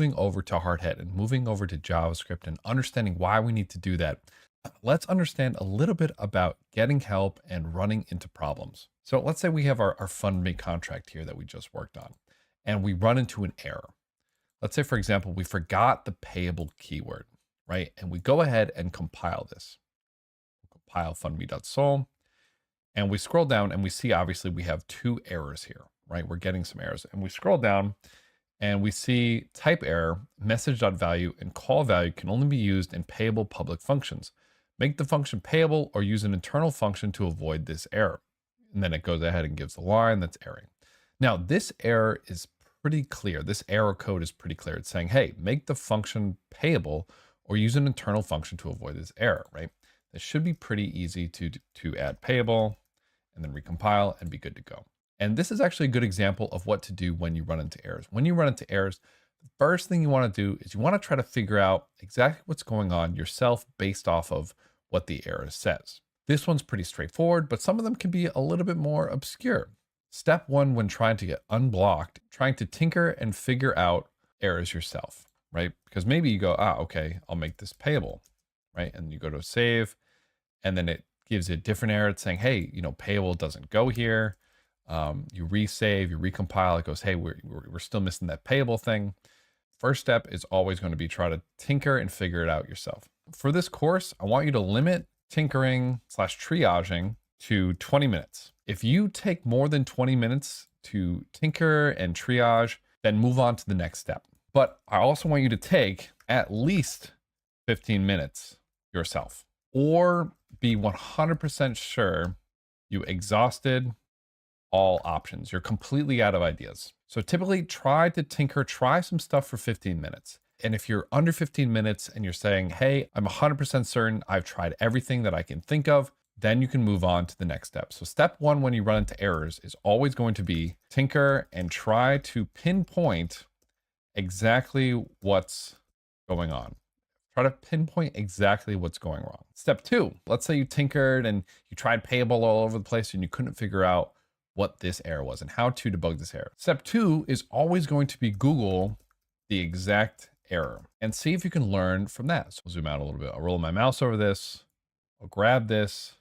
moving over to Hardhead and moving over to JavaScript and understanding why we need to do that, let's understand a little bit about getting help and running into problems. So let's say we have our FundMe contract here that we just worked on, and we run into an error. Let's say, for example, we forgot the payable keyword, right? And we go ahead and compile this. We'll compile fundme.sol, and we scroll down and we see, obviously, we have 2 errors here, right? We're getting some errors. And we scroll down and we see type error, message.value, and call value can only be used in payable public functions. Make the function payable or use an internal function to avoid this error. And then it goes ahead and gives the line that's erroring. Now, this error is pretty clear. This error code is pretty clear. It's saying, hey, make the function payable or use an internal function to avoid this error, right? This should be pretty easy to add payable and then recompile and be good to go. And this is actually a good example of what to do when you run into errors. When you run into errors, the first thing you want to do is you want to try to figure out exactly what's going on yourself based off of what the error says. This one's pretty straightforward, but some of them can be a little bit more obscure. Step 1, when trying to get unblocked, trying to tinker and figure out errors yourself, right? Because maybe you go, okay, I'll make this payable, right? And you go to save, and then it gives you a different error. It's saying, hey, payable doesn't go here. You resave, you recompile, it goes, hey, we're still missing that payable thing. First step is always going to be try to tinker and figure it out yourself. For this course, I want you to limit tinkering/triaging to 20 minutes. If you take more than 20 minutes to tinker and triage, then move on to the next step. But I also want you to take at least 15 minutes yourself, or be 100% sure you exhausted all options. You're completely out of ideas. So typically try to tinker, try some stuff for 15 minutes. And if you're under 15 minutes and you're saying, hey, I'm 100% certain I've tried everything that I can think of, then you can move on to the next step. So step 1, when you run into errors, is always going to be tinker and try to pinpoint exactly what's going on. Try to pinpoint exactly what's going wrong. Step 2, let's say you tinkered and you tried payable all over the place and you couldn't figure out what this error was and how to debug this error. Step 2 is always going to be Google the exact error and see if you can learn from that. So I'll zoom out a little bit. I'll roll my mouse over this. I'll grab this.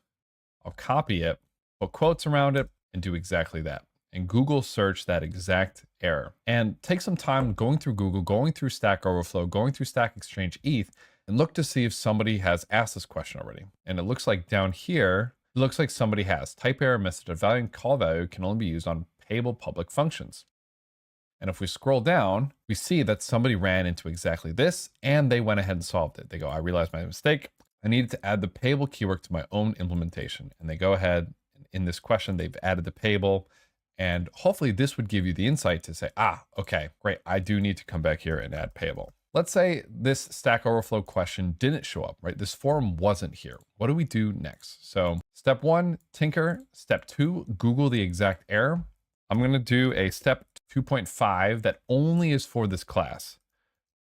I'll copy it, put quotes around it, and do exactly that. And Google search that exact error. And take some time going through Google, going through Stack Overflow, going through Stack Exchange ETH, and look to see if somebody has asked this question already. And it looks like down here, it looks like somebody has. Type error, message.value, and call value can only be used on payable public functions. And if we scroll down, we see that somebody ran into exactly this, and they went ahead and solved it. They go, I realized my mistake. I needed to add the payable keyword to my own implementation. And they go ahead, and in this question, they've added the payable. And hopefully this would give you the insight to say, okay, great. I do need to come back here and add payable. Let's say this Stack Overflow question didn't show up, right? This form wasn't here. What do we do next? So step 1, tinker. Step 2, Google the exact error. I'm going to do a step 2.5 that only is for this class.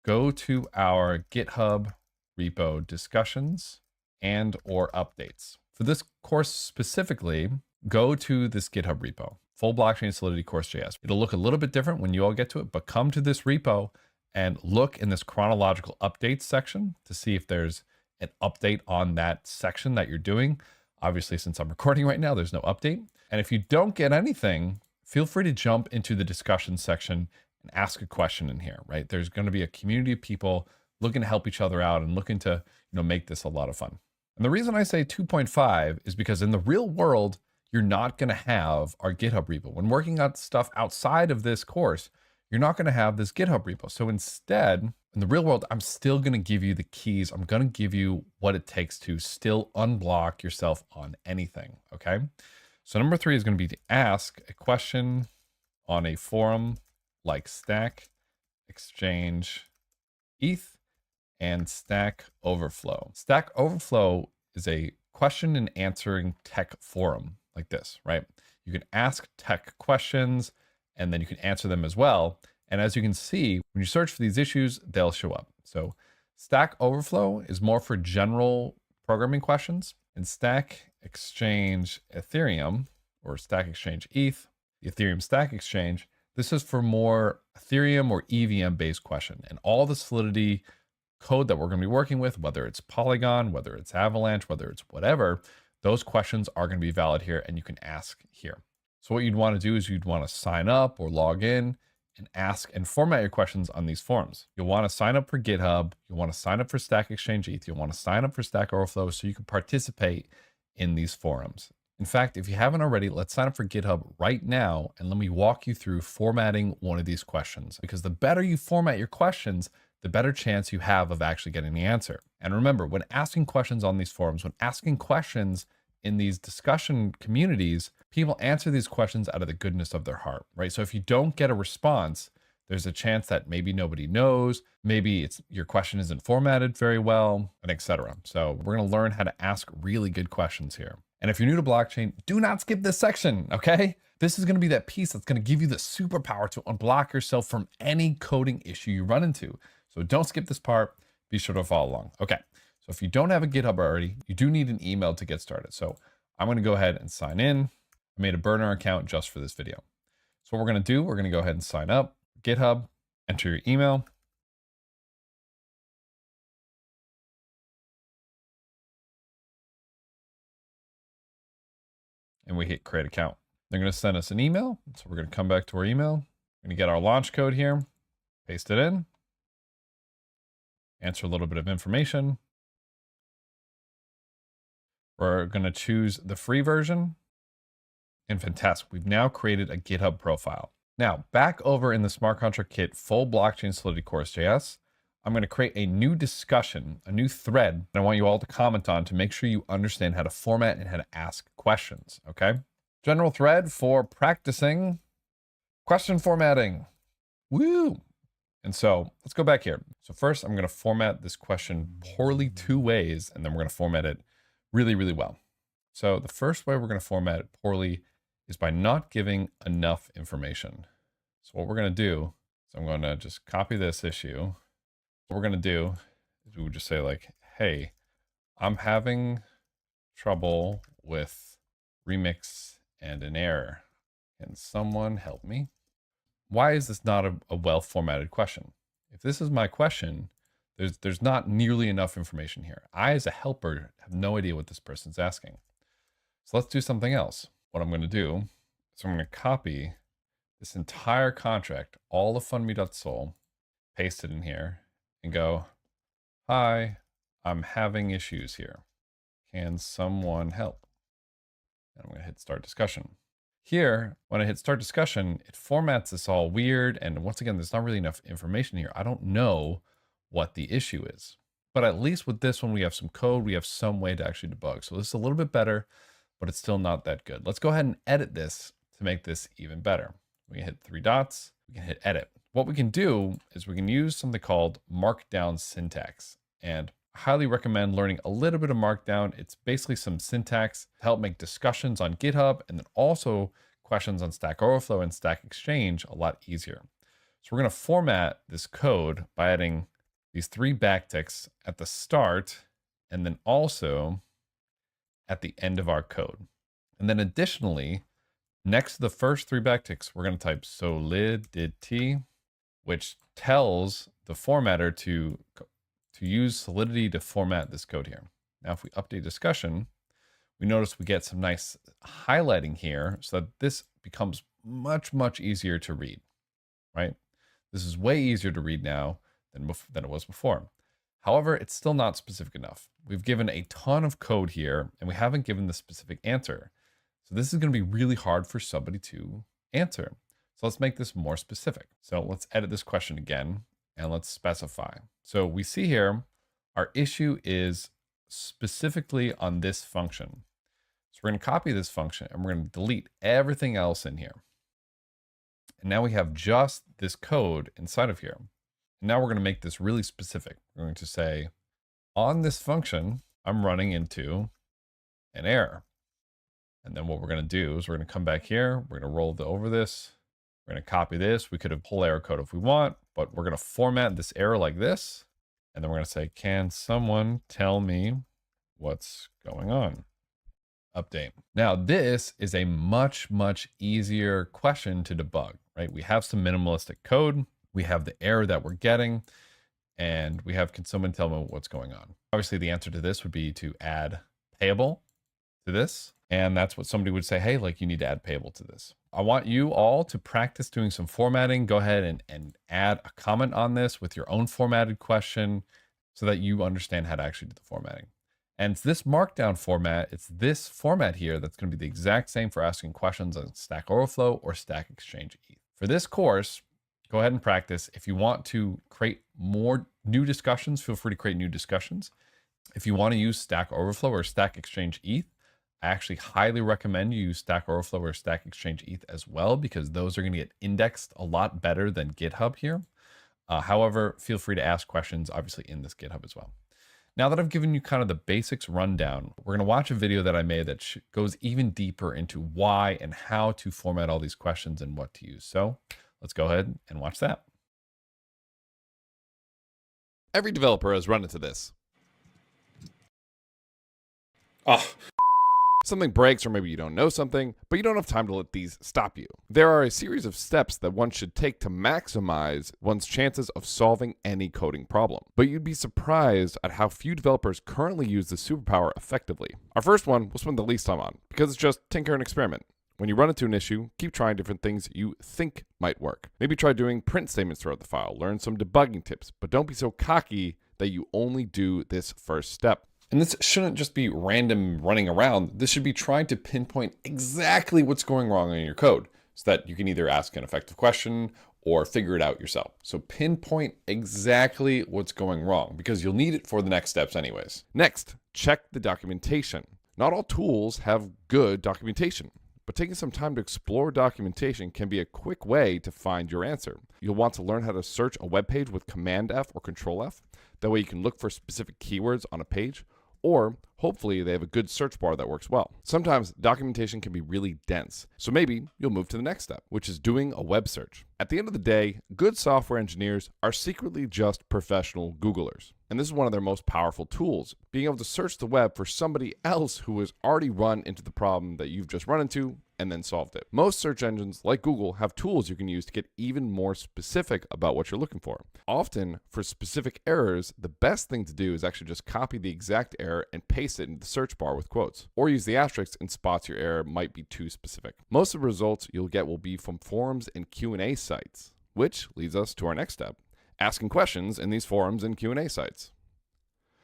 Go to our GitHub repo discussions and or updates. For this course specifically, go to this GitHub repo, full blockchain solidity course.js. It'll look a little bit different when you all get to it, but come to this repo and look in this chronological updates section to see if there's an update on that section that you're doing. Obviously, since I'm recording right now, there's no update. And if you don't get anything, feel free to jump into the discussion section and ask a question in here, right? There's going to be a community of people looking to help each other out and looking to, make this a lot of fun. And the reason I say 2.5 is because in the real world, you're not going to have our GitHub repo. When working on stuff outside of this course, you're not going to have this GitHub repo. So instead, in the real world, I'm still going to give you the keys. I'm going to give you what it takes to still unblock yourself on anything, okay? So number 3 is going to be to ask a question on a forum like Stack Exchange ETH and Stack Overflow. Stack Overflow is a question and answering tech forum like this, right? You can ask tech questions and then you can answer them as well. And as you can see, when you search for these issues, they'll show up. So Stack Overflow is more for general programming questions, and Stack Exchange Ethereum or Stack Exchange ETH, the Ethereum Stack Exchange, this is for more Ethereum or EVM based question. And all the Solidity code that we're going to be working with, whether it's Polygon, whether it's Avalanche, whether it's whatever, those questions are going to be valid here and you can ask here. So what you'd want to do is you'd want to sign up or log in and ask and format your questions on these forums. You'll want to sign up for GitHub. You'll want to sign up for Stack Exchange ETH. You'll want to sign up for Stack Overflow so you can participate in these forums. In fact, if you haven't already, let's sign up for GitHub right now and let me walk you through formatting one of these questions. Because the better you format your questions, the better chance you have of actually getting the answer. And remember, when asking questions on these forums, when asking questions in these discussion communities, people answer these questions out of the goodness of their heart, right? So if you don't get a response, there's a chance that maybe nobody knows, maybe your question isn't formatted very well, and etc. So we're going to learn how to ask really good questions here. And if you're new to blockchain, do not skip this section, okay? This is going to be that piece that's going to give you the superpower to unblock yourself from any coding issue you run into. So don't skip this part. Be sure to follow along. Okay. So if you don't have a GitHub already, you do need an email to get started. So I'm going to go ahead and sign in. I made a burner account just for this video. So what we're going to do, we're going to go ahead and sign up. GitHub, enter your email. And we hit create account. They're going to send us an email. So we're going to come back to our email. We're going to get our launch code here, paste it in, answer a little bit of information. We're going to choose the free version. And fantastic, we've now created a GitHub profile. Now, back over in the Smart Contract Kit full blockchain Solidity course.js, I'm going to create a new discussion, a new thread that I want you all to comment on to make sure you understand how to format and how to ask questions, okay? General thread for practicing question formatting. Woo! And so let's go back here. So first, I'm going to format this question poorly 2 ways, and then we're going to format it really, really well. So the first way we're going to format it poorly is by not giving enough information. So what we're going to do is I'm going to just copy this issue. What we're going to do is we would just say like, hey, I'm having trouble with remix and an error. Can someone help me? Why is this not a well-formatted question? If this is my question, there's not nearly enough information here. I, as a helper, have no idea what this person's asking. So let's do something else. What I'm going to do is I'm going to copy this entire contract, all of fundme.sol, paste it in here, and go, hi, I'm having issues here. Can someone help? And I'm going to hit start discussion. Here, when I hit start discussion, it formats this all weird. And once again, there's not really enough information here. I don't know what the issue is. But at least with this one, we have some code. We have some way to actually debug. So this is a little bit better, but it's still not that good. Let's go ahead and edit this to make this even better. We can hit 3 dots. We can hit edit. What we can do is we can use something called Markdown syntax. And I highly recommend learning a little bit of Markdown. It's basically some syntax to help make discussions on GitHub and then also questions on Stack Overflow and Stack Exchange a lot easier. So we're going to format this code by adding these 3 backticks at the start and then also at the end of our code. And then additionally, next to the first 3 backticks, we're going to type solidity, which tells the formatter to use Solidity to format this code here. Now, if we update discussion, we notice we get some nice highlighting here so that this becomes much, much easier to read, right? This is way easier to read now than it was before. However, it's still not specific enough. We've given a ton of code here and we haven't given the specific answer. So this is going to be really hard for somebody to answer. So let's make this more specific. So let's edit this question again and let's specify. So we see here, our issue is specifically on this function. So we're going to copy this function and we're going to delete everything else in here. And now we have just this code inside of here. And now we're going to make this really specific. We're going to say, on this function, I'm running into an error. And then what we're going to do is we're going to come back here. We're going to roll over this. We're going to copy this. We could have pull error code if we want, but we're going to format this error like this. And then we're going to say, can someone tell me what's going on? Update. Now, this is a much, much easier question to debug, right? We have some minimalistic code. we have the error that we're getting, and we have, can someone tell me what's going on? Obviously, the answer to this would be to add payable to this. And that's what somebody would say, hey, like you need to add payable to this. I want you all to practice doing some formatting. Go ahead and add a comment on this with your own formatted question so that you understand how to actually do the formatting. And it's this markdown format, it's this format here that's going to be the exact same for asking questions on Stack Overflow or Stack Exchange ETH. For this course, go ahead and practice. If you want to create more new discussions, feel free to create new discussions. If you want to use Stack Overflow or Stack Exchange ETH, I actually highly recommend you use Stack Overflow or Stack Exchange ETH as well, because those are going to get indexed a lot better than GitHub here. However, feel free to ask questions, obviously, in this GitHub as well. Now that I've given you kind of the basics rundown, we're going to watch a video that I made that goes even deeper into why and how to format all these questions and what to use. So let's go ahead and watch that. Every developer has run into this. Something breaks, or maybe you don't know something, but you don't have time to let these stop you. There are a series of steps that one should take to maximize one's chances of solving any coding problem. But you'd be surprised at how few developers currently use the superpower effectively. Our first one we'll spend the least time on, because it's just tinker and experiment. When you run into an issue, keep trying different things you think might work. Maybe try doing print statements throughout the file, learn some debugging tips, but don't be so cocky that you only do this first step. And this shouldn't just be random running around. This should be trying to pinpoint exactly what's going wrong in your code so that you can either ask an effective question or figure it out yourself. So pinpoint exactly what's going wrong, because you'll need it for the next steps anyways. Next, check the documentation. Not all tools have good documentation, but taking some time to explore documentation can be a quick way to find your answer. You'll want to learn how to search a web page with Command F or Control F. That way you can look for specific keywords on a page, or hopefully they have a good search bar that works well. Sometimes documentation can be really dense, so maybe you'll move to the next step, which is doing a web search. At the end of the day, good software engineers are secretly just professional Googlers. And this is one of their most powerful tools, being able to search the web for somebody else who has already run into the problem that you've just run into and then solved it. Most search engines like Google have tools you can use to get even more specific about what you're looking for. Often, for specific errors, the best thing to do is actually just copy the exact error and paste it into the search bar with quotes, or use the asterisk in spots your error might be too specific. Most of the results you'll get will be from forums and Q&A sites, which leads us to our next step, asking questions in these forums and Q&A sites.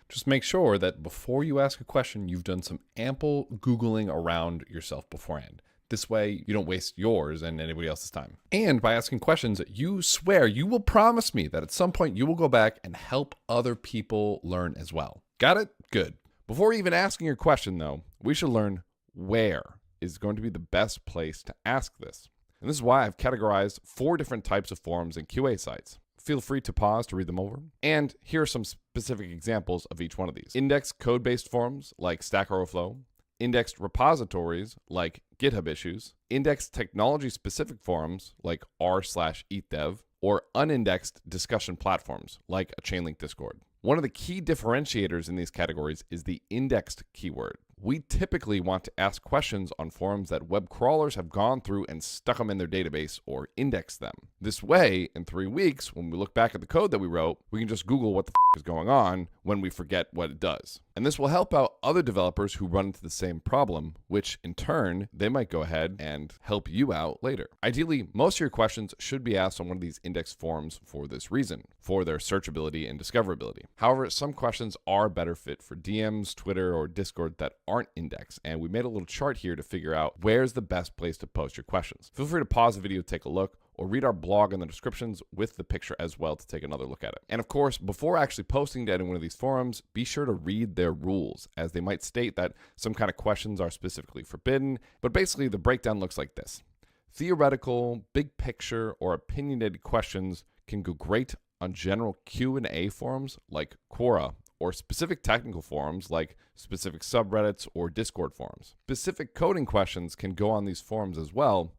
Just make sure that before you ask a question, you've done some ample Googling around yourself beforehand. This way, you don't waste yours and anybody else's time. And by asking questions, you swear, you will promise me that at some point you will go back and help other people learn as well. Got it? Good. Before even asking your question, though, we should learn where is going to be the best place to ask this. And this is why I've categorized 4 different types of forums and QA sites. Feel free to pause to read them over. And here are some specific examples of each one of these. Indexed code-based forums like Stack Overflow, indexed repositories like GitHub issues, indexed technology-specific forums like r/ethdev, or unindexed discussion platforms like a Chainlink Discord. One of the key differentiators in these categories is the indexed keyword. We typically want to ask questions on forums that web crawlers have gone through and stuck them in their database or indexed them. This way, in 3 weeks, when we look back at the code that we wrote, we can just Google what the is going on when we forget what it does. And this will help out other developers who run into the same problem, which in turn, they might go ahead and help you out later. Ideally, most of your questions should be asked on one of these indexed forums for this reason, for their searchability and discoverability. However, some questions are better fit for DMs, Twitter, or Discord that aren't indexed, and we made a little chart here to figure out where's the best place to post your questions. Feel free to pause the video, take a look, or read our blog in the descriptions with the picture as well to take another look at it. And of course, before actually posting to any one of these forums, be sure to read their rules, as they might state that some kind of questions are specifically forbidden, but basically the breakdown looks like this. Theoretical, big picture, or opinionated questions can go great on general Q&A forums like Quora, or specific technical forums like specific subreddits or Discord forums. Specific coding questions can go on these forums as well,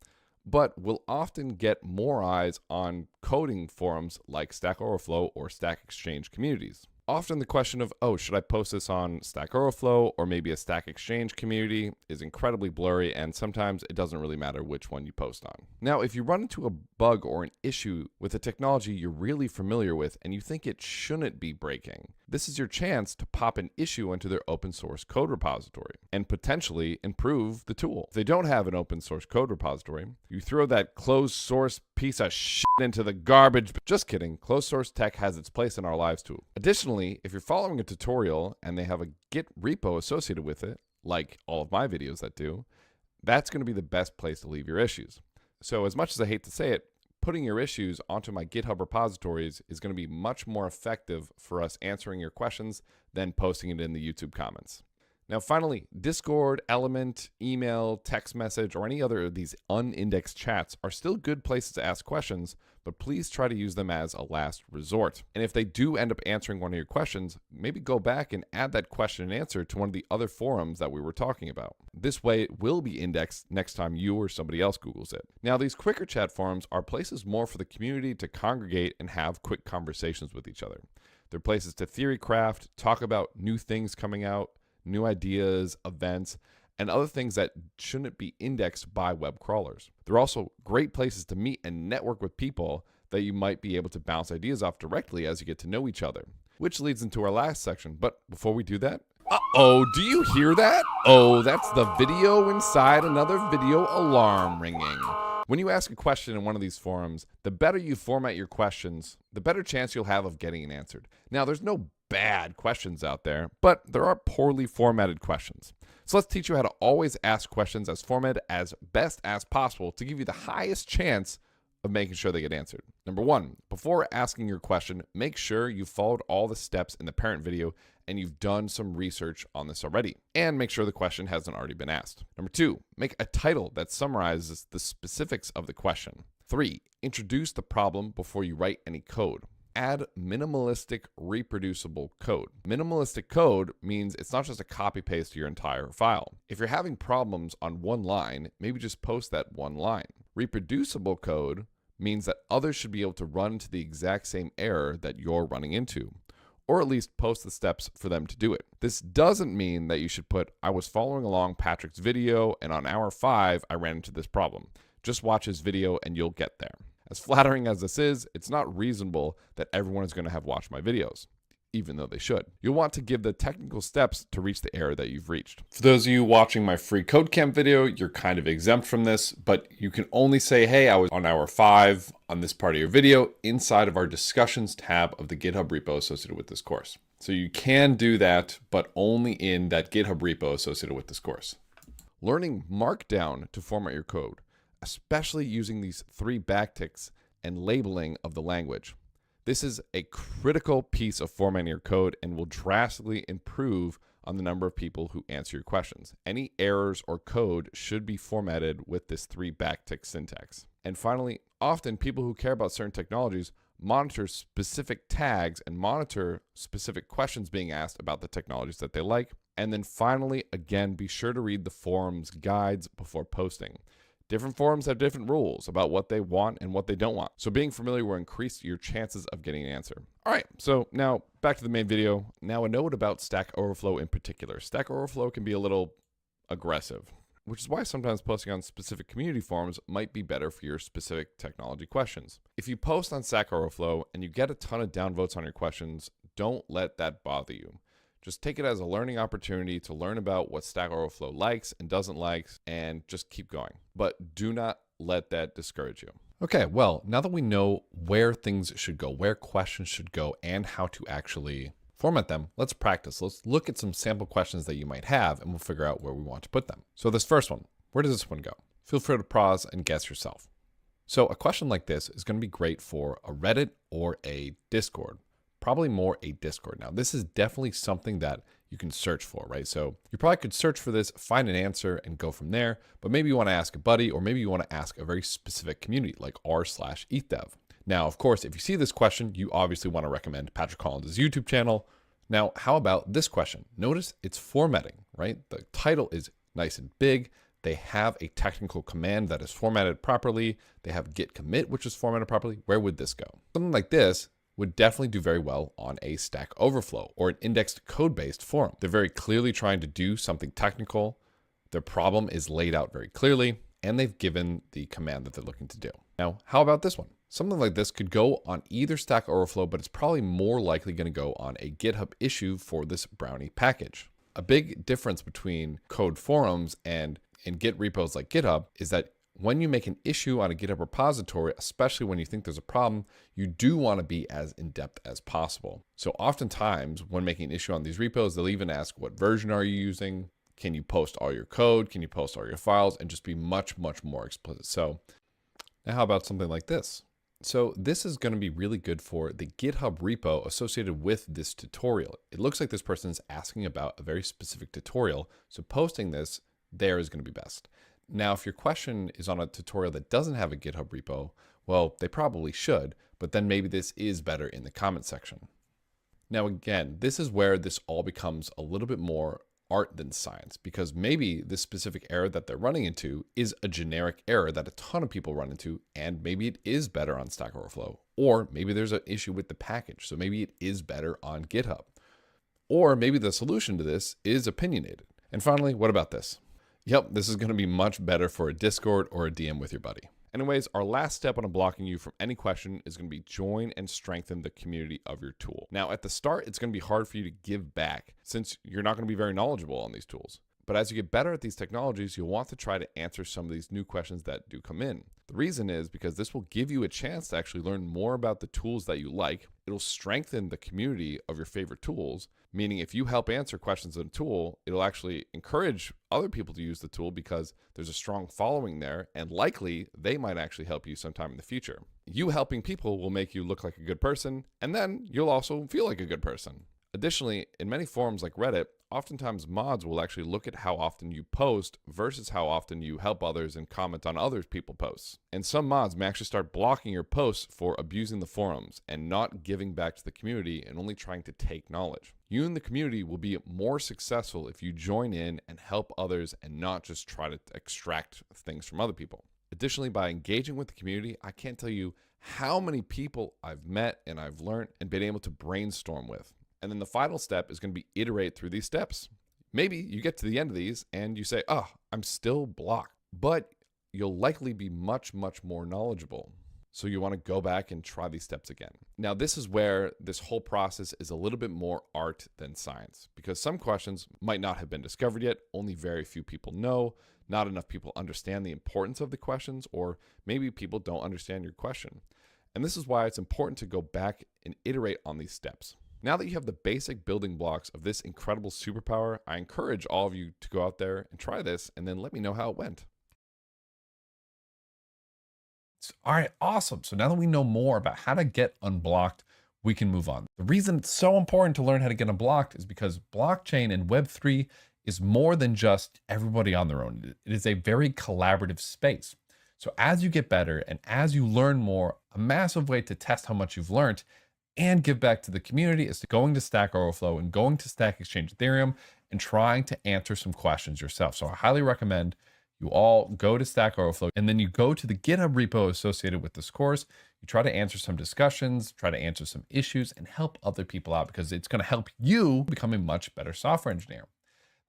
but will often get more eyes on coding forums like Stack Overflow or Stack Exchange communities. Often the question of, oh, should I post this on Stack Overflow or maybe a Stack Exchange community is incredibly blurry, and sometimes it doesn't really matter which one you post on. Now, if you run into a bug or an issue with a technology you're really familiar with and you think it shouldn't be breaking, this is your chance to pop an issue into their open source code repository and potentially improve the tool. If they don't have an open source code repository, you throw that closed source piece of shit into the garbage. Just kidding. Closed source tech has its place in our lives too. Additionally, if you're following a tutorial and they have a Git repo associated with it, like all of my videos that do, that's going to be the best place to leave your issues. So as much as I hate to say it, putting your issues onto my GitHub repositories is going to be much more effective for us answering your questions than posting it in the YouTube comments. Now, finally, Discord, Element, email, text message, or any other of these unindexed chats are still good places to ask questions, but please try to use them as a last resort. And if they do end up answering one of your questions, maybe go back and add that question and answer to one of the other forums that we were talking about. This way, it will be indexed next time you or somebody else Googles it. Now, these quicker chat forums are places more for the community to congregate and have quick conversations with each other. They're places to theory craft, talk about new things coming out, new ideas, events, and other things that shouldn't be indexed by web crawlers. They're also great places to meet and network with people that you might be able to bounce ideas off directly as you get to know each other, which leads into our last section. But before we do that, uh-oh, do you hear that? Oh, that's the video inside another video alarm ringing. When you ask a question in one of these forums, the better you format your questions, the better chance you'll have of getting it answered. Now, there's no bad questions out there, but there are poorly formatted questions. So let's teach you how to always ask questions as formatted as best as possible to give you the highest chance of making sure they get answered. Number one, before asking your question, make sure you've followed all the steps in the parent video and you've done some research on this already. And make sure the question hasn't already been asked. Number two, make a title that summarizes the specifics of the question. 3, introduce the problem before you write any code. Add minimalistic, reproducible code. Minimalistic code means it's not just a copy paste to your entire file. If you're having problems on one line, maybe just post that one line. Reproducible code means that others should be able to run into the exact same error that you're running into, or at least post the steps for them to do it. This doesn't mean that you should put, I was following along Patrick's video and on hour 5, I ran into this problem. Just watch his video and you'll get there. As flattering as this is, it's not reasonable that everyone is going to have watched my videos, even though they should. You'll want to give the technical steps to reach the error that you've reached. For those of you watching my free code camp video, you're kind of exempt from this, but you can only say, hey, I was on hour 5 on this part of your video inside of our discussions tab of the GitHub repo associated with this course. So you can do that, but only in that GitHub repo associated with this course. Learning Markdown to format your code, especially using these 3 backticks and labeling of the language. This is a critical piece of formatting your code and will drastically improve on the number of people who answer your questions. Any errors or code should be formatted with this 3 backtick syntax. And finally, often people who care about certain technologies monitor specific tags and monitor specific questions being asked about the technologies that they like. And then finally, again, be sure to read the forum's guides before posting. Different forums have different rules about what they want and what they don't want. So being familiar will increase your chances of getting an answer. All right, so now back to the main video. Now a note about Stack Overflow in particular. Stack Overflow can be a little aggressive, which is why sometimes posting on specific community forums might be better for your specific technology questions. If you post on Stack Overflow and you get a ton of downvotes on your questions, don't let that bother you. Just take it as a learning opportunity to learn about what Stack Overflow likes and doesn't like, and just keep going. But do not let that discourage you. Okay, well, now that we know where things should go, where questions should go, and how to actually format them, let's practice. Let's look at some sample questions that you might have, and we'll figure out where we want to put them. So this first one, where does this one go? Feel free to pause and guess yourself. So a question like this is going to be great for a Reddit or a Discord. Probably more a Discord. Now, this is definitely something that you can search for, right? So you probably could search for this, find an answer, and go from there. But maybe you want to ask a buddy, or maybe you want to ask a very specific community like r/ethdev. Now, of course, if you see this question, you obviously want to recommend Patrick Collins' YouTube channel. Now, how about this question? Notice it's formatting, right? The title is nice and big. They have a technical command that is formatted properly. They have git commit, which is formatted properly. Where would this go? Something like this would definitely do very well on a Stack Overflow or an indexed code-based forum. They're very clearly trying to do something technical. Their problem is laid out very clearly, and they've given the command that they're looking to do. Now, how about this one? Something like this could go on either Stack Overflow, but it's probably more likely going to go on a GitHub issue for this Brownie package. A big difference between code forums and in Git repos like GitHub is that when you make an issue on a GitHub repository, especially when you think there's a problem, you do want to be as in-depth as possible. So oftentimes when making an issue on these repos, they'll even ask, what version are you using? Can you post all your code? Can you post all your files? And just be much, much more explicit. So now how about something like this? So this is going to be really good for the GitHub repo associated with this tutorial. It looks like this person is asking about a very specific tutorial. So posting this there is going to be best. Now, if your question is on a tutorial that doesn't have a GitHub repo, well, they probably should, but then maybe this is better in the comment section. Now, again, this is where this all becomes a little bit more art than science, because maybe this specific error that they're running into is a generic error that a ton of people run into, and maybe it is better on Stack Overflow, or maybe there's an issue with the package, so maybe it is better on GitHub, or maybe the solution to this is opinionated. And finally, what about this? Yep, this is going to be much better for a Discord or a DM with your buddy. Anyways, our last step on unblocking you from any question is going to be join and strengthen the community of your tool. Now, at the start, it's going to be hard for you to give back since you're not going to be very knowledgeable on these tools. But as you get better at these technologies, you'll want to try to answer some of these new questions that do come in. The reason is because this will give you a chance to actually learn more about the tools that you like. It'll strengthen the community of your favorite tools, meaning if you help answer questions in a tool, it'll actually encourage other people to use the tool because there's a strong following there, and likely they might actually help you sometime in the future. You helping people will make you look like a good person, and then you'll also feel like a good person. Additionally, in many forums like Reddit, oftentimes mods will actually look at how often you post versus how often you help others and comment on other people's posts. And some mods may actually start blocking your posts for abusing the forums and not giving back to the community and only trying to take knowledge. You and the community will be more successful if you join in and help others and not just try to extract things from other people. Additionally, by engaging with the community, I can't tell you how many people I've met and I've learned and been able to brainstorm with. And then the final step is going to be iterate through these steps. Maybe you get to the end of these and you say, oh, I'm still blocked, but you'll likely be much, much more knowledgeable. So you want to go back and try these steps again. Now, this is where this whole process is a little bit more art than science, because some questions might not have been discovered yet. Only very few people know. Not enough people understand the importance of the questions, or maybe people don't understand your question. And this is why it's important to go back and iterate on these steps. Now that you have the basic building blocks of this incredible superpower, I encourage all of you to go out there and try this and then let me know how it went. All right, awesome. So now that we know more about how to get unblocked, we can move on. The reason it's so important to learn how to get unblocked is because blockchain and Web3 is more than just everybody on their own. It is a very collaborative space. So as you get better and as you learn more, a massive way to test how much you've learned and give back to the community is going to Stack Overflow and going to Stack Exchange Ethereum and trying to answer some questions yourself. So I highly recommend you all go to Stack Overflow and then you go to the GitHub repo associated with this course. You try to answer some discussions, try to answer some issues, and help other people out because it's going to help you become a much better software engineer.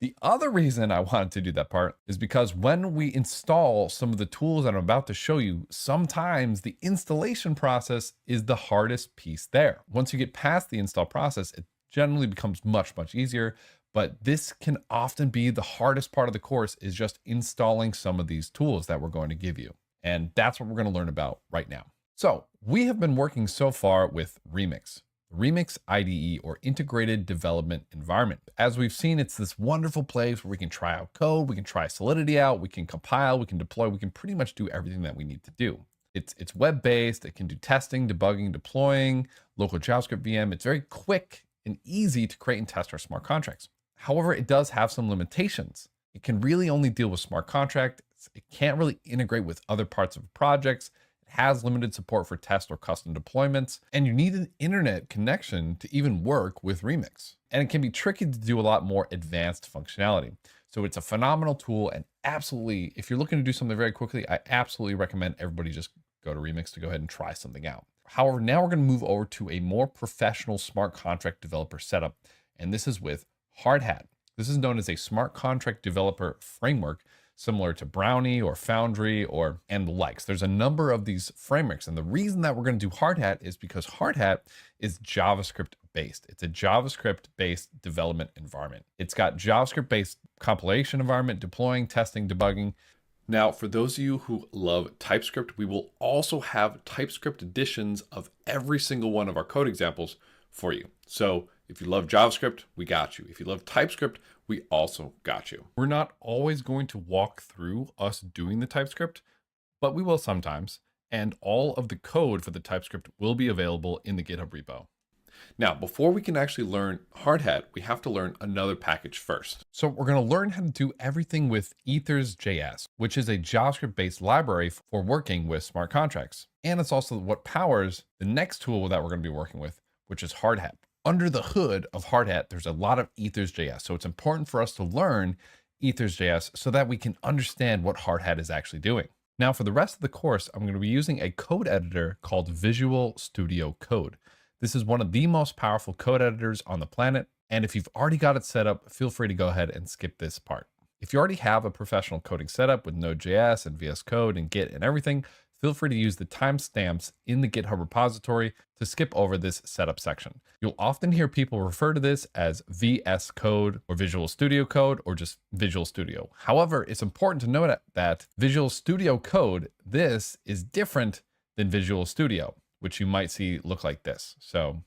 The other reason I wanted to do that part is because when we install some of the tools that I'm about to show you, sometimes the installation process is the hardest piece there. Once you get past the install process, it generally becomes much, much easier. But this can often be the hardest part of the course, is just installing some of these tools that we're going to give you. And that's what we're going to learn about right now. So we have been working so far with Remix. Remix IDE, or Integrated Development Environment. As we've seen, it's this wonderful place where we can try out code, we can try Solidity out, we can compile, we can deploy, we can pretty much do everything that we need to do. It's web-based, it can do testing, debugging, deploying, local JavaScript VM. It's very quick and easy to create and test our smart contracts. However, it does have some limitations. It can really only deal with smart contracts. It can't really integrate with other parts of projects. Has limited support for test or custom deployments, and you need an internet connection to even work with Remix. And it can be tricky to do a lot more advanced functionality. So it's a phenomenal tool, and absolutely, if you're looking to do something very quickly, I absolutely recommend everybody just go to Remix to go ahead and try something out. However, now we're going to move over to a more professional smart contract developer setup, and this is with Hardhat. This is known as a smart contract developer framework, similar to Brownie or Foundry and the likes. There's a number of these frameworks, and the reason that we're going to do Hardhat is because Hardhat is JavaScript based. It's a JavaScript based development environment. It's got JavaScript based compilation environment, deploying, testing, debugging. Now, for those of you who love TypeScript, we will also have TypeScript editions of every single one of our code examples for you. So if you love JavaScript, we got you. If you love TypeScript, we also got you. We're not always going to walk through us doing the TypeScript, but we will sometimes. And all of the code for the TypeScript will be available in the GitHub repo. Now, before we can actually learn Hardhat, we have to learn another package first. So we're going to learn how to do everything with Ethers.js, which is a JavaScript-based library for working with smart contracts. And it's also what powers the next tool that we're going to be working with, which is Hardhat. Under the hood of Hardhat, there's a lot of Ethers.js. So it's important for us to learn Ethers.js so that we can understand what Hardhat is actually doing. Now, for the rest of the course, I'm going to be using a code editor called Visual Studio Code. This is one of the most powerful code editors on the planet. And if you've already got it set up, feel free to go ahead and skip this part. If you already have a professional coding setup with Node.js and VS Code and Git and everything, feel free to use the timestamps in the GitHub repository to skip over this setup section. You'll often hear people refer to this as VS Code or Visual Studio Code or just Visual Studio. However, it's important to note that Visual Studio Code, this is different than Visual Studio, which you might see look like this. So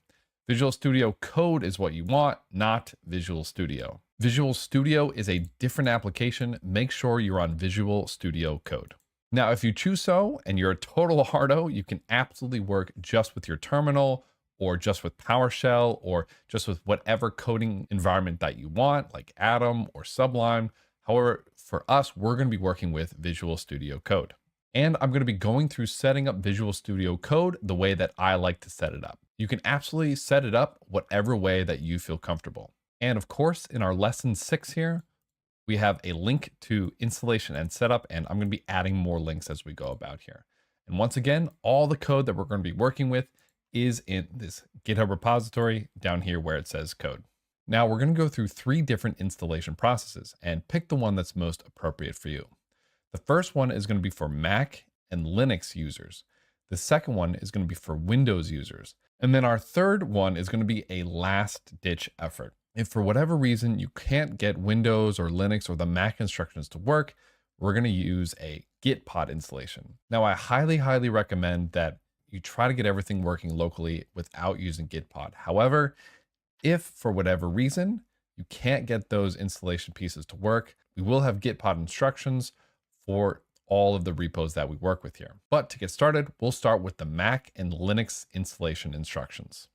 Visual Studio Code is what you want, not Visual Studio. Visual Studio is a different application. Make sure you're on Visual Studio Code. Now, if you choose so and you're a total hardo, you can absolutely work just with your terminal or just with PowerShell or just with whatever coding environment that you want, like Atom or Sublime. However, for us, we're going to be working with Visual Studio Code. And I'm going to be going through setting up Visual Studio Code the way that I like to set it up. You can absolutely set it up whatever way that you feel comfortable. And of course, in our lesson 6 here, we have a link to installation and setup, and I'm going to be adding more links as we go about here. And once again, all the code that we're going to be working with is in this GitHub repository down here where it says code. Now we're going to go through 3 different installation processes and pick the one that's most appropriate for you. The first one is going to be for Mac and Linux users. The second one is going to be for Windows users. And then our third one is going to be a last ditch effort. If for whatever reason you can't get Windows or Linux or the Mac instructions to work, we're going to use a Gitpod installation. Now, I highly recommend that you try to get everything working locally without using Gitpod. However, if for whatever reason you can't get those installation pieces to work, we will have Gitpod instructions for all of the repos that we work with here. But to get started, we'll start with the Mac and Linux installation instructions.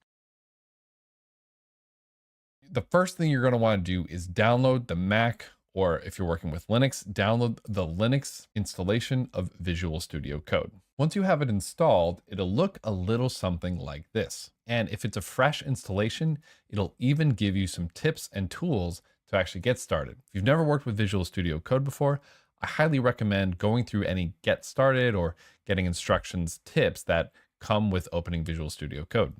The first thing you're going to want to do is download the Mac, or if you're working with Linux, download the Linux installation of Visual Studio Code. Once you have it installed, it'll look a little something like this. And if it's a fresh installation, it'll even give you some tips and tools to actually get started. If you've never worked with Visual Studio Code before, I highly recommend going through any get started or getting instructions tips that come with opening Visual Studio Code.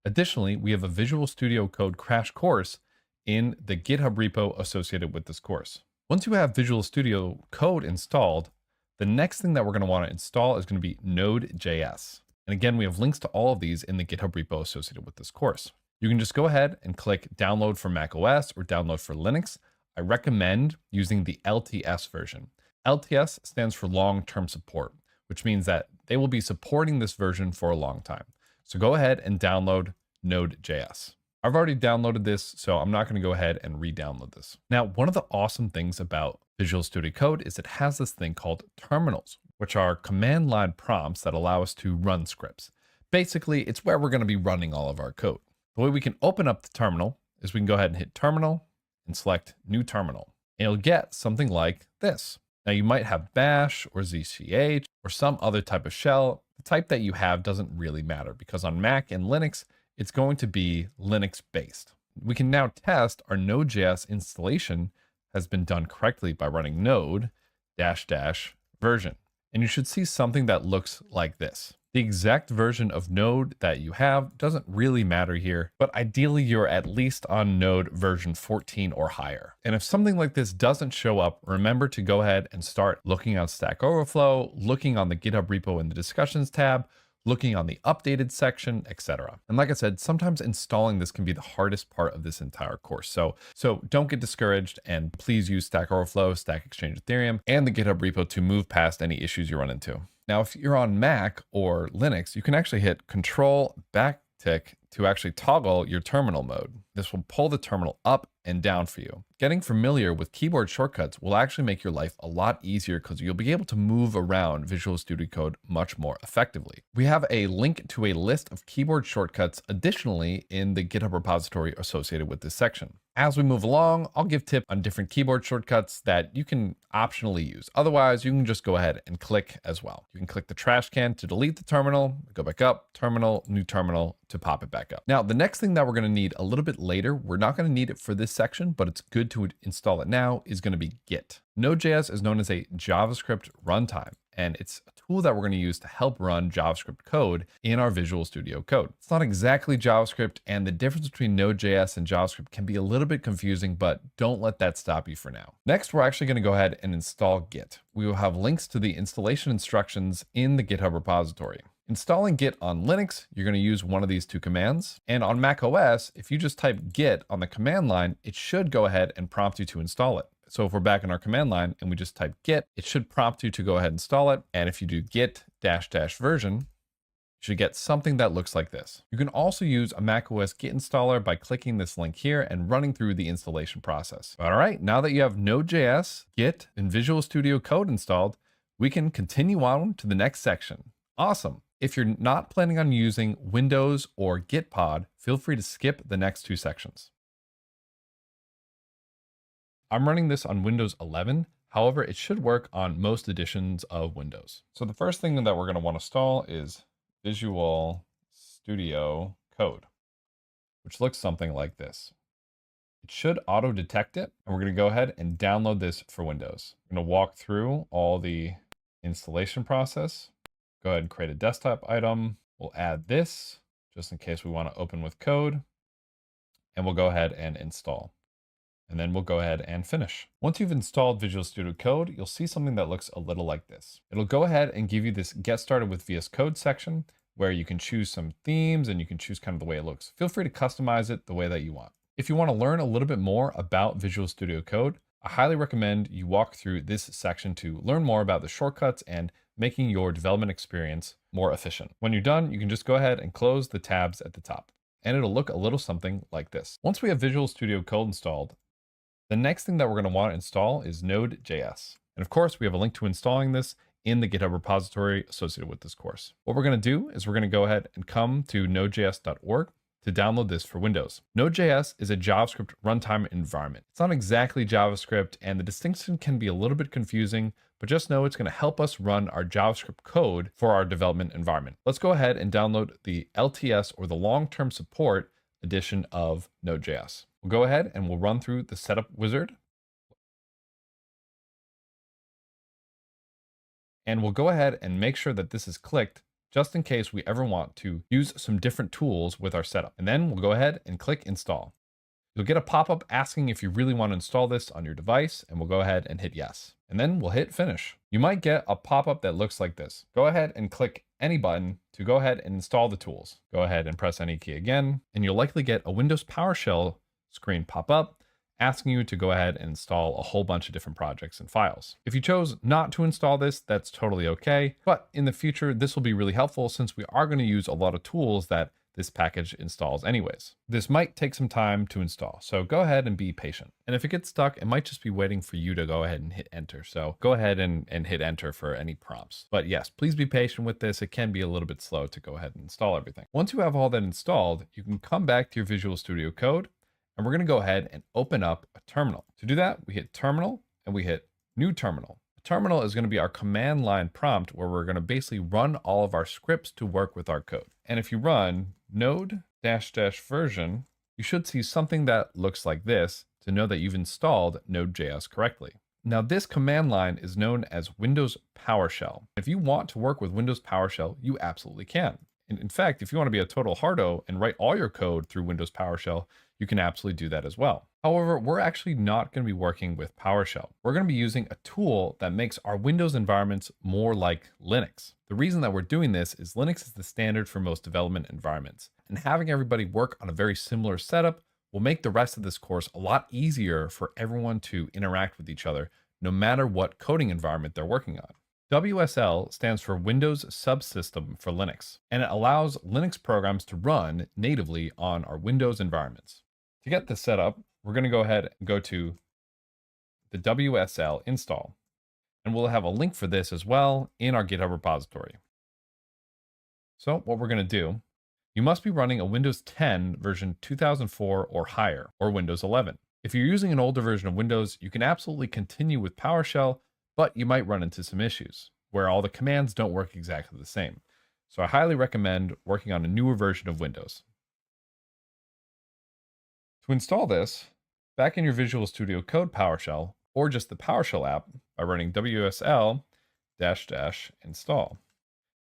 Additionally, we have a Visual Studio Code crash course in the GitHub repo associated with this course. Once you have Visual Studio Code installed, the next thing that we're going to want to install is going to be Node.js. And again, we have links to all of these in the GitHub repo associated with this course. You can just go ahead and click download for macOS or download for Linux. I recommend using the LTS version. LTS stands for long-term support, which means that they will be supporting this version for a long time. So go ahead and download Node.js. I've already downloaded this, so I'm not going to go ahead and re-download this. Now, one of the awesome things about Visual Studio Code is it has this thing called terminals, which are command line prompts that allow us to run scripts. Basically, it's where we're going to be running all of our code. The way we can open up the terminal is we can go ahead and hit terminal and select new terminal. And you'll get something like this. Now you might have bash or ZCH or some other type of shell. The type that you have doesn't really matter because on Mac and Linux, it's going to be Linux based. We can now test our Node.js installation has been done correctly by running node --version. And you should see something that looks like this. The exact version of Node that you have doesn't really matter here, but ideally you're at least on Node version 14 or higher. And if something like this doesn't show up, remember to go ahead and start looking on Stack Overflow, looking on the GitHub repo in the discussions tab, looking on the updated section, etc. And like I said, sometimes installing this can be the hardest part of this entire course. So don't get discouraged, and please use Stack Overflow, Stack Exchange Ethereum, and the GitHub repo to move past any issues you run into. Now, if you're on Mac or Linux, you can actually hit Control backtick to actually toggle your terminal mode. This will pull the terminal up and down for you. Getting familiar with keyboard shortcuts will actually make your life a lot easier because you'll be able to move around Visual Studio Code much more effectively. We have a link to a list of keyboard shortcuts additionally in the GitHub repository associated with this section. As we move along, I'll give tips on different keyboard shortcuts that you can optionally use. Otherwise, you can just go ahead and click as well. You can click the trash can to delete the terminal, go back up, terminal, new terminal to pop it back up. Now, the next thing that we're going to need a little bit later, we're not going to need it for this section, but it's good to install it now, is going to be Git. Node.js is known as a JavaScript runtime, and it's a tool that we're going to use to help run JavaScript code in our Visual Studio Code. It's not exactly JavaScript, and the difference between Node.js and JavaScript can be a little bit confusing, but don't let that stop you for now. Next, we're actually going to go ahead and install Git. We will have links to the installation instructions in the GitHub repository. Installing Git on Linux, you're going to use one of these two commands. And on Mac OS, if you just type Git on the command line, it should go ahead and prompt you to install it. So if we're back in our command line and we just type Git, it should prompt you to go ahead and install it. And if you do git -- version, you should get something that looks like this. You can also use a macOS Git installer by clicking this link here and running through the installation process. All right, now that you have Node.js, Git, and Visual Studio Code installed, we can continue on to the next section. Awesome. If you're not planning on using Windows or Gitpod, feel free to skip the next two sections. I'm running this on Windows 11. However, it should work on most editions of Windows. So the first thing that we're going to want to install is Visual Studio Code, which looks something like this. It should auto detect it, and we're going to go ahead and download this for Windows. I'm going to walk through all the installation process. Go ahead and create a desktop item. We'll add this just in case we want to open with code, and we'll go ahead and install. And then we'll go ahead and finish. Once you've installed Visual Studio Code, you'll see something that looks a little like this. It'll go ahead and give you this Get Started with VS Code section where you can choose some themes and you can choose kind of the way it looks. Feel free to customize it the way that you want. If you want to learn a little bit more about Visual Studio Code, I highly recommend you walk through this section to learn more about the shortcuts and making your development experience more efficient. When you're done, you can just go ahead and close the tabs at the top, and it'll look a little something like this. Once we have Visual Studio Code installed, the next thing that we're going to want to install is Node.js. And of course, we have a link to installing this in the GitHub repository associated with this course. What we're going to do is we're going to go ahead and come to nodejs.org to download this for Windows. Node.js is a JavaScript runtime environment. It's not exactly JavaScript, and the distinction can be a little bit confusing, but just know it's going to help us run our JavaScript code for our development environment. Let's go ahead and download the LTS, or the long-term support edition of Node.js. We'll go ahead and we'll run through the setup wizard. And we'll go ahead and make sure that this is clicked just in case we ever want to use some different tools with our setup. And then we'll go ahead and click install. You'll get a pop-up asking if you really want to install this on your device, and we'll go ahead and hit yes. And then we'll hit finish. You might get a pop-up that looks like this. Go ahead and click any button to go ahead and install the tools. Go ahead and press any key again, and you'll likely get a Windows PowerShell screen pop up asking you to go ahead and install a whole bunch of different projects and files. If you chose not to install this, that's totally okay. But in the future, this will be really helpful since we are going to use a lot of tools that this package installs anyways. This might take some time to install, so go ahead and be patient. And if it gets stuck, it might just be waiting for you to go ahead and hit enter. So go ahead and hit enter for any prompts. But yes, please be patient with this. It can be a little bit slow to go ahead and install everything. Once you have all that installed, you can come back to your Visual Studio Code, and we're going to go ahead and open up a terminal. To do that, we hit terminal and we hit new terminal. A terminal is going to be our command line prompt where we're going to basically run all of our scripts to work with our code. And if you run node -- version, you should see something that looks like this to know that you've installed Node.js correctly. Now, this command line is known as Windows PowerShell. If you want to work with Windows PowerShell, you absolutely can. And in fact, if you want to be a total hardo and write all your code through Windows PowerShell, you can absolutely do that as well. However, we're actually not going to be working with PowerShell. We're going to be using a tool that makes our Windows environments more like Linux. The reason that we're doing this is Linux is the standard for most development environments, and having everybody work on a very similar setup will make the rest of this course a lot easier for everyone to interact with each other, no matter what coding environment they're working on. WSL stands for Windows Subsystem for Linux, and it allows Linux programs to run natively on our Windows environments. To get this set up, we're going to go ahead and go to the WSL install, and we'll have a link for this as well in our GitHub repository. So what we're going to do, you must be running a Windows 10 version 2004 or higher, or Windows 11. If you're using an older version of Windows, you can absolutely continue with PowerShell, but you might run into some issues where all the commands don't work exactly the same. So I highly recommend working on a newer version of Windows. To install this, back in your Visual Studio Code PowerShell, or just the PowerShell app by running WSL --install.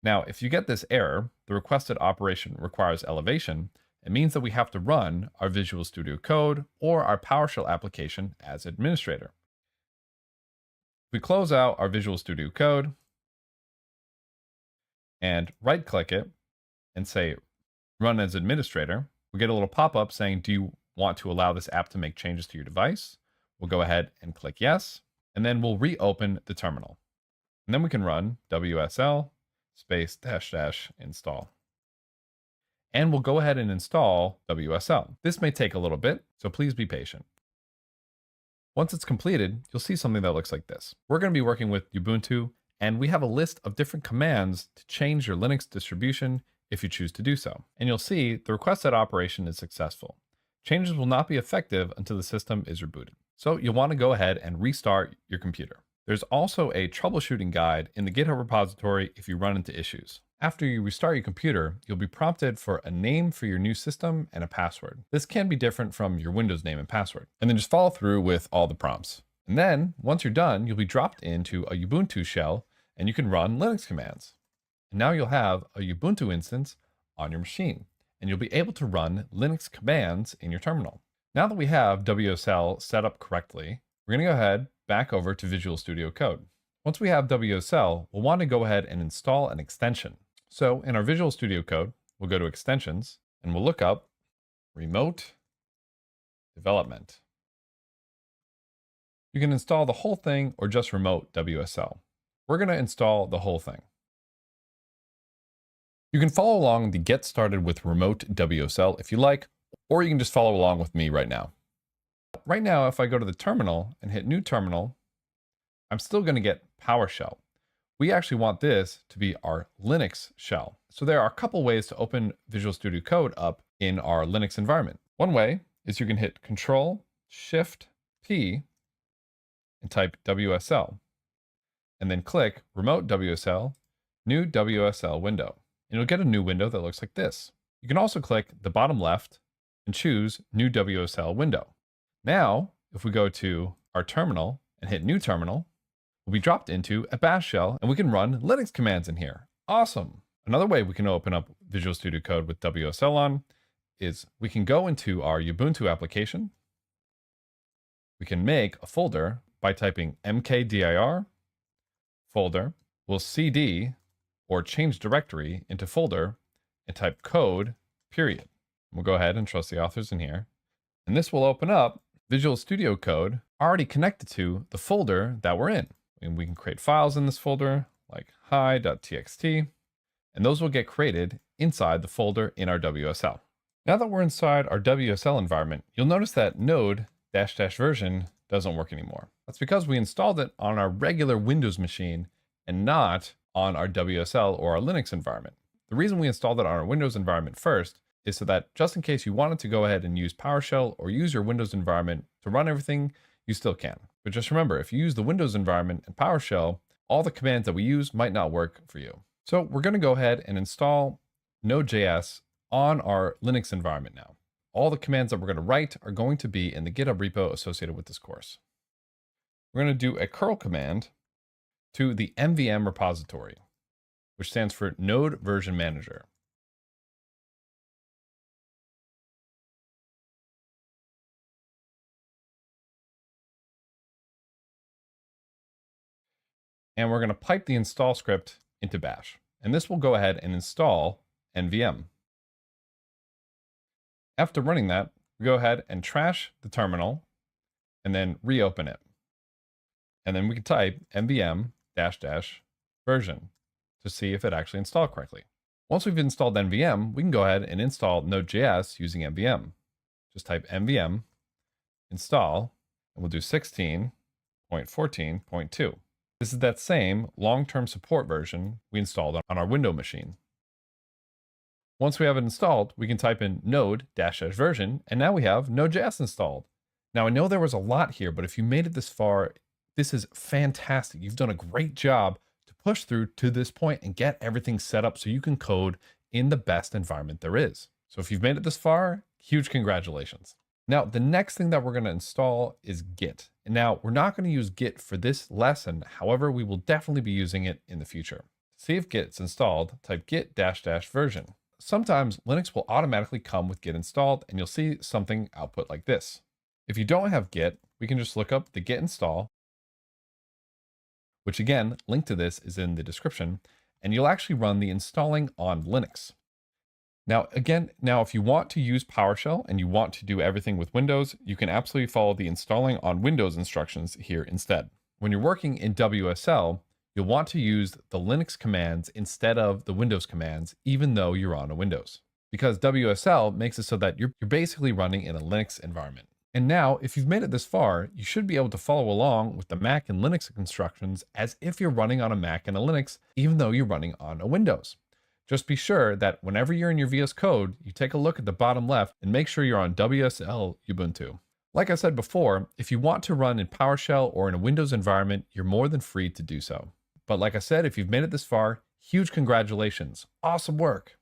Now, if you get this error, the requested operation requires elevation, it means that we have to run our Visual Studio Code or our PowerShell application as administrator. We close out our Visual Studio Code and right-click it and say Run as Administrator. We get a little pop-up saying, do you want to allow this app to make changes to your device? We'll go ahead and click Yes, and then we'll reopen the terminal. And then we can run WSL -- install. And we'll go ahead and install WSL. This may take a little bit, so please be patient. Once it's completed, you'll see something that looks like this. We're going to be working with Ubuntu, and we have a list of different commands to change your Linux distribution if you choose to do so. And you'll see the requested operation is successful. Changes will not be effective until the system is rebooted. So you'll want to go ahead and restart your computer. There's also a troubleshooting guide in the GitHub repository if you run into issues. After you restart your computer, you'll be prompted for a name for your new system and a password. This can be different from your Windows name and password. And then just follow through with all the prompts. And then, once you're done, you'll be dropped into a Ubuntu shell, and you can run Linux commands. And now you'll have a Ubuntu instance on your machine, and you'll be able to run Linux commands in your terminal. Now that we have WSL set up correctly, we're going to go ahead back over to Visual Studio Code. Once we have WSL, we'll want to go ahead and install an extension. So in our Visual Studio Code, we'll go to Extensions, and we'll look up Remote Development. You can install the whole thing or just Remote WSL. We're going to install the whole thing. You can follow along the Get Started with Remote WSL if you like, or you can just follow along with me right now. Right now, if I go to the terminal and hit New Terminal, I'm still going to get PowerShell. We actually want this to be our Linux shell. So there are a couple ways to open Visual Studio Code up in our Linux environment. One way is you can hit Control-Shift-P and type WSL, and then click Remote WSL, New WSL window. And you'll get a new window that looks like this. You can also click the bottom left and choose New WSL window. Now, if we go to our terminal and hit New Terminal, we'll be dropped into a bash shell, and we can run Linux commands in here. Awesome. Another way we can open up Visual Studio Code with WSL on is we can go into our Ubuntu application. We can make a folder by typing mkdir folder. We'll cd or change directory into folder and type code, period. We'll go ahead and trust the authors in here. And this will open up Visual Studio Code already connected to the folder that we're in. And we can create files in this folder like hi.txt, and those will get created inside the folder in our WSL. Now that we're inside our WSL environment, you'll notice that node -- version doesn't work anymore. That's because we installed it on our regular Windows machine and not on our WSL or our Linux environment. The reason we installed it on our Windows environment first is so that just in case you wanted to go ahead and use PowerShell or use your Windows environment to run everything, you still can. But just remember, if you use the Windows environment and PowerShell, all the commands that we use might not work for you. So we're going to go ahead and install Node.js on our Linux environment now. All the commands that we're going to write are going to be in the GitHub repo associated with this course. we're going to do a curl command to the MVM repository, which stands for Node Version Manager. And we're going to pipe the install script into Bash. And this will go ahead and install NVM. After running that, we go ahead and trash the terminal and then reopen it. And then we can type NVM -- version to see if it actually installed correctly. Once we've installed NVM, we can go ahead and install Node.js using NVM. Just type NVM install, and we'll do 16.14.2. This is that same long-term support version we installed on our Windows machine. Once we have it installed, we can type in node -- version, and now we have Node.js installed. Now I know there was a lot here, but if you made it this far, this is fantastic. You've done a great job to push through to this point and get everything set up so you can code in the best environment there is. So if you've made it this far, huge congratulations. Now, the next thing that we're going to install is Git. And now we're not going to use Git for this lesson. However, we will definitely be using it in the future. To see if Git's installed, type git -- version. Sometimes Linux will automatically come with Git installed, and you'll see something output like this. If you don't have Git, we can just look up the Git install, which again, link to this is in the description, and you'll actually run the installing on Linux. Now, if you want to use PowerShell and you want to do everything with Windows, you can absolutely follow the installing on Windows instructions here instead. When you're working in WSL, you'll want to use the Linux commands instead of the Windows commands, even though you're on a Windows, because WSL makes it so that you're basically running in a Linux environment. And now, if you've made it this far, you should be able to follow along with the Mac and Linux instructions as if you're running on a Mac and a Linux, even though you're running on a Windows. Just be sure that whenever you're in your VS Code, you take a look at the bottom left and make sure you're on WSL Ubuntu. Like I said before, if you want to run in PowerShell or in a Windows environment, you're more than free to do so. But like I said, if you've made it this far, huge congratulations. Awesome work.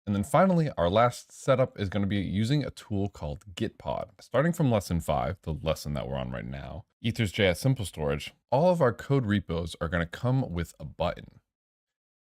And then finally, our last setup is going to be using a tool called Gitpod. Starting from lesson 5, the lesson that we're on right now, Ethers.js Simple Storage, all of our code repos are going to come with a button.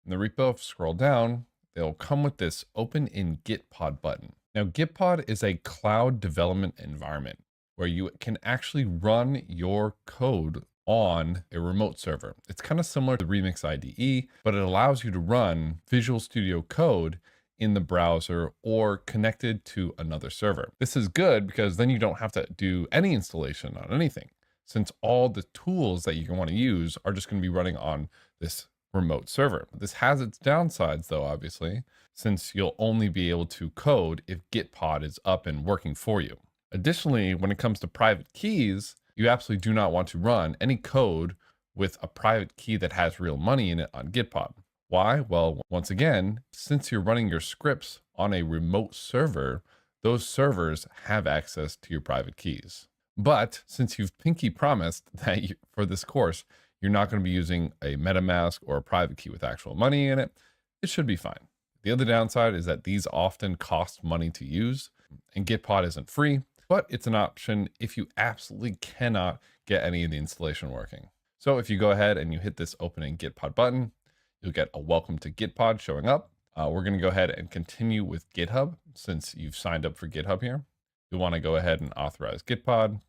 In the repo, if you scroll down, they'll come with this Open in Gitpod button. Now, Gitpod is a cloud development environment where you can actually run your code on a remote server. It's kind of similar to Remix IDE, but it allows you to run Visual Studio Code in the browser or connected to another server. This is good because then you don't have to do any installation on anything, since all the tools that you want to use are just going to be running on this remote server. This has its downsides though, obviously, since you'll only be able to code if Gitpod is up and working for you. Additionally, when it comes to private keys, you absolutely do not want to run any code with a private key that has real money in it on Gitpod. Why? Well, once again, since you're running your scripts on a remote server, those servers have access to your private keys. But since you've pinky promised that for this course, you're not going to be using a MetaMask or a private key with actual money in it, it should be fine. The other downside is that these often cost money to use, and Gitpod isn't free, but it's an option if you absolutely cannot get any of the installation working. So if you go ahead and you hit this opening Gitpod button, you'll get a welcome to Gitpod showing up. We're going to go ahead and continue with GitHub since you've signed up for GitHub here. You'll want to go ahead and authorize Gitpod.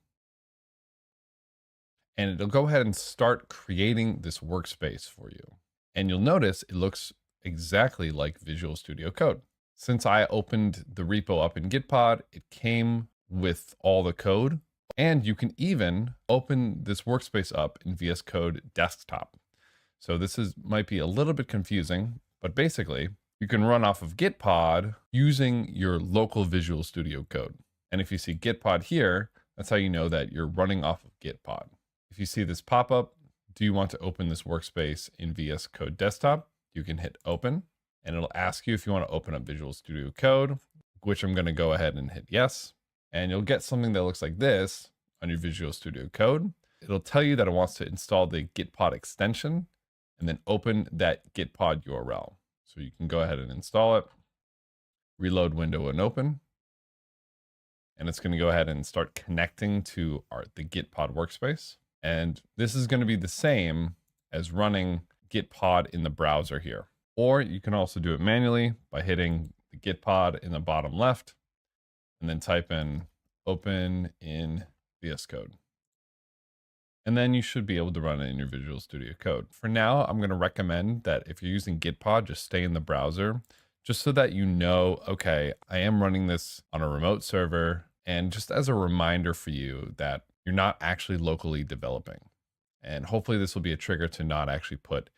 And it'll go ahead and start creating this workspace for you. And you'll notice it looks exactly like Visual Studio Code. Since I opened the repo up in Gitpod, it came with all the code. And you can even open this workspace up in VS Code Desktop. So this might be a little bit confusing, but basically you can run off of Gitpod using your local Visual Studio Code. And if you see Gitpod here, that's how you know that you're running off of Gitpod. If you see this pop up, do you want to open this workspace in VS Code Desktop? You can hit open and it'll ask you if you want to open up Visual Studio Code, which I'm going to go ahead and hit yes. And you'll get something that looks like this on your Visual Studio Code. It'll tell you that it wants to install the Gitpod extension and then open that Gitpod URL. So you can go ahead and install it, reload window and open. and it's going to go ahead and start connecting to the Gitpod workspace. And this is going to be the same as running Gitpod in the browser here. Or you can also do it manually by hitting the Gitpod in the bottom left and then type in open in VS Code. And then you should be able to run it in your Visual Studio Code. For now, I'm going to recommend that if you're using Gitpod, just stay in the browser, just so that you know, okay, I am running this on a remote server, and just as a reminder for you that you're not actually locally developing. And hopefully this will be a trigger to not actually put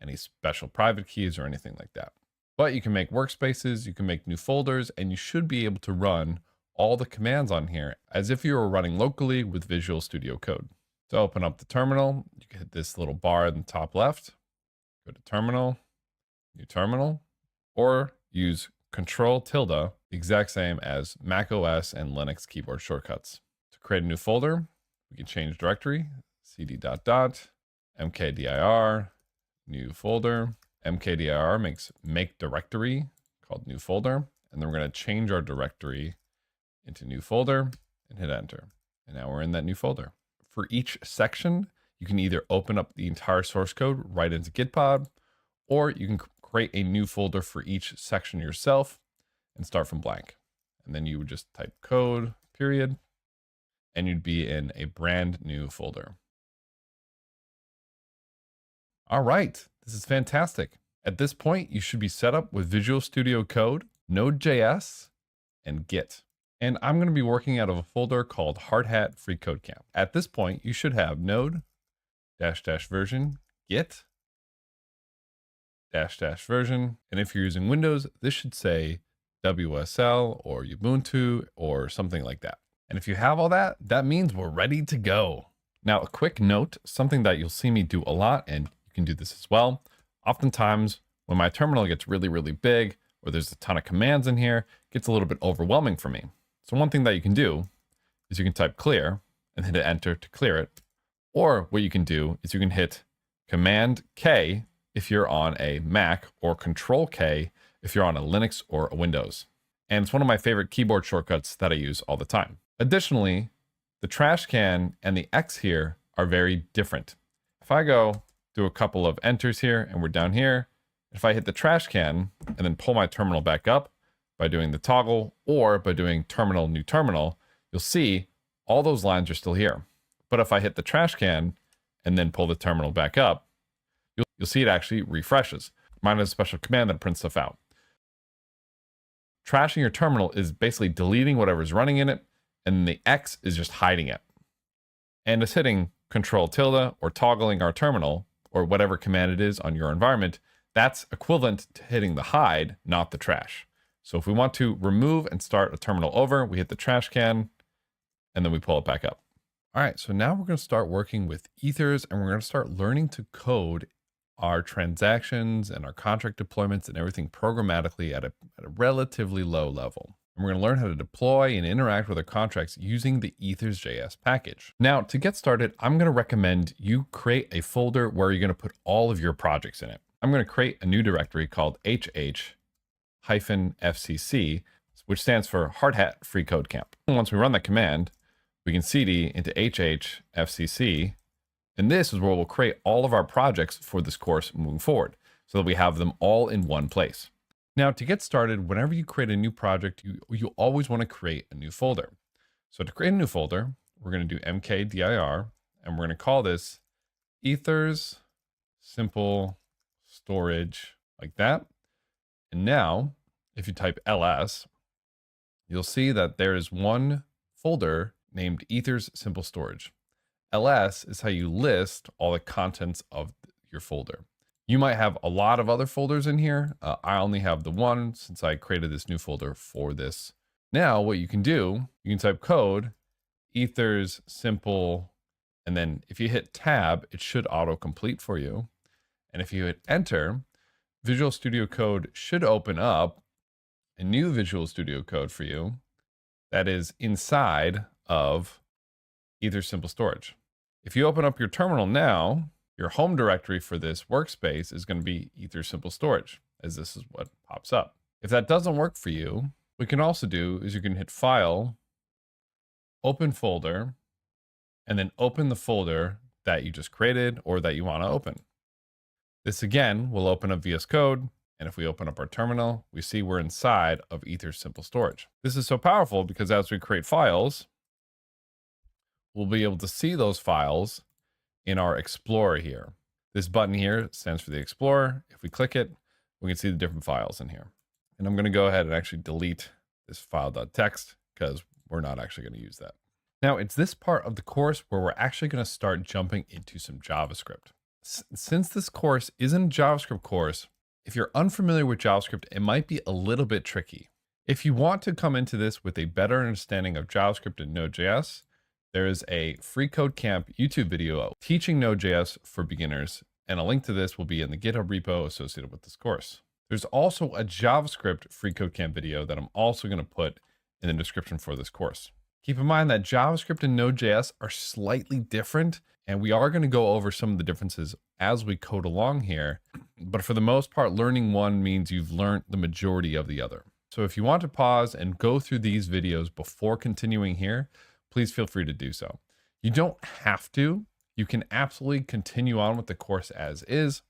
any special private keys or anything like that. But you can make workspaces, you can make new folders, and you should be able to run all the commands on here as if you were running locally with Visual Studio Code. To open up the terminal, you can hit this little bar in the top left, go to terminal, new terminal, or use Control tilde, the exact same as Mac OS and Linux keyboard shortcuts. To create a new folder, we can change directory, cd ... mkdir, new folder. Mkdir makes make directory called new folder. And then we're going to change our directory into new folder and hit enter. And now we're in that new folder. For each section, you can either open up the entire source code right into Gitpod, or you can create a new folder for each section yourself and start from blank. And then you would just type code, period, and you'd be in a brand new folder. All right, this is fantastic. At this point, you should be set up with Visual Studio Code, Node.js, and Git. And I'm going to be working out of a folder called Hardhat Free Code Camp. At this point, you should have node --version git --version. And if you're using Windows, this should say WSL or Ubuntu or something like that. And if you have all that, that means we're ready to go. Now, a quick note, something that you'll see me do a lot, and you can do this as well. Oftentimes, when my terminal gets really, really big, or there's a ton of commands in here, it gets a little bit overwhelming for me. So one thing that you can do is you can type clear and hit enter to clear it. Or what you can do is you can hit Command K if you're on a Mac, or Control K if you're on a Linux or a Windows. And it's one of my favorite keyboard shortcuts that I use all the time. Additionally, the trash can and the X here are very different. If I go do a couple of enters here and we're down here, if I hit the trash can and then pull my terminal back up by doing the toggle or by doing terminal, new terminal, you'll see all those lines are still here. But if I hit the trash can and then pull the terminal back up, you'll see it actually refreshes. Mine has a special command that prints stuff out. Trashing your terminal is basically deleting whatever's running in it, and the X is just hiding it. And it's hitting Control tilde or toggling our terminal or whatever command it is on your environment. That's equivalent to hitting the hide, not the trash. So if we want to remove and start a terminal over, we hit the trash can and then we pull it back up. All right, so now we're going to start working with ethers, and we're going to start learning to code our transactions and our contract deployments and everything programmatically at a relatively low level. And we're going to learn how to deploy and interact with our contracts using the Ethers.js package. Now, to get started, I'm going to recommend you create a folder where you're going to put all of your projects in it. I'm going to create a new directory called HH-FCC, which stands for Hardhat Free Code Camp. And once we run that command, we can cd into HH-FCC, and this is where we'll create all of our projects for this course moving forward, so that we have them all in one place. Now, to get started, whenever you create a new project, you always want to create a new folder. So to create a new folder, we're going to do mkdir, and we're going to call this Ethers Simple Storage, like that. And now, if you type ls, you'll see that there is one folder named Ethers Simple Storage. ls is how you list all the contents of your folder. You might have a lot of other folders in here. I only have the one since I created this new folder for this. Now what you can do, you can type code, ethers simple, and then if you hit tab, it should autocomplete for you. And if you hit enter, Visual Studio Code should open up a new Visual Studio Code for you that is inside of Ethers Simple Storage. If you open up your terminal now, your home directory for this workspace is going to be Ethers Simple Storage, as this is what pops up. If that doesn't work for you, what we can also do is you can hit File, open folder, and then open the folder that you just created or that you want to open. This again will open up VS Code. And if we open up our terminal, we see we're inside of Aether's simple storage. This is so powerful because as we create files, we'll be able to see those files in our Explorer here. This button here stands for the Explorer. If we click it, we can see the different files in here. And I'm going to go ahead and actually delete this file.txt because we're not actually going to use that. Now, it's this part of the course where we're actually going to start jumping into some JavaScript. Since this course isn't a JavaScript course, if you're unfamiliar with JavaScript, it might be a little bit tricky. If you want to come into this with a better understanding of JavaScript and Node.js, there is a Free Code Camp YouTube video teaching Node.js for beginners, and a link to this will be in the GitHub repo associated with this course. There's also a JavaScript Free Code Camp video that I'm also going to put in the description for this course. Keep in mind that JavaScript and Node.js are slightly different, and we are going to go over some of the differences as we code along here. But for the most part, learning one means you've learned the majority of the other. So if you want to pause and go through these videos before continuing here, please feel free to do so. You don't have to. You can absolutely continue on with the course as is.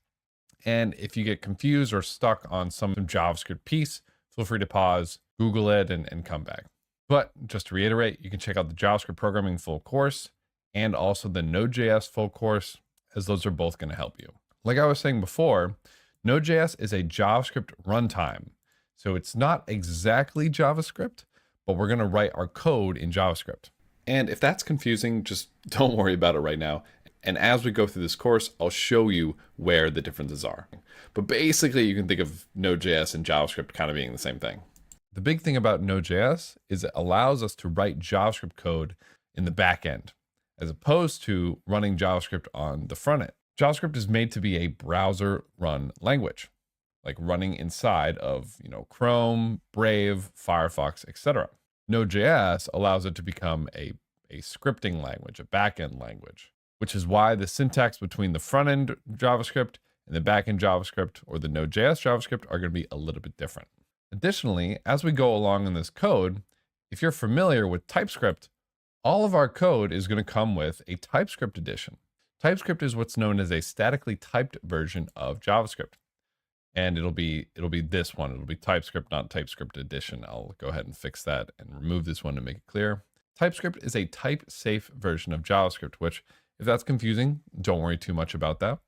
And if you get confused or stuck on some JavaScript piece, feel free to pause, Google it, and come back. But just to reiterate, you can check out the JavaScript programming full course and also the Node.js full course, as those are both going to help you. Like I was saying before, Node.js is a JavaScript runtime. So it's not exactly JavaScript, but we're going to write our code in JavaScript. And if that's confusing, just don't worry about it right now. And as we go through this course, I'll show you where the differences are. But basically, you can think of Node.js and JavaScript kind of being the same thing. The big thing about Node.js is it allows us to write JavaScript code in the back end, as opposed to running JavaScript on the front end. JavaScript is made to be a browser run language, like running inside of, Chrome, Brave, Firefox, etc. Node.js allows it to become a scripting language, a backend language, which is why the syntax between the front end JavaScript and the back end JavaScript or the Node.js JavaScript are going to be a little bit different. Additionally, as we go along in this code, if you're familiar with TypeScript, all of our code is going to come with a TypeScript edition. TypeScript is what's known as a statically typed version of JavaScript. And it'll be this one. It'll be TypeScript, not TypeScript edition. I'll go ahead and fix that and remove this one to make it clear. TypeScript is a type-safe version of JavaScript, which, if that's confusing, don't worry too much about that.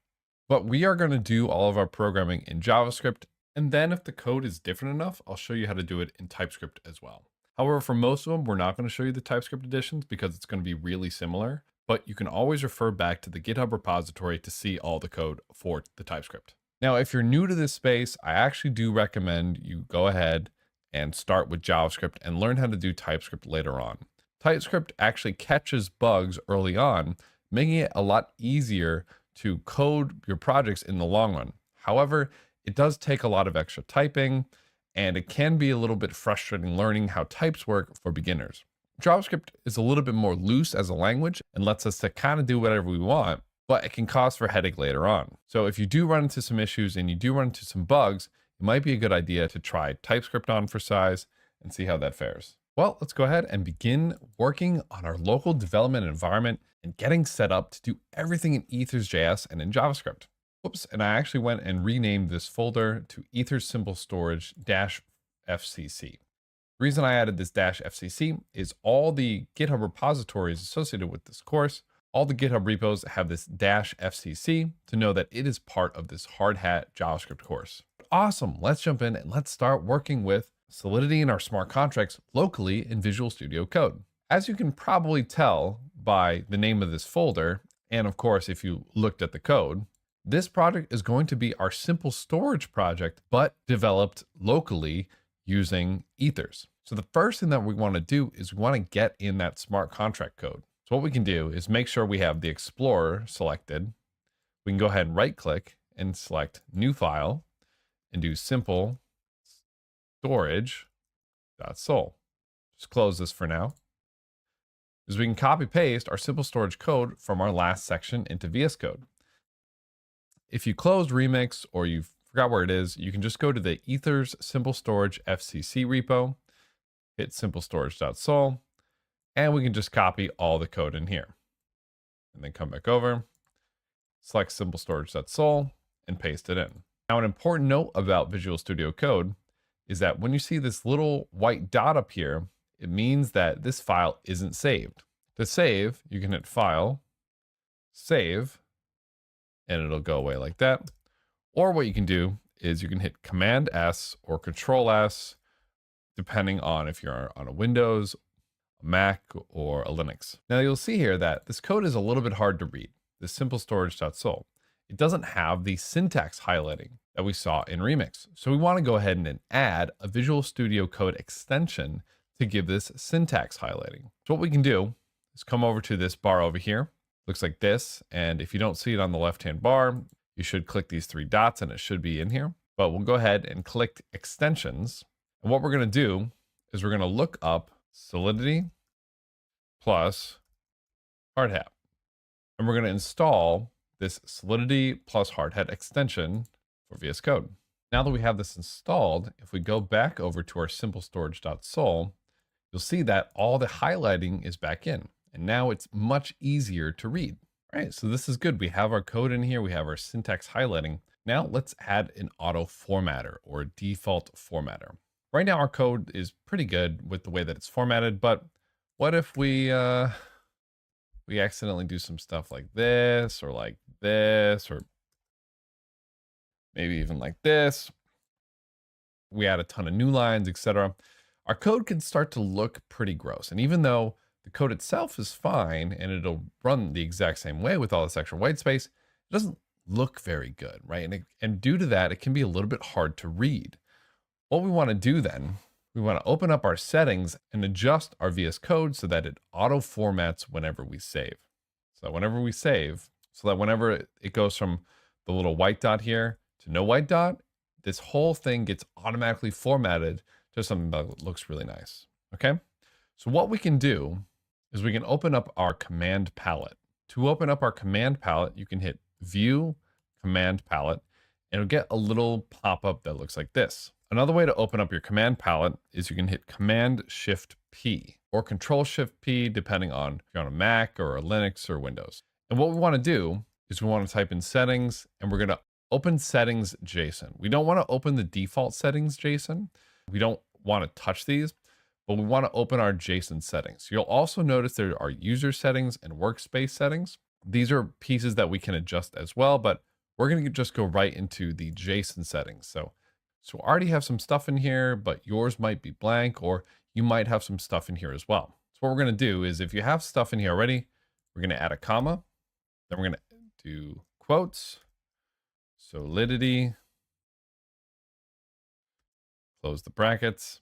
But we are going to do all of our programming in JavaScript. And then if the code is different enough, I'll show you how to do it in TypeScript as well. However, for most of them, we're not going to show you the TypeScript editions because it's going to be really similar, but you can always refer back to the GitHub repository to see all the code for the TypeScript. Now, if you're new to this space, I actually do recommend you go ahead and start with JavaScript and learn how to do TypeScript later on. TypeScript actually catches bugs early on, making it a lot easier to code your projects in the long run. However, it does take a lot of extra typing, and it can be a little bit frustrating learning how types work for beginners. JavaScript is a little bit more loose as a language and lets us to kind of do whatever we want, but it can cause for headache later on. So if you do run into some issues and you do run into some bugs, it might be a good idea to try TypeScript on for size and see how that fares. Well, let's go ahead and begin working on our local development environment and getting set up to do everything in Ethers.js and in JavaScript. Whoops, and I actually went and renamed this folder to Ethers Simple Storage -FCC. The reason I added this -FCC is all the GitHub repositories associated with this course, all the GitHub repos have this -FCC to know that it is part of this hard hat JavaScript course. Awesome, let's jump in and let's start working with Solidity and our smart contracts locally in Visual Studio Code. As you can probably tell by the name of this folder, and of course, if you looked at the code, this project is going to be our simple storage project, but developed locally using Ethers. So the first thing that we want to do is we want to get in that smart contract code. So what we can do is make sure we have the Explorer selected. We can go ahead and right click and select new file and do simple storage.sol. Just close this for now. Is we can copy paste our simple storage code from our last section into VS Code. If you closed Remix or you forgot where it is, you can just go to the Ethers Simple Storage FCC repo, hit simple storage.sol, And we can just copy all the code in here. And then come back over, select simple storage.sol, and paste it in. Now, an important note about Visual Studio Code is that when you see this little white dot up here, it means that this file isn't saved. To save, you can hit File, Save, and it'll go away like that. Or what you can do is you can hit Command S or Control S, depending on if you're on a Windows, a Mac, or a Linux. Now you'll see here that this code is a little bit hard to read, this simple storage.sol. It doesn't have the syntax highlighting that we saw in Remix. So we want to go ahead and add a Visual Studio Code extension to give this syntax highlighting. So what we can do is come over to this bar over here. Looks like this. And if you don't see it on the left-hand bar, you should click these three dots and it should be in here. But we'll go ahead and click extensions. And what we're going to do is we're going to look up Solidity plus Hardhat. And we're going to install this Solidity plus Hardhat extension for VS Code. Now that we have this installed, if we go back over to our simple storage.sol, you'll see that all the highlighting is back in. And now it's much easier to read. All right, so this is good. We have our code in here. We have our syntax highlighting. Now let's add an auto formatter or a default formatter. Right now our code is pretty good with the way that it's formatted, but what if we accidentally do some stuff like this, or maybe even like this. We add a ton of new lines, etc. Our code can start to look pretty gross. And even though the code itself is fine and it'll run the exact same way with all this extra white space, it doesn't look very good, right? And due to that, it can be a little bit hard to read. What we want to do then, we want to open up our settings and adjust our VS Code so that it auto formats whenever we save. So whenever it goes from the little white dot here to no white dot, this whole thing gets automatically formatted to something that looks really nice. Okay. So what we can do is we can open up our command palette. To open up our command palette, you can hit View, Command Palette, and it'll get a little pop-up that looks like this. Another way to open up your command palette is you can hit Command-Shift-P or Control-Shift-P, depending on if you're on a Mac or a Linux or Windows. And what we want to do is we want to type in Settings, and we're going to open Settings JSON. We don't want to open the default settings JSON. We don't want to touch these, but we want to open our JSON settings. You'll also notice there are user settings and workspace settings. These are pieces that we can adjust as well, but we're going to just go right into the JSON settings. So I already have some stuff in here, but yours might be blank, or you might have some stuff in here as well. So what we're going to do is, if you have stuff in here already, we're going to add a comma. Then we're going to do quotes, Solidity, close the brackets.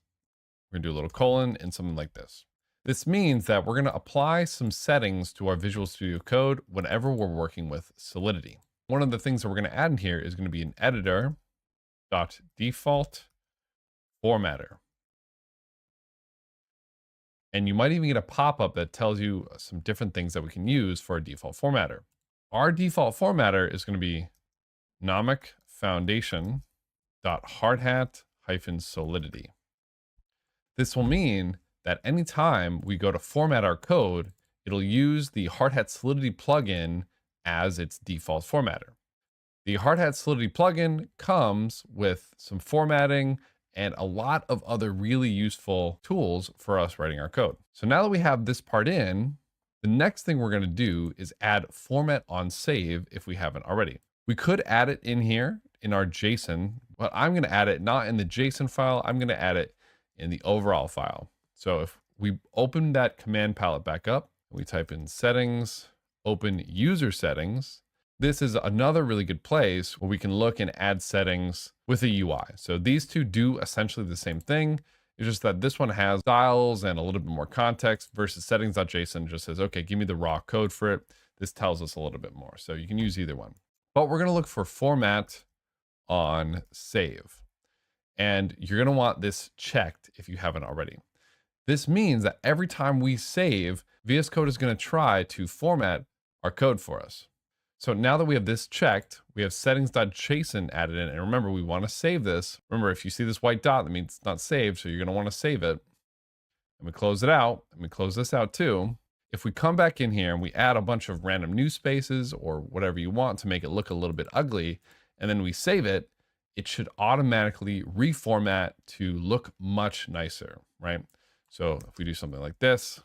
We're going to do a little colon and something like this. This means that we're going to apply some settings to our Visual Studio Code whenever we're working with Solidity. One of the things that we're going to add in here is going to be an editor.default formatter. And you might even get a pop-up that tells you some different things that we can use for a default formatter. Our default formatter is going to be Nomic Foundation.hardhat-solidity. This will mean that anytime we go to format our code, it'll use the Hardhat Solidity plugin as its default formatter. The Hardhat Solidity plugin comes with some formatting and a lot of other really useful tools for us writing our code. So now that we have this part in, the next thing we're going to do is add format on save if we haven't already. We could add it in here in our JSON, but I'm going to add it not in the JSON file. I'm going to add it in the overall file. So if we open that command palette back up, we type in settings, open user settings. This is another really good place where we can look and add settings with a UI. So these two do essentially the same thing. It's just that this one has styles and a little bit more context versus settings.json just says, okay, give me the raw code for it. This tells us a little bit more. So you can use either one. But we're going to look for format on save. And you're going to want this checked if you haven't already. This means that every time we save, VS Code is going to try to format our code for us. So now that we have this checked, we have settings.json added in. And remember, we want to save this. Remember, if you see this white dot, that means it's not saved. So you're going to want to save it. and we close it out, and we close this out too, if we come back in here and we add a bunch of random new spaces or whatever you want to make it look a little bit ugly, and then we save it, it should automatically reformat to look much nicer, right? So if we do something like this,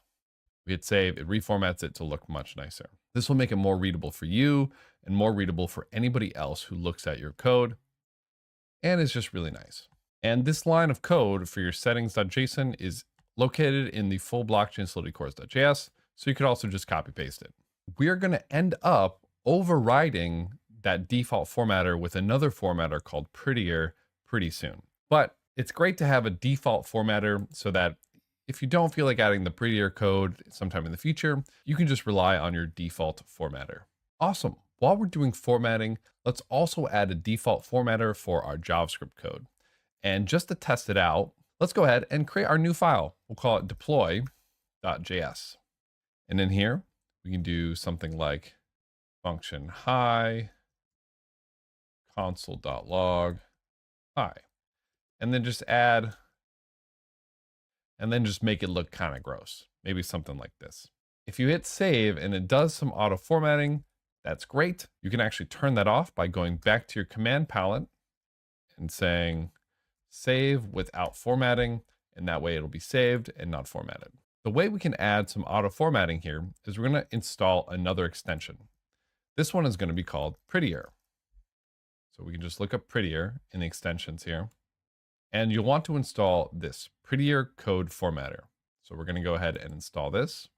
we hit save, it reformats it to look much nicer. This will make it more readable for you and more readable for anybody else who looks at your code, and it's just really nice. And this line of code for your settings.json is located in the full blockchain solidity course.js, so you could also just copy paste it. We are going to end up overriding that default formatter with another formatter called Prettier pretty soon. But it's great to have a default formatter so that if you don't feel like adding the Prettier code sometime in the future, you can just rely on your default formatter. Awesome. While we're doing formatting, let's also add a default formatter for our JavaScript code. And just to test it out, let's go ahead and create our new file. We'll call it deploy.js. And in here, we can do something like function hi, console.log, hi. And then just add, and then just make it look kind of gross. Maybe something like this. If you hit save and it does some auto formatting, that's great. You can actually turn that off by going back to your command palette and saying save without formatting, and that way it'll be saved and not formatted. The way we can add some auto formatting here is we're going to install another extension. This one is going to be called Prettier. So we can just look up Prettier in the extensions here, and you'll want to install this Prettier code formatter. So we're going to go ahead and install this,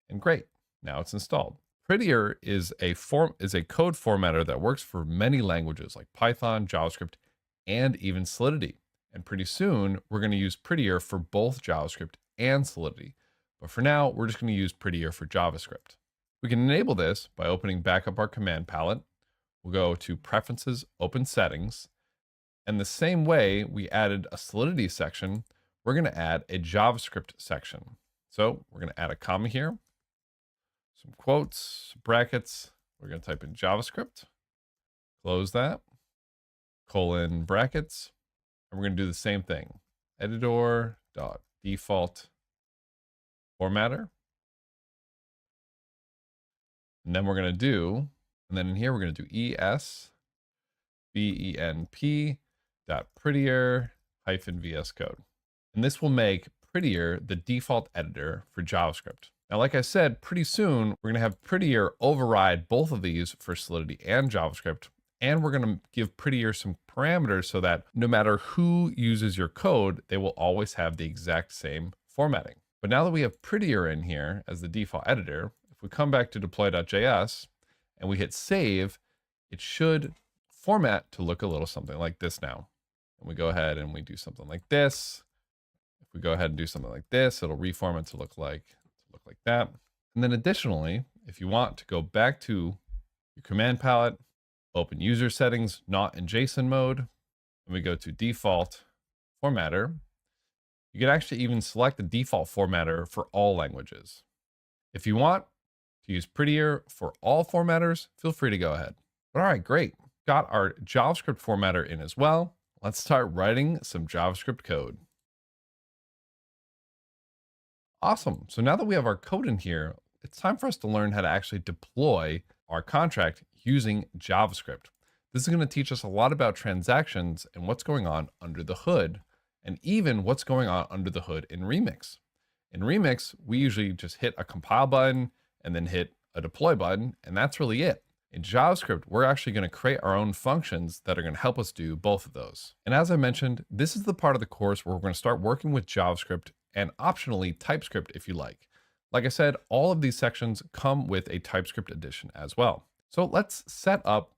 and great, now it's installed. Prettier is a code formatter that works for many languages like Python, JavaScript, and even Solidity. And pretty soon we're going to use Prettier for both JavaScript and Solidity. But for now, we're just going to use Prettier for JavaScript. We can enable this by opening back up our command palette. We'll go to Preferences, Open Settings. And the same way we added a Solidity section, we're going to add a JavaScript section. So we're going to add a comma here, some quotes, brackets. We're going to type in JavaScript, close that, colon brackets, and we're going to do the same thing. Editor.default formatter. And then we're going to do, and then in here, we're going to do esvenp.prettier-vs code. And this will make Prettier the default editor for JavaScript. Now, like I said, pretty soon, we're going to have Prettier override both of these for Solidity and JavaScript. And we're going to give Prettier some parameters so that no matter who uses your code, they will always have the exact same formatting. But now that we have Prettier in here as the default editor, if we come back to deploy.js and we hit save, it should format to look a little something like this now. And we go ahead and we do something like this. If we go ahead and do something like this, it'll reformat to look like that. And then additionally, if you want to go back to your command palette, open user settings, not in JSON mode, and we go to default formatter, you can actually even select the default formatter for all languages. If you want to use Prettier for all formatters, feel free to go ahead. But all right, great. Got our JavaScript formatter in as well. Let's start writing some JavaScript code. Awesome. So now that we have our code in here, it's time for us to learn how to actually deploy our contract using JavaScript. This is going to teach us a lot about transactions and what's going on under the hood, and even what's going on under the hood in Remix. In Remix, we usually just hit a compile button and then hit a deploy button, and that's really it. In JavaScript, we're actually going to create our own functions that are going to help us do both of those. And as I mentioned, this is the part of the course where we're going to start working with JavaScript and optionally TypeScript if you like. Like I said, all of these sections come with a TypeScript edition as well. So let's set up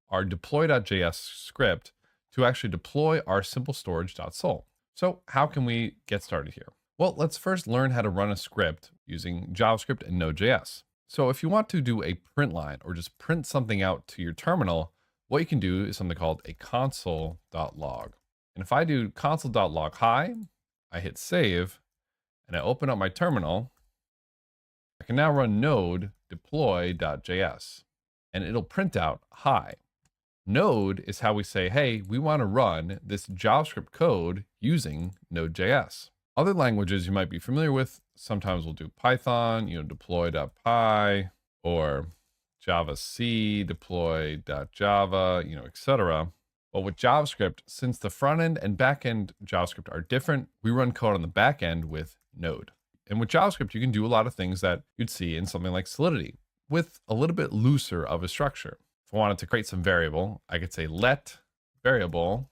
our deploy.js script to actually deploy our simple storage.sol. So how can we get started here? Well, let's first learn how to run a script using JavaScript and Node.js. So if you want to do a print line or just print something out to your terminal, what you can do is something called a console.log. And if I do console.log hi, I hit save, and I open up my terminal, I can now run node deploy.js, and it'll print out hi. Node is how we say, hey, we want to run this JavaScript code using Node.js. Other languages you might be familiar with, sometimes we'll do Python, deploy.py, or Java C, deploy.java, etc. But with JavaScript, since the front end and back end JavaScript are different, we run code on the back end with Node. And with JavaScript, you can do a lot of things that you'd see in something like Solidity with a little bit looser of a structure. If I wanted to create some variable, I could say let variable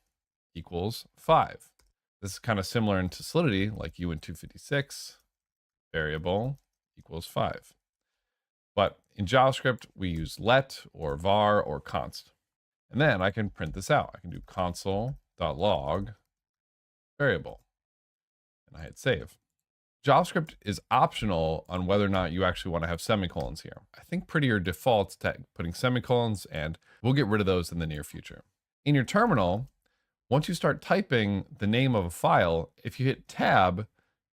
equals 5. This is kind of similar into Solidity, like uint256 variable equals 5. But in JavaScript, we use let or var or const. And then I can print this out. I can do console.log variable. And I hit save. JavaScript is optional on whether or not you actually want to have semicolons here. I think Prettier defaults to putting semicolons, and we'll get rid of those in the near future. In your terminal, once you start typing the name of a file, if you hit tab,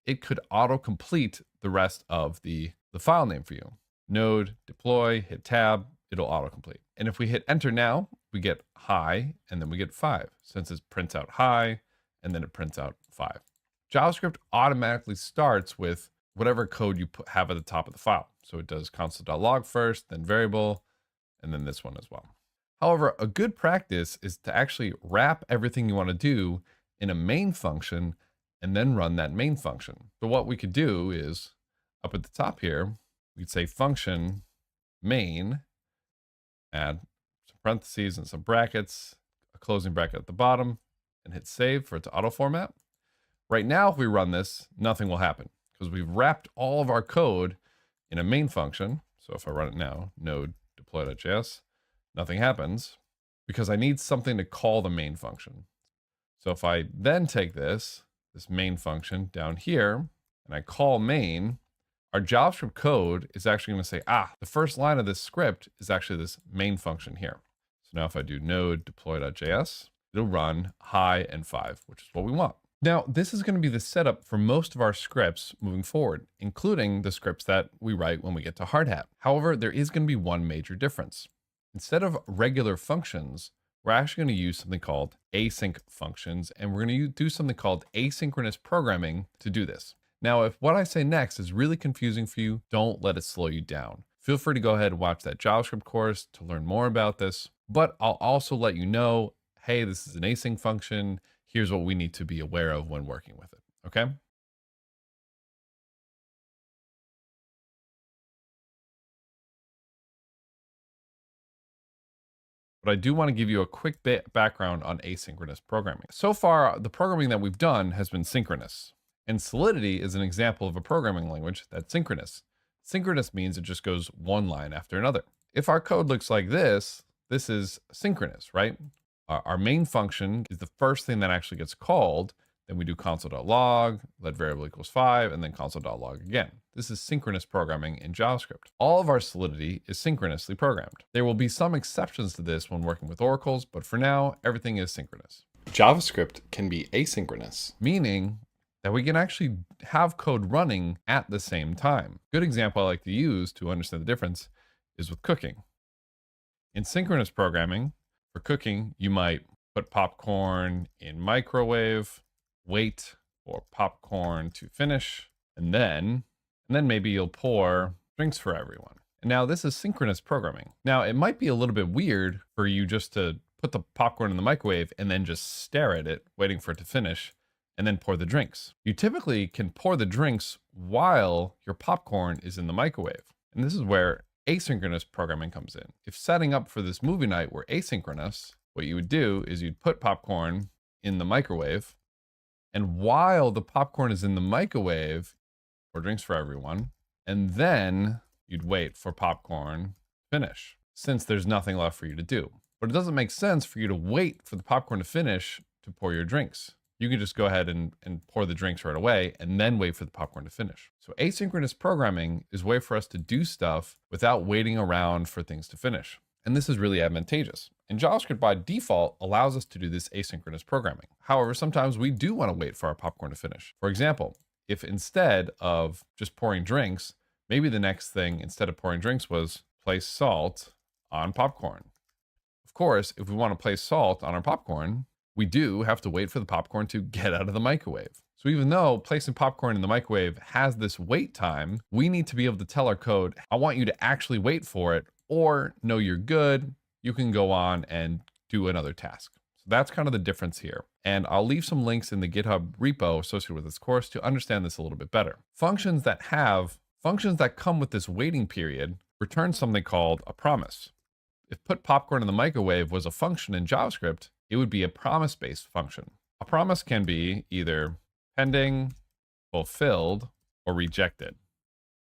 it could auto-complete the rest of the file name for you. Node, deploy, hit tab, it'll autocomplete. And if we hit enter now, we get hi, and then we get 5, since it prints out hi, and then it prints out 5. JavaScript automatically starts with whatever code you have at the top of the file. So it does console.log first, then variable, and then this one as well. However, a good practice is to actually wrap everything you want to do in a main function and then run that main function. So what we could do is up at the top here, we could say function main, add some parentheses and some brackets, a closing bracket at the bottom, and hit save for it to auto format. Right now, if we run this, nothing will happen because we've wrapped all of our code in a main function. So if I run it now, node deploy.js, nothing happens because I need something to call the main function. So if I then take this main function down here and I call main, our JavaScript code is actually going to say, the first line of this script is actually this main function here. So now if I do node deploy.js, it'll run hi and 5, which is what we want. Now, this is going to be the setup for most of our scripts moving forward, including the scripts that we write when we get to Hardhat. However, there is going to be one major difference. Instead of regular functions, we're actually going to use something called async functions, and we're going to do something called asynchronous programming to do this. Now, if what I say next is really confusing for you, don't let it slow you down. Feel free to go ahead and watch that JavaScript course to learn more about this, but I'll also let you know, hey, this is an async function. Here's what we need to be aware of when working with it, okay? But I do want to give you a quick background on asynchronous programming. So far, the programming that we've done has been synchronous. And Solidity is an example of a programming language that's synchronous. Synchronous means it just goes one line after another. If our code looks like this is synchronous, right? Our main function is the first thing that actually gets called. Then we do console.log, let variable equals 5, and then console.log again. This is synchronous programming in JavaScript. All of our Solidity is synchronously programmed. There will be some exceptions to this when working with oracles, but for now, everything is synchronous. JavaScript can be asynchronous, meaning that we can actually have code running at the same time. Good example I like to use to understand the difference is with cooking. In synchronous programming, for cooking, you might put popcorn in microwave, wait for popcorn to finish, and then maybe you'll pour drinks for everyone. And now this is synchronous programming. Now it might be a little bit weird for you just to put the popcorn in the microwave and then just stare at it, waiting for it to finish, and then pour the drinks. You typically can pour the drinks while your popcorn is in the microwave. And this is where asynchronous programming comes in. If setting up for this movie night were asynchronous, what you would do is you'd put popcorn in the microwave, and while the popcorn is in the microwave, pour drinks for everyone, and then you'd wait for popcorn to finish, since there's nothing left for you to do. But it doesn't make sense for you to wait for the popcorn to finish to pour your drinks. You can just go ahead and pour the drinks right away and then wait for the popcorn to finish. So asynchronous programming is a way for us to do stuff without waiting around for things to finish. And this is really advantageous. And JavaScript by default allows us to do this asynchronous programming. However, sometimes we do want to wait for our popcorn to finish. For example, if instead of just pouring drinks, maybe the next thing instead of pouring drinks was place salt on popcorn. Of course, if we want to place salt on our popcorn, we do have to wait for the popcorn to get out of the microwave. So even though placing popcorn in the microwave has this wait time, we need to be able to tell our code, I want you to actually wait for it, or no, you're good. You can go on and do another task. So that's kind of the difference here. And I'll leave some links in the GitHub repo associated with this course to understand this a little bit better. Functions that come with this waiting period return something called a promise. If put popcorn in the microwave was a function in JavaScript, it would be a promise-based function. A promise can be either pending, fulfilled, or rejected.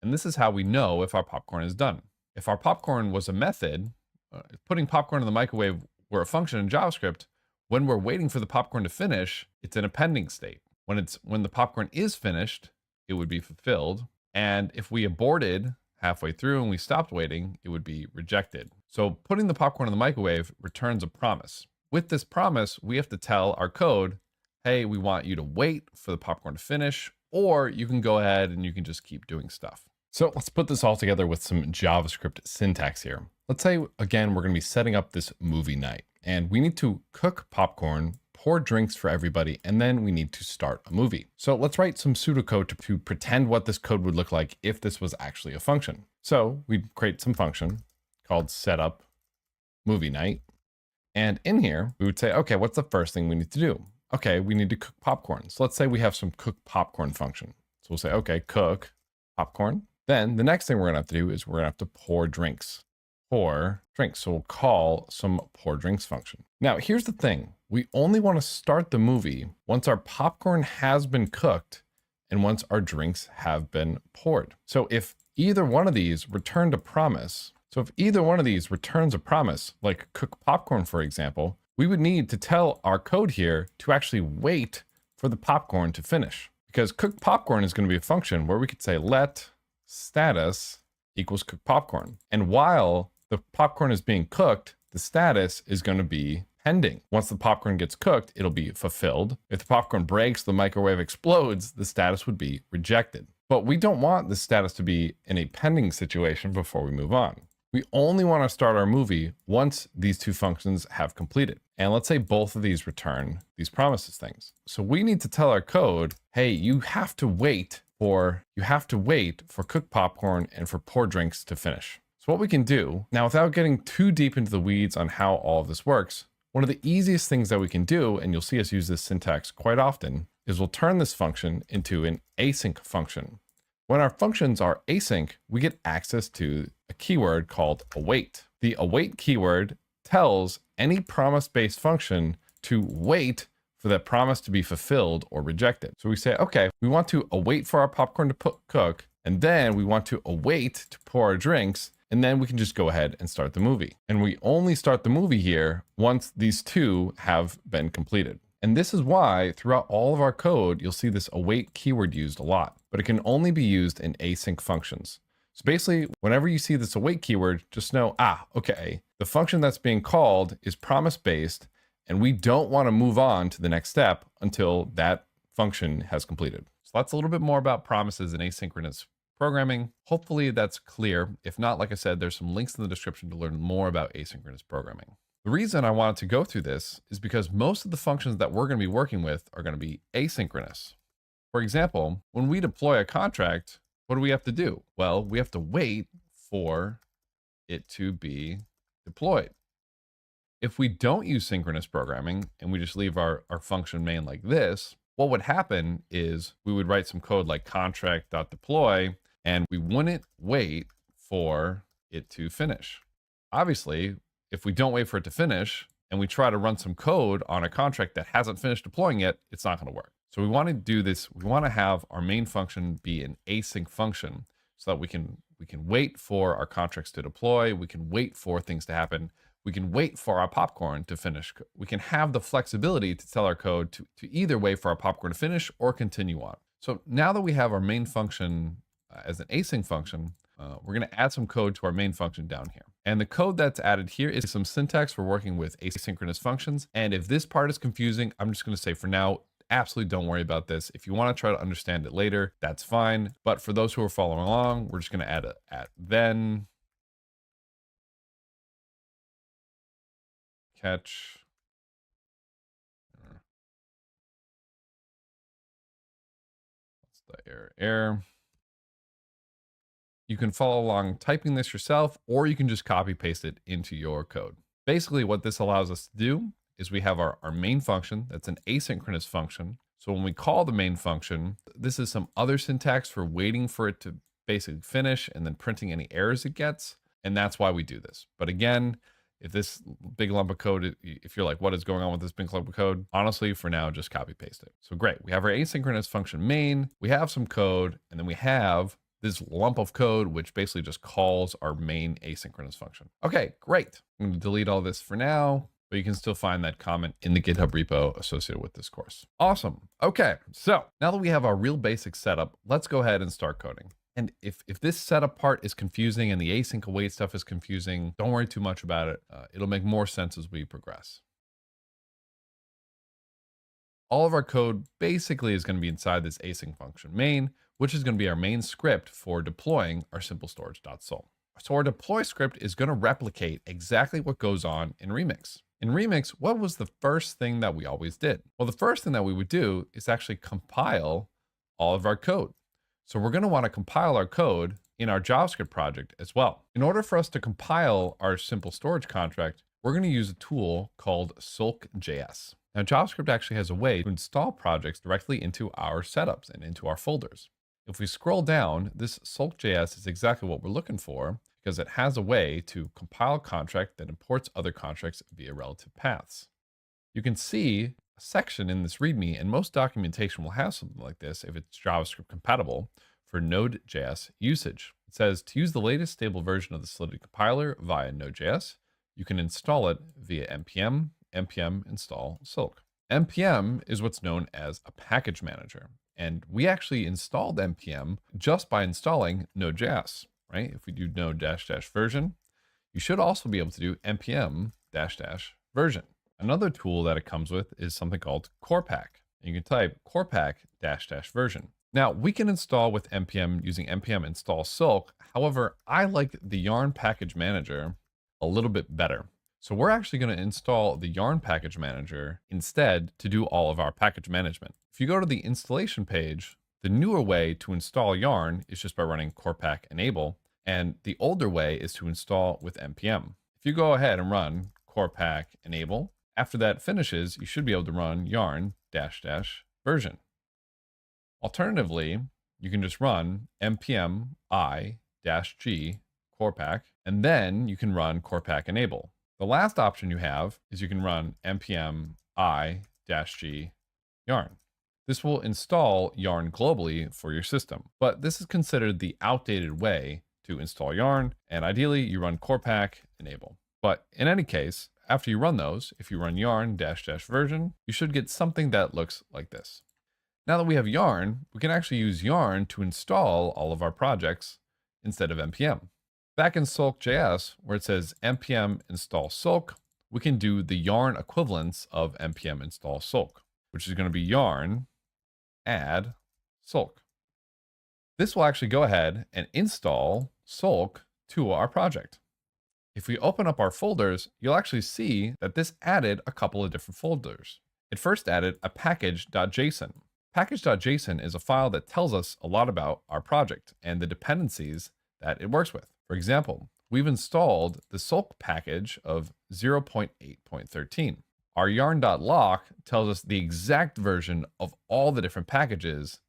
And this is how we know if our popcorn is done. If our popcorn was a method, if putting popcorn in the microwave were a function in JavaScript, when we're waiting for the popcorn to finish, it's in a pending state. When the popcorn is finished, it would be fulfilled. And if we aborted halfway through and we stopped waiting, it would be rejected. So putting the popcorn in the microwave returns a promise. With this promise, we have to tell our code, hey, we want you to wait for the popcorn to finish, or you can go ahead and you can just keep doing stuff. So let's put this all together with some JavaScript syntax here. Let's say, again, we're going to be setting up this movie night and we need to cook popcorn, pour drinks for everybody, and then we need to start a movie. So let's write some pseudocode to pretend what this code would look like if this was actually a function. So we'd create some function called setup movie night. And in here, we would say, okay, what's the first thing we need to do? Okay, we need to cook popcorn. So let's say we have some cook popcorn function. So we'll say, okay, cook popcorn. Then the next thing we're gonna have to do is we're gonna have to pour drinks. Pour drinks. So we'll call some pour drinks function. Now, here's the thing. We only want to start the movie once our popcorn has been cooked and once our drinks have been poured. So if either one of these returned a promise, like cook popcorn, for example, we would need to tell our code here to actually wait for the popcorn to finish. Because cook popcorn is going to be a function where we could say let status equals cook popcorn. And while the popcorn is being cooked, the status is going to be pending. Once the popcorn gets cooked, it'll be fulfilled. If the popcorn breaks, the microwave explodes, the status would be rejected. But we don't want the status to be in a pending situation before we move on. We only want to start our movie once these two functions have completed. And let's say both of these return these promises things. So we need to tell our code, hey, you have to wait for cook popcorn and for pour drinks to finish. So what we can do now, without getting too deep into the weeds on how all of this works, one of the easiest things that we can do, and you'll see us use this syntax quite often, is we'll turn this function into an async function. When our functions are async, we get access to a keyword called await. The await keyword tells any promise-based function to wait for that promise to be fulfilled or rejected. So we say, okay, we want to await for our popcorn to cook, and then we want to await to pour our drinks, and then we can just go ahead and start the movie. And we only start the movie here once these two have been completed. And this is why throughout all of our code, you'll see this await keyword used a lot, but it can only be used in async functions. So basically, whenever you see this await keyword, just know, okay, the function that's being called is promise-based, and we don't want to move on to the next step until that function has completed. So that's a little bit more about promises and asynchronous programming. Hopefully that's clear. If not, like I said, there's some links in the description to learn more about asynchronous programming. The reason I wanted to go through this is because most of the functions that we're going to be working with are going to be asynchronous. For example, when we deploy a contract, what do we have to do? Well, we have to wait for it to be deployed. If we don't use synchronous programming and we just leave our function main like this, what would happen is we would write some code like contract.deploy, and we wouldn't wait for it to finish. Obviously, if we don't wait for it to finish and we try to run some code on a contract that hasn't finished deploying yet, it's not going to work. So we want to do this. We want to have our main function be an async function so that we can wait for our contracts to deploy. We can wait for things to happen. We can wait for our popcorn to finish. We can have the flexibility to tell our code to either wait for our popcorn to finish or continue on. So now that we have our main function as an async function, we're going to add some code to our main function down here. And the code that's added here is some syntax for working with asynchronous functions. And if this part is confusing, I'm just going to say for now, absolutely don't worry about this. If you want to try to understand it later, that's fine. But for those who are following along, we're just going to add a then catch error. You can follow along typing this yourself, or you can just copy paste it into your code. Basically, what this allows us to do is we have our main function that's an asynchronous function. So when we call the main function, this is some other syntax for waiting for it to basically finish and then printing any errors it gets. And that's why we do this. But again, if this big lump of code, if you're like, what is going on with this big lump of code? Honestly, for now, just copy paste it. So great. We have our asynchronous function main, we have some code, and then we have this lump of code, which basically just calls our main asynchronous function. Okay, great. I'm going to delete all this for now, but you can still find that comment in the GitHub repo associated with this course. Awesome. Okay, so now that we have our real basic setup, let's go ahead and start coding. And if this setup part is confusing and the async await stuff is confusing, don't worry too much about it. It'll make more sense as we progress. All of our code basically is going to be inside this async function main, which is going to be our main script for deploying our simplestorage.sol. So our deploy script is going to replicate exactly what goes on in Remix. In Remix, what was the first thing that we always did? Well, the first thing that we would do is actually compile all of our code. So we're going to want to compile our code in our JavaScript project as well. In order for us to compile our simple storage contract, we're going to use a tool called Sulk.js. Now, JavaScript actually has a way to install projects directly into our setups and into our folders. If we scroll down, this Sulk.js is exactly what we're looking for because it has a way to compile a contract that imports other contracts via relative paths. You can see a section in this README, and most documentation will have something like this if it's JavaScript compatible for Node.js usage. It says to use the latest stable version of the Solidity compiler via Node.js, you can install it via npm install Sulk. npm is what's known as a package manager. And we actually installed npm just by installing Node.js, right? If we do node -- version, you should also be able to do npm -- version. Another tool that it comes with is something called Corpac. You can type Corpac -- version. Now we can install with npm using npm install Sulk. However, I like the Yarn package manager a little bit better. So we're actually going to install the Yarn package manager instead to do all of our package management. If you go to the installation page, the newer way to install Yarn is just by running Corpac enable, and the older way is to install with npm. If you go ahead and run Corpac enable, after that finishes, you should be able to run Yarn -- version. Alternatively, you can just run npm i-g Corpac, and then you can run Corpac enable. The last option you have is you can run npm i-g yarn. This will install Yarn globally for your system, but this is considered the outdated way to install Yarn, and ideally you run Corpac enable. But in any case, after you run those, if you run Yarn -- version, you should get something that looks like this. Now that we have Yarn, we can actually use Yarn to install all of our projects instead of npm. Back in Sulk.js, where it says npm install Sulk, we can do the Yarn equivalence of npm install Sulk, which is going to be Yarn add Sulk. This will actually go ahead and install Sulk to our project. If we open up our folders, you'll actually see that this added a couple of different folders. It first added a package.json. Package.json is a file that tells us a lot about our project and the dependencies that it works with. For example, we've installed the Sulk package of 0.8.13. Our yarn.lock tells us the exact version of all the different packages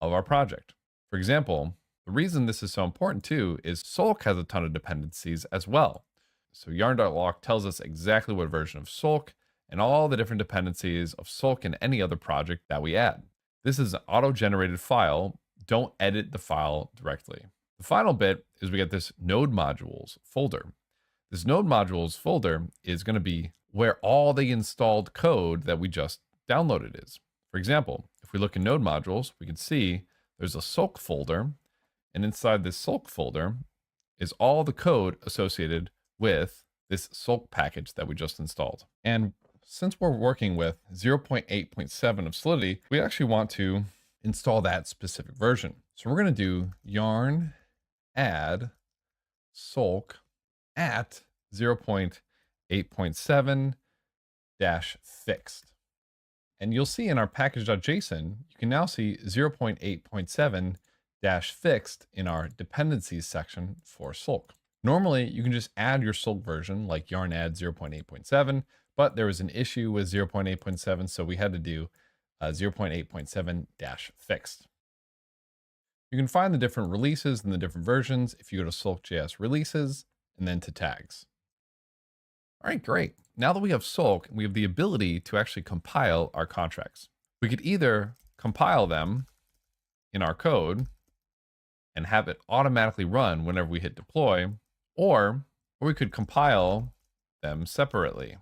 of our project. For example, the reason this is so important too is Sulk has a ton of dependencies as well. So yarn.lock tells us exactly what version of Sulk and all the different dependencies of Sulk and any other project that we add. This is an auto-generated file. Don't edit the file directly. The final bit is we get this node modules folder. This node modules folder is going to be where all the installed code that we just downloaded is. For example, if we look in node modules, we can see there's a Sulk folder, and inside this Sulk folder is all the code associated with this Sulk package that we just installed. And since we're working with 0.8.7 of Solidity, we actually want to install that specific version. So we're going to do yarn add Sulk at 0.8.7 - fixed. And you'll see in our package.json, you can now see 0.8.7 fixed in our dependencies section for Sulk. Normally, you can just add your Sulk version like yarn add 0.8.7, but there was an issue with 0.8.7, so we had to do 0.8.7 fixed. You can find the different releases and the different versions if you go to Sulk.js releases and then to tags. All right, great. Now that we have Sulk, we have the ability to actually compile our contracts. We could either compile them in our code and have it automatically run whenever we hit deploy, or we could compile them separately.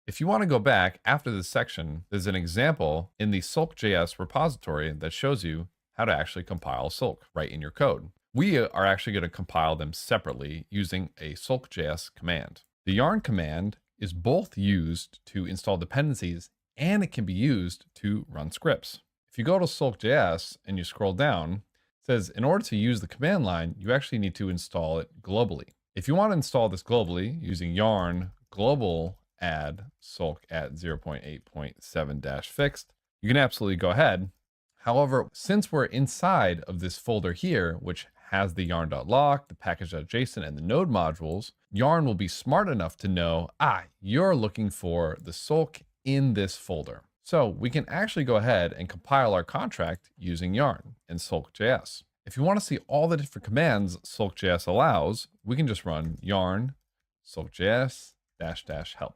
If you want to go back after this section, there's an example in the Sulk.js repository that shows you how to actually compile Sulk right in your code. We are actually going to compile them separately using a Sulk.js command. The yarn command is both used to install dependencies and it can be used to run scripts. If you go to Sulk.js and you scroll down, it says in order to use the command line, you actually need to install it globally. If you want to install this globally using yarn global add Sulk at 0.8.7 fixed, you can absolutely go ahead. However, since we're inside of this folder here, which has the yarn.lock, the package.json, and the node modules, Yarn will be smart enough to know, you're looking for the Sulk in this folder. So we can actually go ahead and compile our contract using Yarn and Sulk.js. If you want to see all the different commands Sulk.js allows, we can just run yarn Sulk.js --help.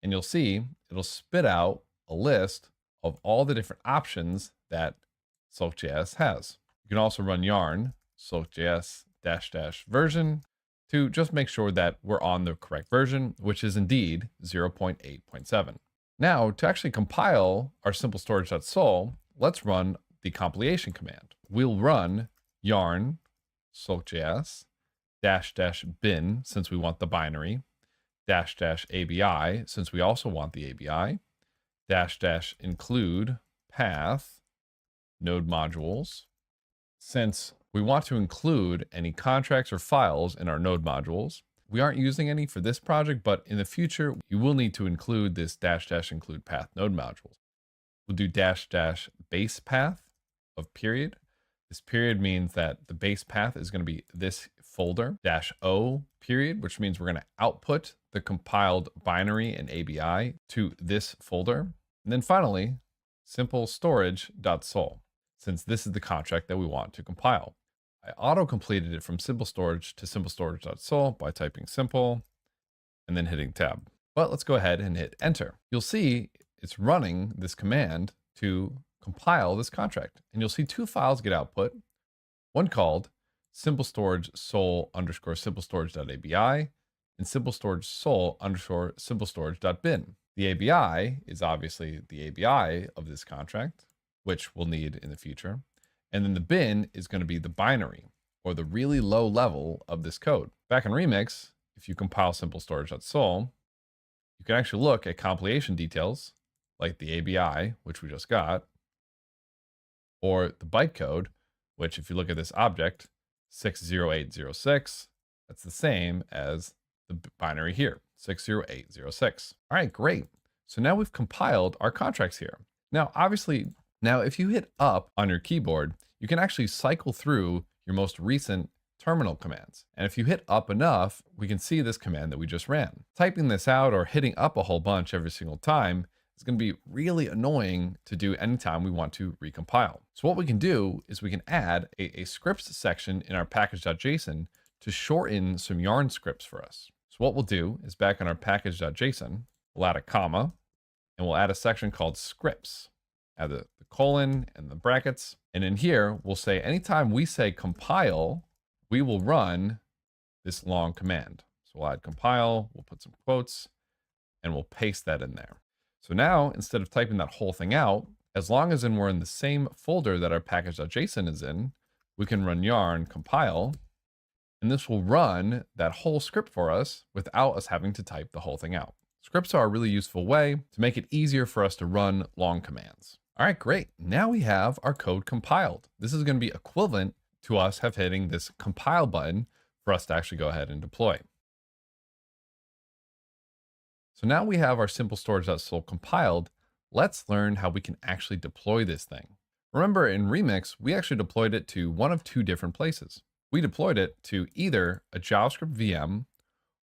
And you'll see it'll spit out a list of all the different options that Sulk.js has. You can also run yarn Sulk.js --version to just make sure that we're on the correct version, which is indeed 0.8.7. Now, to actually compile our simple storage.sol, let's run the compilation command. We'll run yarn Sulk.js --bin, since we want the binary, --abi, since we also want the ABI, --include path node modules, since we want to include any contracts or files in our node modules. We aren't using any for this project, but in the future, you will need to include this --include path node modules. We'll do --base path of period. This period means that the base path is going to be this folder -o period, which means we're going to output the compiled binary and ABI to this folder. And then finally, simple storage.sol, since this is the contract that we want to compile. I auto-completed it from simple storage to simple storage.sol by typing simple and then hitting tab. But let's go ahead and hit enter. You'll see it's running this command to compile this contract. And you'll see two files get output, one called simple storage sol _ simple storage.abi and simple storage sol _ simple storage.bin. The ABI is obviously the ABI of this contract, which we'll need in the future. And then the bin is going to be the binary, or the really low level of this code. Back in Remix, if you compile simple storage.sol, you can actually look at compilation details like the ABI, which we just got, or the bytecode, which if you look at this object, 60806, that's the same as the binary here, 60806. All right, great. So now we've compiled our contracts here. Now, obviously, if you hit up on your keyboard, you can actually cycle through your most recent terminal commands. And if you hit up enough, we can see this command that we just ran. Typing this out or hitting up a whole bunch every single time is going to be really annoying to do anytime we want to recompile. So what we can do is we can add a scripts section in our package.json to shorten some yarn scripts for us. So what we'll do is back in our package.json, we'll add a comma and we'll add a section called scripts. Add the colon and the brackets. And in here, we'll say anytime we say compile, we will run this long command. So we'll add compile, we'll put some quotes, and we'll paste that in there. So now, instead of typing that whole thing out, as long as we're in the same folder that our package.json is in, we can run yarn compile, and this will run that whole script for us without us having to type the whole thing out. Scripts are a really useful way to make it easier for us to run long commands. All right, great. Now we have our code compiled. This is going to be equivalent to us hitting this compile button for us to actually go ahead and deploy. So now we have our simple storage.sol compiled. let's learn how we can actually deploy this thing. Remember, in Remix, we actually deployed it to one of two different places. We deployed it to either a JavaScript VM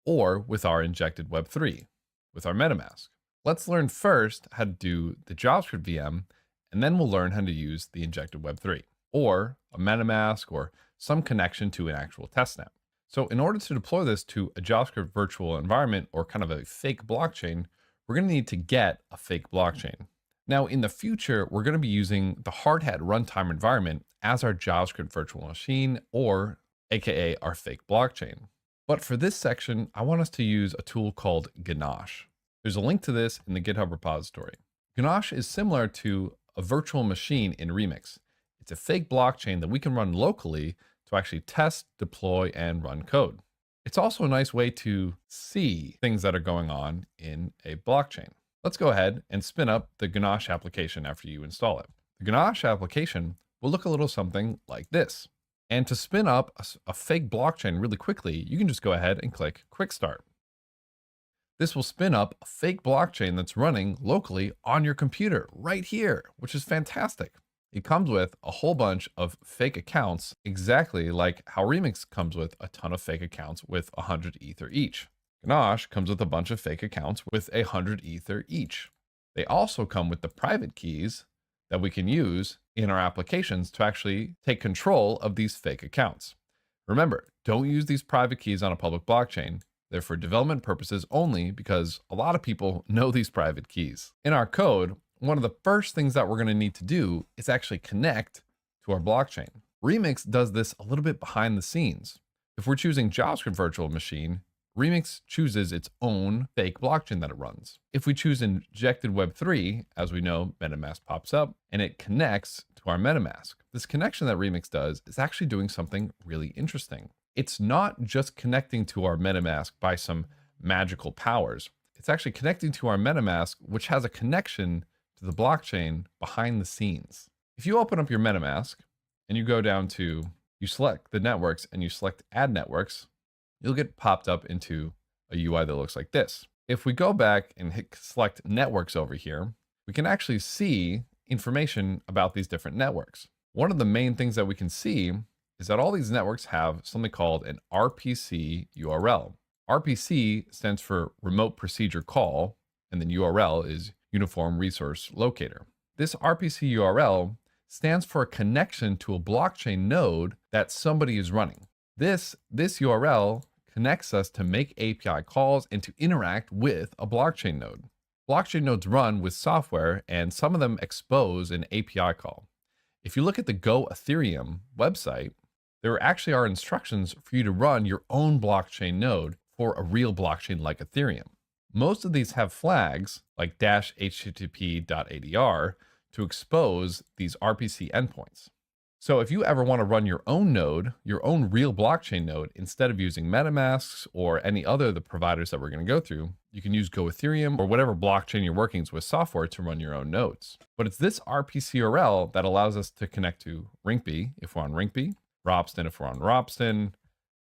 or with our injected Web3, with our MetaMask. Let's learn first how to do the JavaScript VM, and then we'll learn how to use the injected Web3, or a MetaMask, or some connection to an actual testnet. So in order to deploy this to a JavaScript virtual environment, or kind of a fake blockchain, we're going to need to get a fake blockchain. Now, in the future, we're going to be using the Hardhat runtime environment as our JavaScript virtual machine, or AKA our fake blockchain. But for this section, I want us to use a tool called Ganache. There's a link to this in the GitHub repository. Ganache is similar to a virtual machine in Remix. It's a fake blockchain that we can run locally to actually test, deploy, and run code. It's also a nice way to see things that are going on in a blockchain. Let's go ahead and spin up the Ganache application after you install it. The Ganache application will look a little something like this. And to spin up a fake blockchain really quickly, you can just go ahead and click Quick Start. This will spin up a fake blockchain that's running locally on your computer right here, which is fantastic. It comes with a whole bunch of fake accounts, exactly like how Remix comes with a ton of fake accounts with 100 Ether each. Ganache comes with a bunch of fake accounts with 100 Ether each. They also come with the private keys that we can use in our applications to actually take control of these fake accounts. Remember, don't use these private keys on a public blockchain. They're for development purposes only, because a lot of people know these private keys. In our code, one of the first things that we're going to need to do is actually connect to our blockchain. Remix does this a little bit behind the scenes. If we're choosing JavaScript virtual machine, Remix chooses its own fake blockchain that it runs. If we choose injected Web3, as we know, MetaMask pops up and it connects to our MetaMask. This connection that Remix does is actually doing something really interesting. It's not just connecting to our MetaMask by some magical powers. It's actually connecting to our MetaMask, which has a connection to the blockchain behind the scenes. If you open up your MetaMask and you go down to, you select the networks and you select add networks, you'll get popped up into a UI that looks like this. If we go back and hit select networks over here, we can actually see information about these different networks. One of the main things that we can see is that all these networks have something called an RPC URL. RPC stands for Remote Procedure Call, and then URL is Uniform Resource Locator. This RPC URL stands for a connection to a blockchain node that somebody is running. This URL connects us to make API calls and to interact with a blockchain node. Blockchain nodes run with software, and some of them expose an API call. If you look at the Go Ethereum website, there actually are instructions for you to run your own blockchain node for a real blockchain like Ethereum. Most of these have flags like -http.adr to expose these RPC endpoints. So if you ever want to run your own node, your own real blockchain node, instead of using MetaMasks or any other of the providers that we're going to go through, you can use Go Ethereum or whatever blockchain you're working with software to run your own nodes. But it's this RPC URL that allows us to connect to Rinkeby if we're on Rinkeby, Ropsten if we're on Ropsten,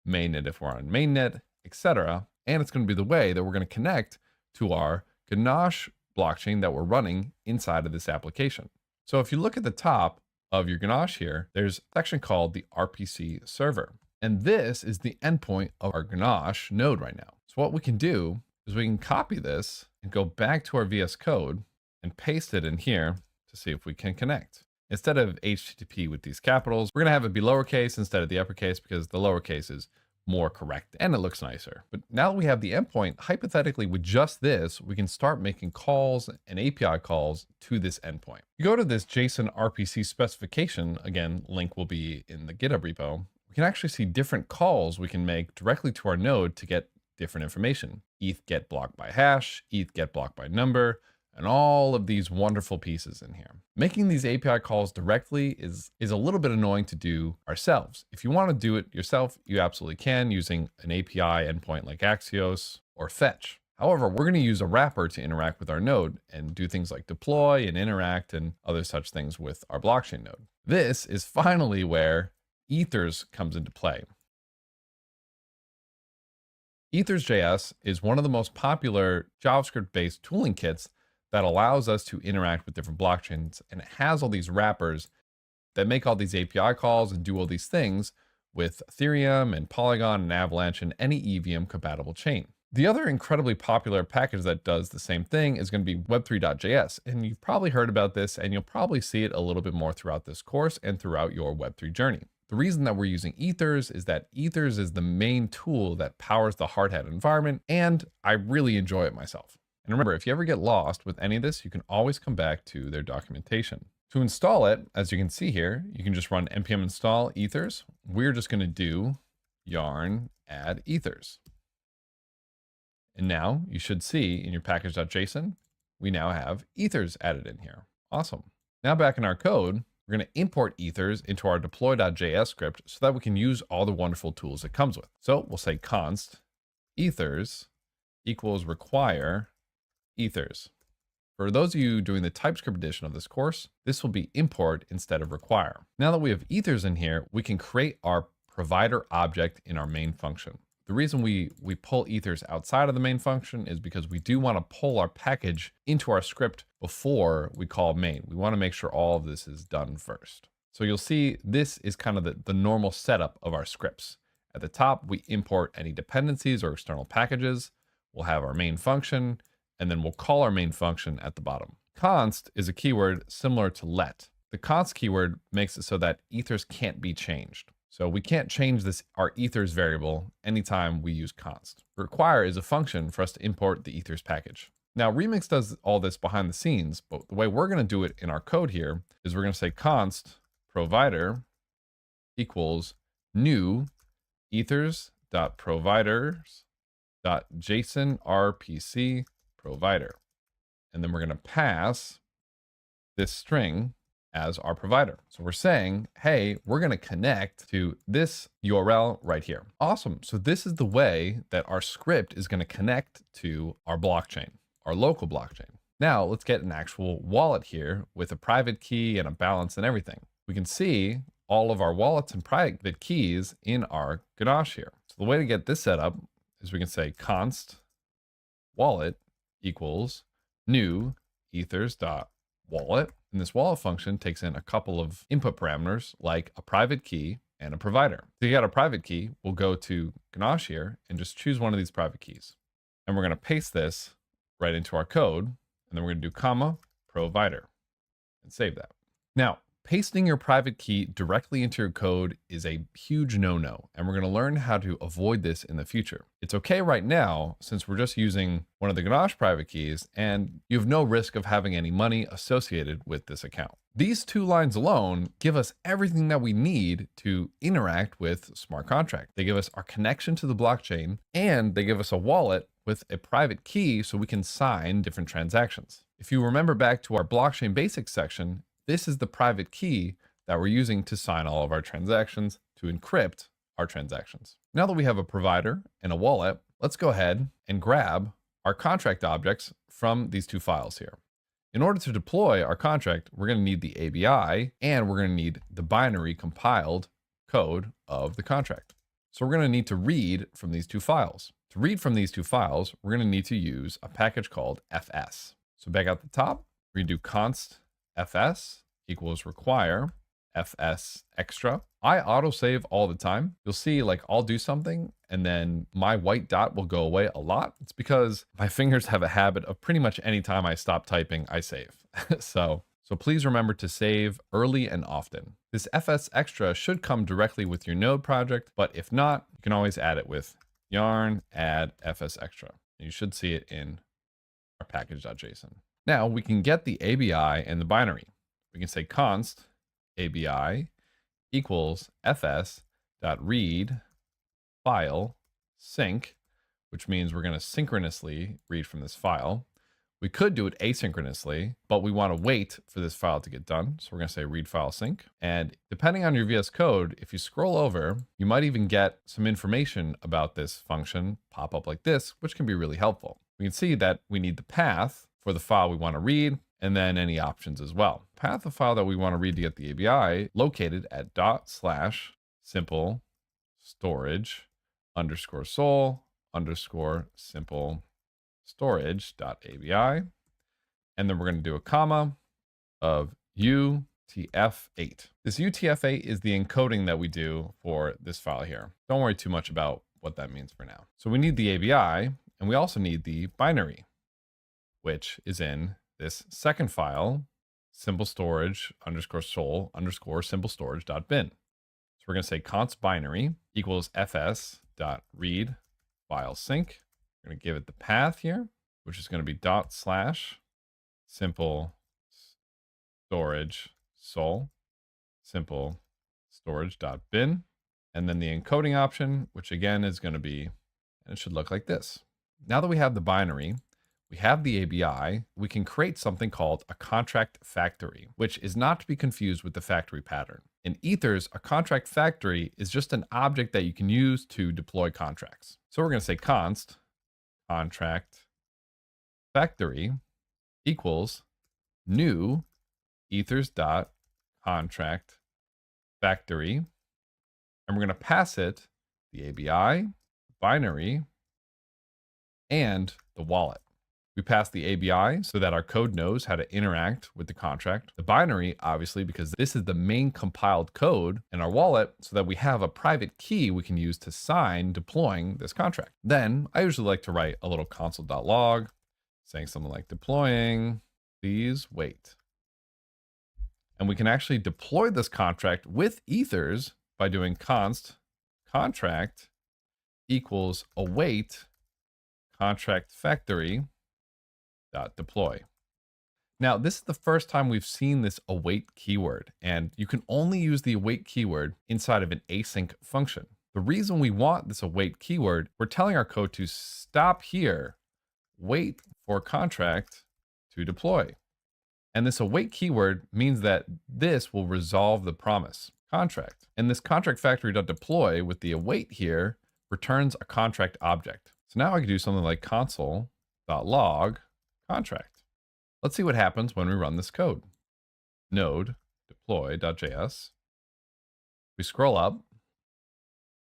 Mainnet if we're on Mainnet, etc. And it's going to be the way that we're going to connect to our Ganache blockchain that we're running inside of this application. So if you look at the top of your Ganache here, there's a section called the RPC server. And this is the endpoint of our Ganache node right now. So what we can do is we can copy this and go back to our VS Code and paste it in here to see if we can connect. Instead of HTTP with these capitals, we're going to have it be lowercase instead of the uppercase, because the lowercase is more correct and it looks nicer. But now that we have the endpoint, hypothetically with just this, we can start making calls and API calls to this endpoint. You go to this JSON RPC specification, again, link will be in the GitHub repo. We can actually see different calls we can make directly to our node to get different information. ETH get blocked by hash, ETH get blocked by number, and all of these wonderful pieces in here. Making these API calls directly is a little bit annoying to do ourselves. If you want to do it yourself, you absolutely can using an API endpoint like Axios or Fetch. However, we're going to use a wrapper to interact with our node and do things like deploy and interact and other such things with our blockchain node. This is finally where Ethers comes into play. Ethers.js is one of the most popular JavaScript-based tooling kits that allows us to interact with different blockchains. And it has all these wrappers that make all these API calls and do all these things with Ethereum and Polygon and Avalanche and any EVM compatible chain. The other incredibly popular package that does the same thing is going to be Web3.js. And you've probably heard about this, and you'll probably see it a little bit more throughout this course and throughout your Web3 journey. The reason that we're using Ethers is that Ethers is the main tool that powers the Hardhat environment, and I really enjoy it myself. And remember, if you ever get lost with any of this, you can always come back to their documentation. To install it, as you can see here, you can just run npm install ethers. We're just going to do yarn add ethers. And now you should see in your package.json, we now have ethers added in here. Awesome. Now back in our code, we're going to import ethers into our deploy.js script so that we can use all the wonderful tools it comes with. So we'll say const ethers equals require ethers. For those of you doing the TypeScript edition of this course, this will be import instead of require. Now that we have ethers in here, we can create our provider object in our main function. The reason we pull ethers outside of the main function is because we do want to pull our package into our script before we call main. We want to make sure all of this is done first. So you'll see this is kind of the normal setup of our scripts. At the top, we import any dependencies or external packages. We'll have our main function, and then we'll call our main function at the bottom. Const is a keyword similar to let. The const keyword makes it so that ethers can't be changed. So we can't change our ethers variable anytime we use const. Require is a function for us to import the ethers package. Now Remix does all this behind the scenes, but the way we're going to do it in our code here is we're going to say const provider equals new ethers.providers.json RPC provider. And then we're going to pass this string as our provider. So we're saying, hey, we're going to connect to this URL right here. Awesome. So this is the way that our script is going to connect to our blockchain, our local blockchain. Now let's get an actual wallet here with a private key and a balance and everything. We can see all of our wallets and private keys in our Ganache here. So the way to get this set up is we can say const wallet equals new ethers.wallet. And this wallet function takes in a couple of input parameters like a private key and a provider. So you got a private key, we'll go to Ganache here and just choose one of these private keys. And we're going to paste this right into our code. And then we're going to do comma provider and save that. Now, pasting your private key directly into your code is a huge no-no, and we're going to learn how to avoid this in the future. It's okay right now since we're just using one of the Ganache private keys and you have no risk of having any money associated with this account. These two lines alone give us everything that we need to interact with smart contract. They give us our connection to the blockchain, and they give us a wallet with a private key so we can sign different transactions. If you remember back to our blockchain basics section, this is the private key that we're using to sign all of our transactions, to encrypt our transactions. Now that we have a provider and a wallet, let's go ahead and grab our contract objects from these two files here. In order to deploy our contract, we're going to need the ABI and we're going to need the binary compiled code of the contract. So we're going to need to read from these two files. To read from these two files, we're going to need to use a package called fs. So back at the top, we're going to do const fs equals require fs extra. I autosave all the time. You'll see like I'll do something and then my white dot will go away a lot. It's because my fingers have a habit of pretty much any time I stop typing, I save. So please remember to save early and often. This fs extra should come directly with your node project, but if not, you can always add it with yarn add fs extra. You should see it in our package.json. Now we can get the ABI and the binary. We can say const ABI equals fs.read file sync, which means we're going to synchronously read from this file. We could do it asynchronously, but we want to wait for this file to get done. So we're going to say read file sync. And depending on your VS Code, if you scroll over, you might even get some information about this function pop up like this, which can be really helpful. We can see that we need the path for the file we want to read, and then any options as well. Path of file that we want to read to get the ABI located at ./simple storage _sol _simple storage.abi. And then we're going to do a comma of UTF-8. This UTF-8 is the encoding that we do for this file here. Don't worry too much about what that means for now. So we need the ABI, and we also need the binary, which is in this second file, simplestorage _ sol _ simplestorage.bin. So we're going to say const binary equals fs.read file sync. We're going to give it the path here, which is going to be / simple storage sol simple storage.bin, and then the encoding option, which again is going to be, and it should look like this. Now that we have the binary, we have the ABI, we can create something called a contract factory, which is not to be confused with the factory pattern. In Ethers, a contract factory is just an object that you can use to deploy contracts. So we're going to say const contract factory equals new ethers.contract factory, and we're going to pass it the ABI, binary, and the wallet. We pass the ABI so that our code knows how to interact with the contract. The binary, obviously, because this is the main compiled code, and our wallet so that we have a private key we can use to sign deploying this contract. Then I usually like to write a little console.log saying something like deploying, please wait. And we can actually deploy this contract with Ethers by doing const contract equals await contract factory dot deploy. Now, this is the first time we've seen this await keyword, and you can only use the await keyword inside of an async function. The reason we want this await keyword, we're telling our code to stop here, wait for contract to deploy. And this await keyword means that this will resolve the promise contract. And this contract factory.deploy with the await here returns a contract object. So now I can do something like console.log contract. Let's see what happens when we run this code. Node deploy.js. We scroll up.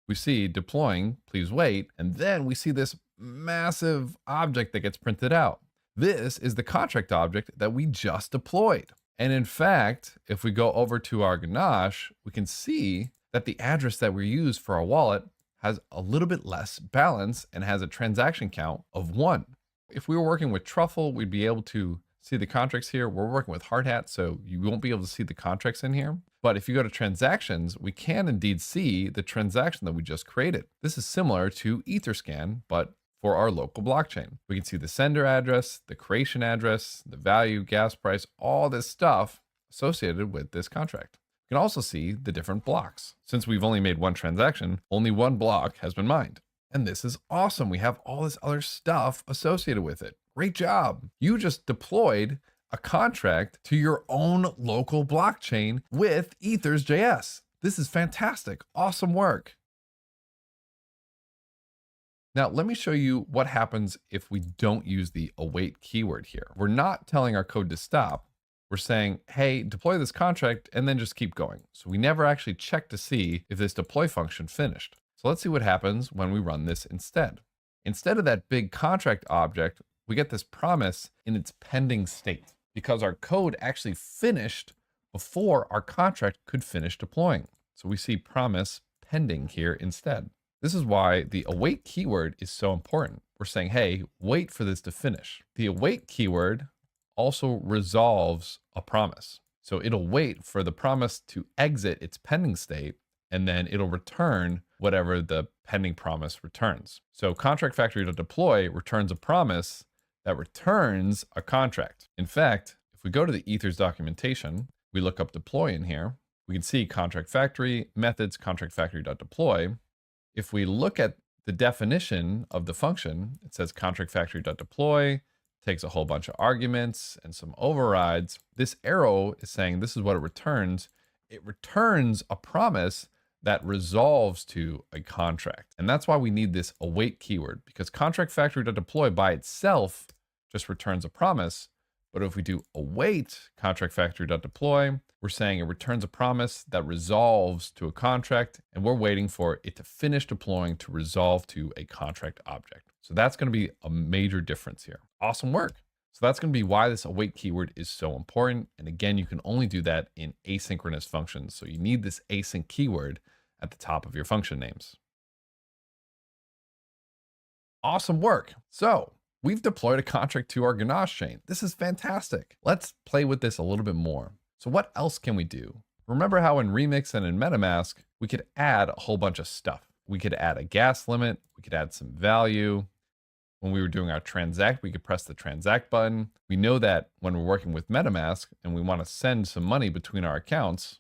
We see deploying, please wait. And then we see this massive object that gets printed out. This is the contract object that we just deployed. And in fact, if we go over to our Ganache, we can see that the address that we use for our wallet has a little bit less balance and has a transaction count of 1. If we were working with Truffle, we'd be able to see the contracts here. We're working with Hardhat, so you won't be able to see the contracts in here. But if you go to transactions, we can indeed see the transaction that we just created. This is similar to Etherscan, but for our local blockchain. We can see the sender address, the creation address, the value, gas price, all this stuff associated with this contract. You can also see the different blocks. Since we've only made one transaction, only one block has been mined. And this is awesome. We have all this other stuff associated with it. Great job. You just deployed a contract to your own local blockchain with Ethers.js. This is fantastic. Awesome work. Now, let me show you what happens if we don't use the await keyword here. We're not telling our code to stop. We're saying, hey, deploy this contract and then just keep going. So we never actually check to see if this deploy function finished. So let's see what happens when we run this instead. Instead of that big contract object, we get this promise in its pending state because our code actually finished before our contract could finish deploying. So we see promise pending here instead. This is why the await keyword is so important. We're saying, hey, wait for this to finish. The await keyword also resolves a promise. So it'll wait for the promise to exit its pending state, and then it'll return whatever the pending promise returns. So contract factory.deploy returns a promise that returns a contract. In fact, if we go to the Ethers documentation, we look up deploy in here, we can see contract factory, methods, contract factory.deploy. If we look at the definition of the function, it says contract factory.deploy, takes a whole bunch of arguments and some overrides. This arrow is saying this is what it returns. It returns a promise that resolves to a contract. And that's why we need this await keyword, because contract factory.deploy by itself just returns a promise. But if we do await contract factory.deploy, we're saying it returns a promise that resolves to a contract, and we're waiting for it to finish deploying to resolve to a contract object. So that's going to be a major difference here. Awesome work. So that's going to be why this await keyword is so important. And again, you can only do that in asynchronous functions. So you need this async keyword at the top of your function names. Awesome work. So we've deployed a contract to our Ganache chain. This is fantastic. Let's play with this a little bit more. So what else can we do? Remember how in Remix and in MetaMask, we could add a whole bunch of stuff. We could add a gas limit. We could add some value. When we were doing our transact, we could press the transact button. We know that when we're working with MetaMask and we want to send some money between our accounts,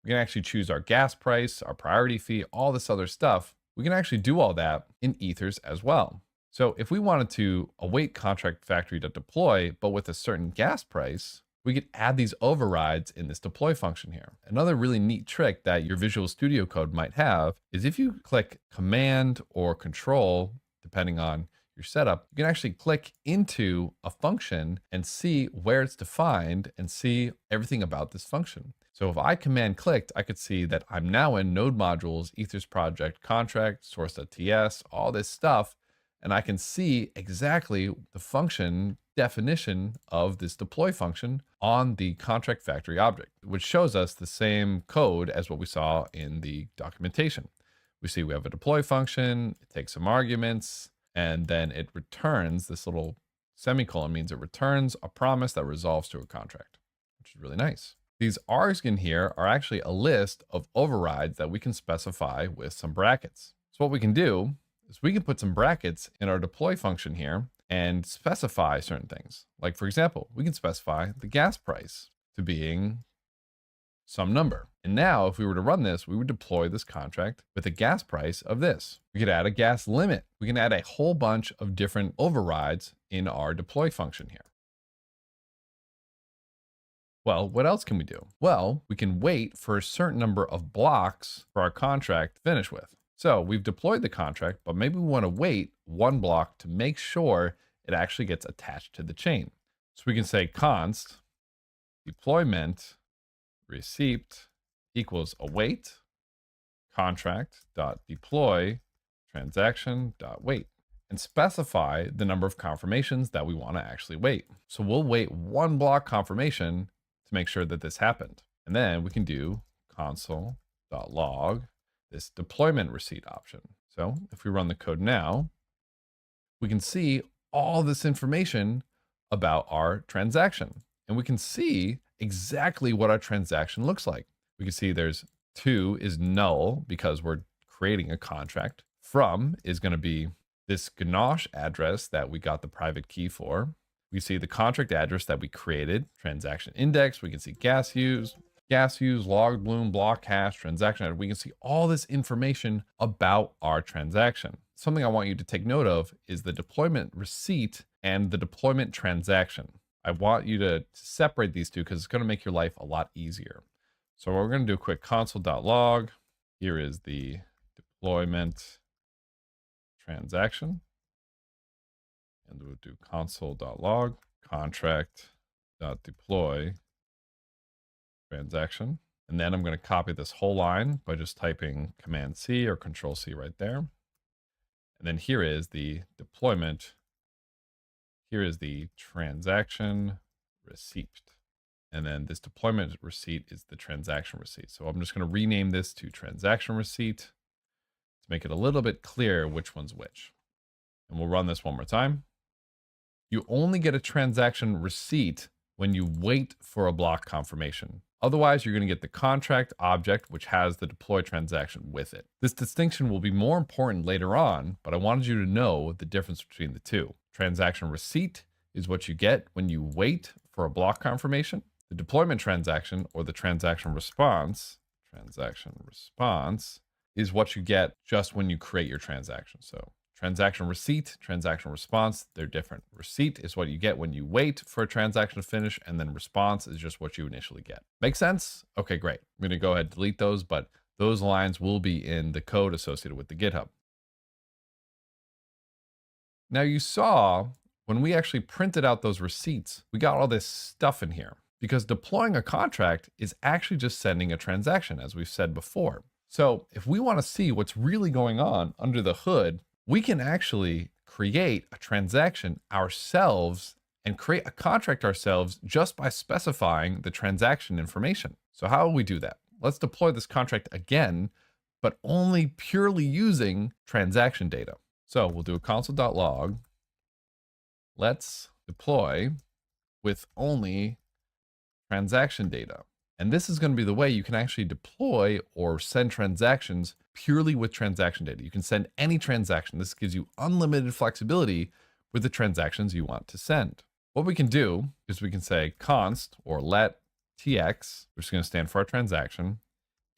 we can actually choose our gas price, our priority fee, all this other stuff. We can actually do all that in Ethers as well. So if we wanted to await contract factory.deploy, but with a certain gas price, we could add these overrides in this deploy function here. Another really neat trick that your Visual Studio Code might have is if you click Command or Control, depending on your setup, you can actually click into a function and see where it's defined and see everything about this function. So if I command clicked, I could see that I'm now in Node Modules, Ethers Project, Contract, Source.ts, all this stuff, and I can see exactly the function definition of this deploy function on the contract factory object, which shows us the same code as what we saw in the documentation. We see we have a deploy function, it takes some arguments, and then it returns this little semicolon means it returns a promise that resolves to a contract, which is really nice. These args in here are actually a list of overrides that we can specify with some brackets. So what we can do is we can put some brackets in our deploy function here and specify certain things. Like for example, we can specify the gas price to being some number. And now if we were to run this, we would deploy this contract with a gas price of this. We could add a gas limit. We can add a whole bunch of different overrides in our deploy function here. Well, what else can we do? Well, we can wait for a certain number of blocks for our contract to finish with. So we've deployed the contract, but maybe we want to wait one block to make sure it actually gets attached to the chain. So we can say const deployment receipt equals await contract.deploy transaction.wait and specify the number of confirmations that we want to actually wait. So we'll wait one block confirmation to make sure that this happened. And then we can do console.log this deployment receipt option. So if we run the code now, we can see all this information about our transaction. And we can see exactly what our transaction looks like. We can see there's 2 is null because we're creating a contract. From is going to be this Ganache address that we got the private key for. We see the contract address that we created, transaction index. We can see gas use, log bloom, block hash, transaction address. We can see all this information about our transaction. Something I want you to take note of is the deployment receipt and the deployment transaction. I want you to separate these two because it's going to make your life a lot easier. So we're going to do a quick console.log. Here is the deployment transaction. And we'll do console.log contract.deploy transaction. And then I'm going to copy this whole line by just typing Command C or Control C right there. And then here is the deployment. Here is the transaction receipt. And then this deployment receipt is the transaction receipt. So I'm just going to rename this to transaction receipt to make it a little bit clear which one's which. And we'll run this one more time. You only get a transaction receipt when you wait for a block confirmation. Otherwise, you're going to get the contract object, which has the deploy transaction with it. This distinction will be more important later on, but I wanted you to know the difference between the two. Transaction receipt is what you get when you wait for a block confirmation. The deployment transaction or the transaction response is what you get just when you create your transaction. So transaction receipt, transaction response, they're different. Receipt is what you get when you wait for a transaction to finish, and then response is just what you initially get. Make sense? Okay, great. I'm going to go ahead and delete those, but those lines will be in the code associated with the GitHub. Now you saw when we actually printed out those receipts, we got all this stuff in here because deploying a contract is actually just sending a transaction, as we've said before. So if we want to see what's really going on under the hood, we can actually create a transaction ourselves and create a contract ourselves just by specifying the transaction information. So how will we do that? Let's deploy this contract again, but only purely using transaction data. So we'll do a console.log. Let's deploy with only transaction data. And this is going to be the way you can actually deploy or send transactions purely with transaction data. You can send any transaction. This gives you unlimited flexibility with the transactions you want to send. What we can do is we can say const or let tx, which is going to stand for our transaction,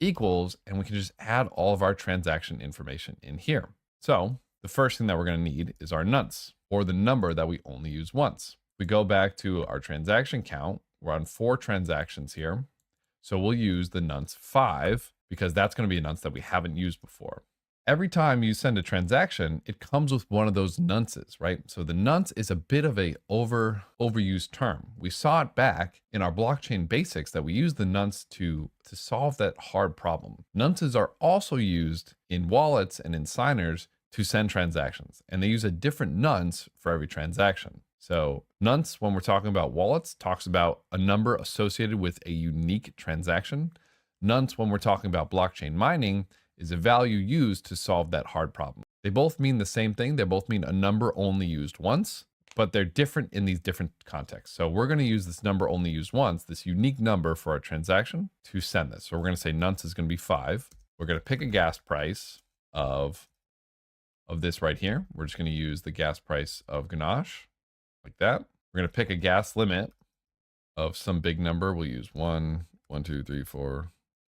equals, and we can just add all of our transaction information in here. So the first thing that we're going to need is our nonce, or the number that we only use once. We go back to our transaction count. We're on 4 transactions here. So we'll use the nonce 5 because that's going to be a nonce that we haven't used before. Every time you send a transaction, it comes with one of those nonces, right? So the nonce is a bit of a overused term. We saw it back in our blockchain basics that we use the nonce to solve that hard problem. Nonces are also used in wallets and in signers to send transactions, and they use a different nonce for every transaction. So nonce, when we're talking about wallets, talks about a number associated with a unique transaction. Nonce, when we're talking about blockchain mining, is a value used to solve that hard problem. They both mean the same thing. They both mean a number only used once, but they're different in these different contexts. So we're going to use this number only used once, this unique number for our transaction, to send this. So we're going to say nonce is going to be 5. We're going to pick a gas price of this right here. We're just going to use the gas price of Ganache like that. We're going to pick a gas limit of some big number. We'll use 1, 2, 3, 4,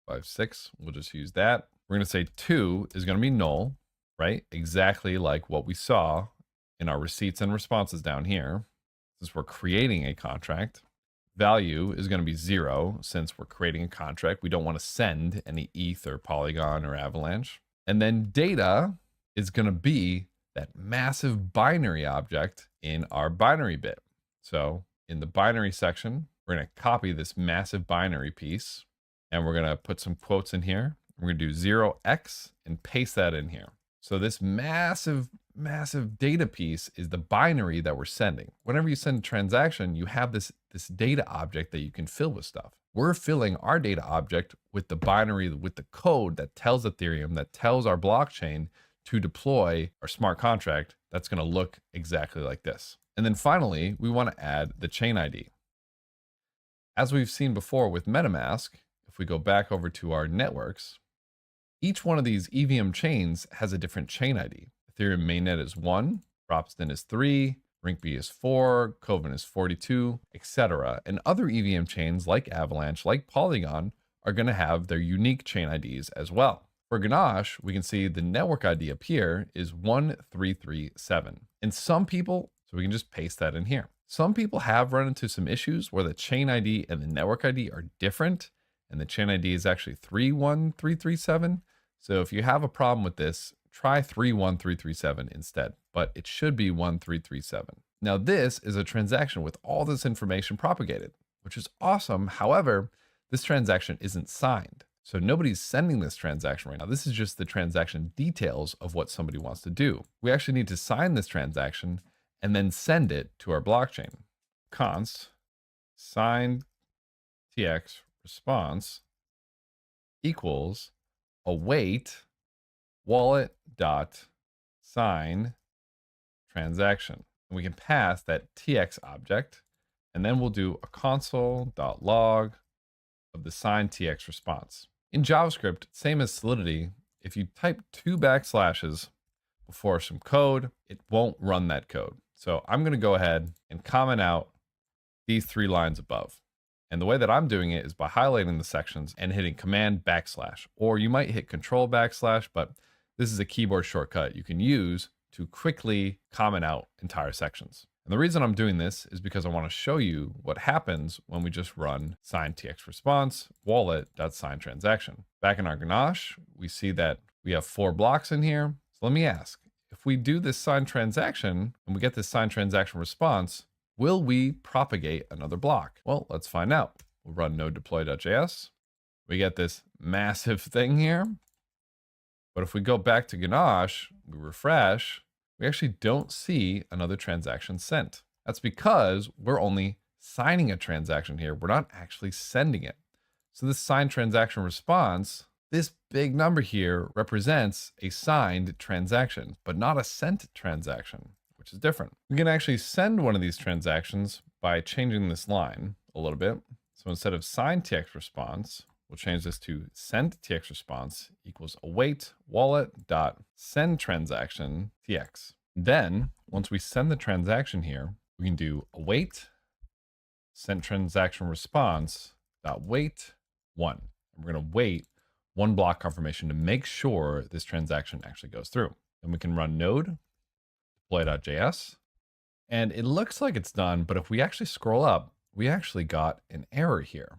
5, 6. We'll just use that. We're going to say 2 is going to be null, right? Exactly like what we saw in our receipts and responses down here. Since we're creating a contract, value is going to be 0 since we're creating a contract. We don't want to send any ETH or Polygon or Avalanche. And then data is going to be that massive binary object in our binary bit. So in the binary section, we're going to copy this massive binary piece and we're going to put some quotes in here. We're going to do 0x and paste that in here. So this massive data piece is the binary that we're sending. Whenever you send a transaction, you have this data object that you can fill with stuff. We're filling our data object with the binary, with the code that tells Ethereum, that tells our blockchain to deploy our smart contract that's going to look exactly like this. And then finally, we want to add the chain ID. As we've seen before with MetaMask, if we go back over to our networks, each one of these EVM chains has a different chain ID. Ethereum mainnet is 1, Ropsten is 3, Rinkeby is 4, Kovan is 42, etc. And other EVM chains like Avalanche, like Polygon, are going to have their unique chain IDs as well. For Ganache, we can see the network ID up here is 1337. And some people, so we can just paste that in here. Some people have run into some issues where the chain ID and the network ID are different, and the chain ID is actually 31337. So if you have a problem with this, try 31337 instead, but it should be 1337. Now this is a transaction with all this information propagated, which is awesome. However, this transaction isn't signed. So nobody's sending this transaction right now. This is just the transaction details of what somebody wants to do. We actually need to sign this transaction and then send it to our blockchain. Const signed TX response equals await wallet dot sign transaction. And we can pass that TX object, and then we'll do a console.log of the signed TX response. In JavaScript, same as Solidity, if you type 2 backslashes before some code, it won't run that code. So I'm going to go ahead and comment out these 3 lines above. And the way that I'm doing it is by highlighting the sections and hitting Command backslash, or you might hit Control backslash, but this is a keyboard shortcut you can use to quickly comment out entire sections. And the reason I'm doing this is because I want to show you what happens when we just run sign TX response wallet.sign transaction. Back in our Ganache, we see that we have 4 blocks in here. So let me ask, if we do this sign transaction and we get this sign transaction response, will we propagate another block? Well, let's find out. We'll run node deploy.js. We get this massive thing here. But if we go back to Ganache, we refresh, we actually don't see another transaction sent. That's because we're only signing a transaction here. We're not actually sending it. So this signed transaction response, this big number here represents a signed transaction, but not a sent transaction, which is different. We can actually send one of these transactions by changing this line a little bit. So instead of signed TX response, we'll change this to send TX response equals await wallet dot send transaction TX. Then once we send the transaction here, we can do await send transaction response dot wait one. And we're going to wait one block confirmation to make sure this transaction actually goes through. Then we can run node deploy.js, and it looks like it's done, but if we actually scroll up, we actually got an error here.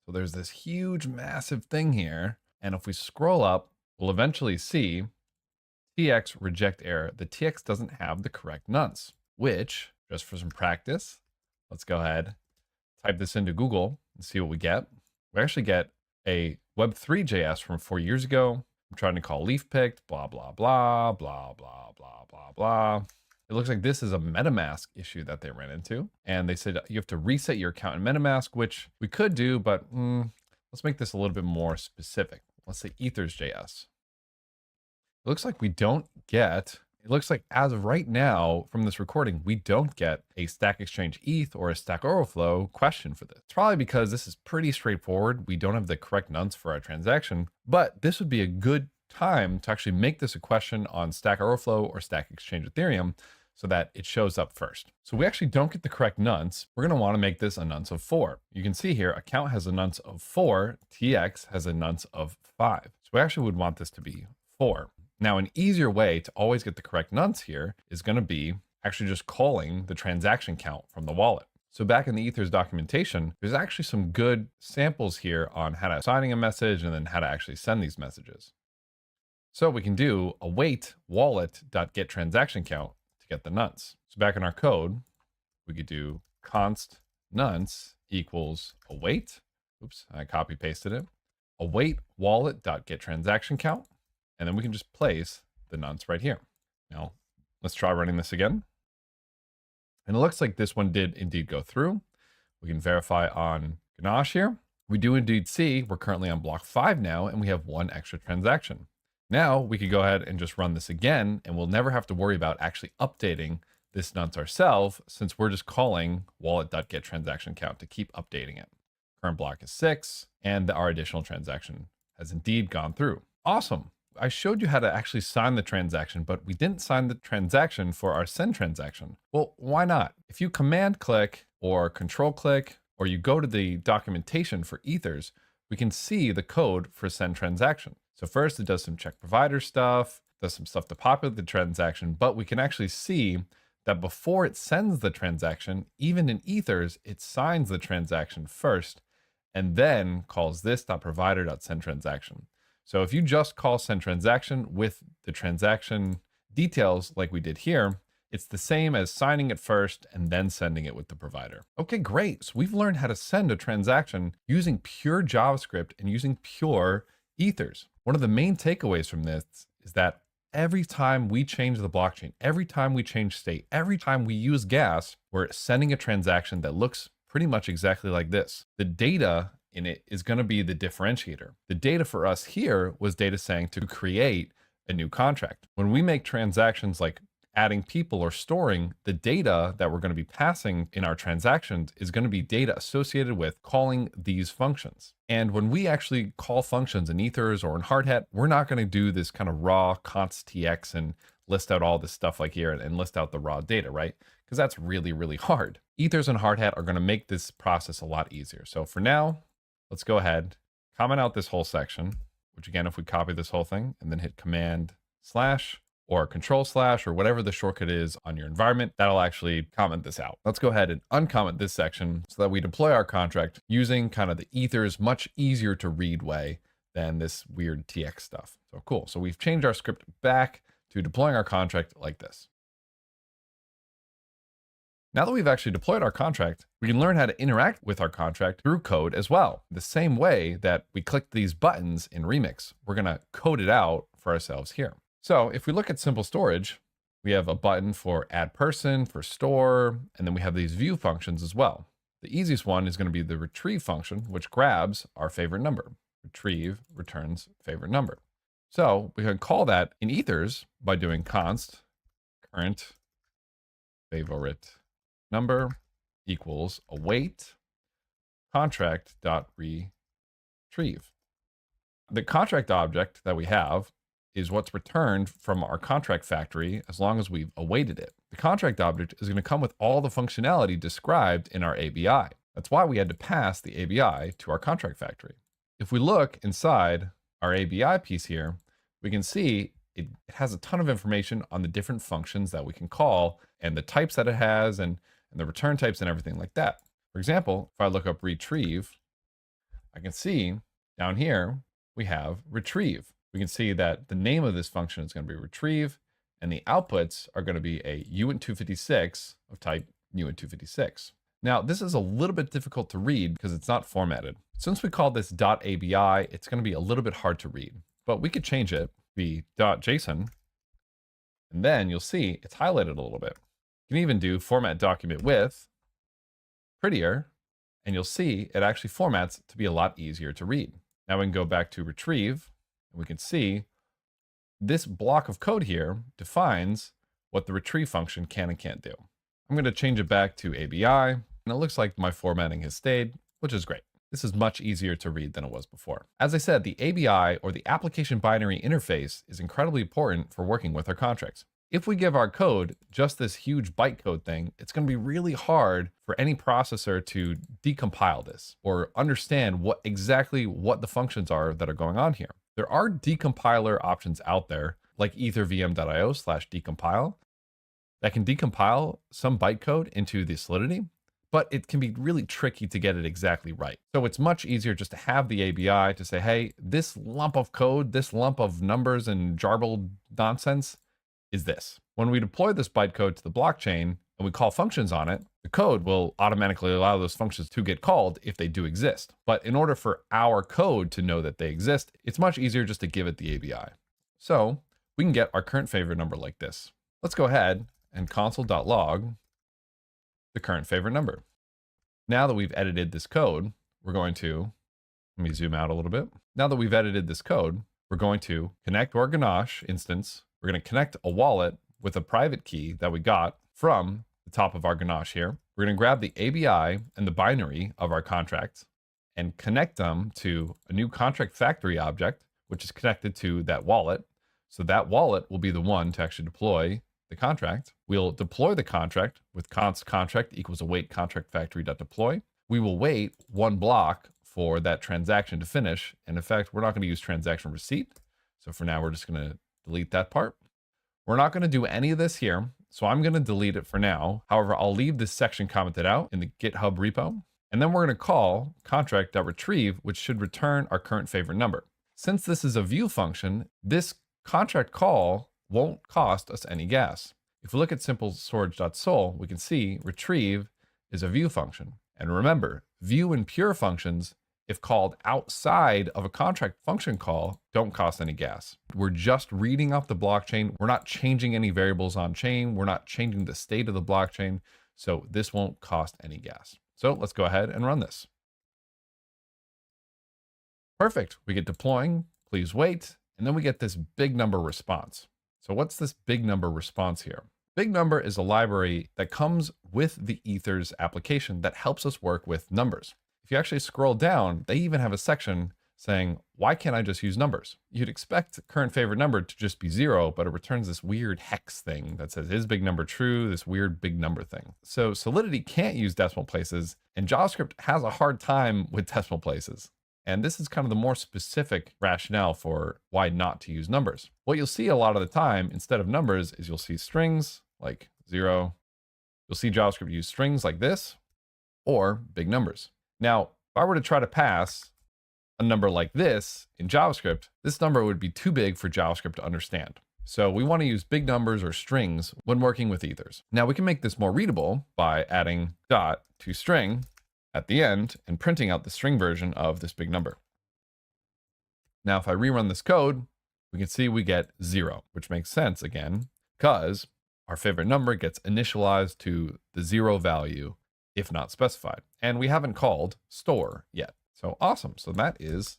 So there's this huge, massive thing here. And if we scroll up, we'll eventually see TX reject error. The TX doesn't have the correct nonce, which, just for some practice, let's go ahead, type this into Google and see what we get. We actually get a Web3.js from 4 years ago. I'm trying to call leaf picked, blah, blah, blah, blah, blah, blah, blah, blah. It looks like this is a MetaMask issue that they ran into. And they said you have to reset your account in MetaMask, which we could do, but let's make this a little bit more specific. Let's say Ethers.js. It looks like we don't get, it looks like as of right now from this recording, we don't get a Stack Exchange ETH or a Stack Overflow question for this. It's probably because this is pretty straightforward. We don't have the correct nonce for our transaction, but this would be a good time to actually make this a question on Stack Overflow or Stack Exchange Ethereum, so that it shows up first. So we actually don't get the correct nonce. We're gonna wanna make this a nonce of 4. You can see here, account has a nonce of 4, TX has a nonce of 5. So we actually would want this to be 4. Now, an easier way to always get the correct nonce here is gonna be actually just calling the transaction count from the wallet. So back in the Ethers documentation, there's actually some good samples here on how to signing a message and then how to actually send these messages. So we can do await wallet.get transaction count get the nonce. So back in our code, we could do const nonce equals await. Oops, I copy pasted it. Await wallet.get transaction count. And then we can just place the nonce right here. Now let's try running this again. And it looks like this one did indeed go through. We can verify on Ganache here. We do indeed see we're currently on block 5 now, and we have 1 extra transaction. Now we could go ahead and just run this again, and we'll never have to worry about actually updating this nonce ourselves, since we're just calling wallet.get transaction count to keep updating it. Current block is 6, and our additional transaction has indeed gone through. Awesome. I showed you how to actually sign the transaction, but we didn't sign the transaction for our send transaction. Well, why not? If you command click or control click, or you go to the documentation for Ethers, we can see the code for send transaction. So first it does some check provider stuff, does some stuff to populate the transaction, but we can actually see that before it sends the transaction, even in Ethers, it signs the transaction first and then calls this.provider.send transaction. So if you just call send transaction with the transaction details like we did here, it's the same as signing it first and then sending it with the provider. Okay, great. So we've learned how to send a transaction using pure JavaScript and using pure Ethers. One of the main takeaways from this is that every time we change the blockchain, every time we change state, every time we use gas, we're sending a transaction that looks pretty much exactly like this. The data in it is going to be the differentiator. The data for us here was data saying to create a new contract. When we make transactions like adding people or storing, the data that we're going to be passing in our transactions is going to be data associated with calling these functions. And when we actually call functions in Ethers or in Hardhat, we're not going to do this kind of raw const tx and list out all this stuff like here and list out the raw data, right? Because that's really, really hard. Ethers and Hardhat are going to make this process a lot easier. So for now, let's go ahead, comment out this whole section, which again, if we copy this whole thing and then hit command/ or control/ or whatever the shortcut is on your environment, that'll actually comment this out. Let's go ahead and uncomment this section so that we deploy our contract using kind of the Ethers much easier to read way than this weird TX stuff. So cool. So we've changed our script back to deploying our contract like this. Now that we've actually deployed our contract, we can learn how to interact with our contract through code as well. The same way that we click these buttons in Remix, we're going to code it out for ourselves here. So if we look at simple storage, We have a button for add person, for store, and then we have these view functions as well. The easiest one is going to be the retrieve function, which grabs our favorite number. Retrieve returns favorite number. So we can call that in ethers by doing const current favorite number equals await contract dot retrieve. The contract object that we have is what's returned from our contract factory as long as we've awaited it. The contract object is going to come with all the functionality described in our ABI. That's why we had to pass the ABI to our contract factory. If we look inside our ABI piece here, we can see it has a ton of information on the different functions that we can call and the types that it has and the return types and everything like that. For example, if I look up retrieve, I can see down here we have retrieve. We can see that the name of this function is going to be retrieve, and the outputs are going to be a uint256 of type uint256. Now, this is a little bit difficult to read because it's not formatted. Since we call this .abi, it's going to be a little bit hard to read, but we could change it, be .json, and then you'll see it's highlighted a little bit. You can even do format document with, prettier, and you'll see it actually formats to be a lot easier to read. Now we can go back to retrieve, and we can see this block of code here defines what the retrieve function can and can't do. I'm going to change it back to ABI, and it looks like my formatting has stayed, which is great. This is much easier to read than it was before. As I said, the ABI, or the application binary interface, is incredibly important for working with our contracts. If we give our code just this huge bytecode thing, it's going to be really hard for any processor to decompile this or understand exactly what the functions are that are going on here. There are decompiler options out there, like ethervm.io/decompile, that can decompile some bytecode into the Solidity, but it can be really tricky to get it exactly right. So it's much easier just to have the ABI to say, hey, this lump of code, this lump of numbers and jarbled nonsense is this. When we deploy this bytecode to the blockchain and we call functions on it, the code will automatically allow those functions to get called if they do exist. But in order for our code to know that they exist, it's much easier just to give it the ABI. So we can get our current favorite number like this. Let's go ahead and console.log the current favorite number. Now that we've edited this code, we're going to, let me zoom out a little bit. Now that we've edited this code, we're going to connect our Ganache instance. We're going to connect a wallet with a private key that we got from the top of our Ganache here. We're going to grab the ABI and the binary of our contract and connect them to a new contract factory object, which is connected to that wallet. So that wallet will be the one to actually deploy the contract. We'll deploy the contract with const contract equals await contract factory.deploy. We will wait one block for that transaction to finish. And in fact, we're not going to use transaction receipt. So for now, we're just going to delete that part. We're not going to do any of this here. So I'm going to delete it for now. However, I'll leave this section commented out in the GitHub repo. And then we're going to call contract.retrieve, which should return our current favorite number. Since this is a view function, this contract call won't cost us any gas. If we look at simplestorage.sol, we can see retrieve is a view function. And remember, view and pure functions, if called outside of a contract function call, don't cost any gas. We're just reading off the blockchain. We're not changing any variables on chain. We're not changing the state of the blockchain. So this won't cost any gas. So let's go ahead and run this. Perfect. We get deploying, please wait. And then we get this big number response. So what's this big number response here? Big number is a library that comes with the Ethers application that helps us work with numbers. If you actually scroll down, they even have a section saying, why can't I just use numbers? You'd expect current favorite number to just be 0, but it returns this weird hex thing that says, is big number true? This weird big number thing. So Solidity can't use decimal places, and JavaScript has a hard time with decimal places. And this is kind of the more specific rationale for why not to use numbers. What you'll see a lot of the time, instead of numbers, is you'll see strings like 0. You'll see JavaScript use strings like this, or big numbers. Now, if I were to try to pass a number like this in JavaScript, this number would be too big for JavaScript to understand. So we want to use big numbers or strings when working with Ethers. Now we can make this more readable by adding dot to string at the end and printing out the string version of this big number. Now, if I rerun this code, we can see we get 0, which makes sense again, because our favorite number gets initialized to the 0 value if not specified. And we haven't called store yet. So awesome. So that's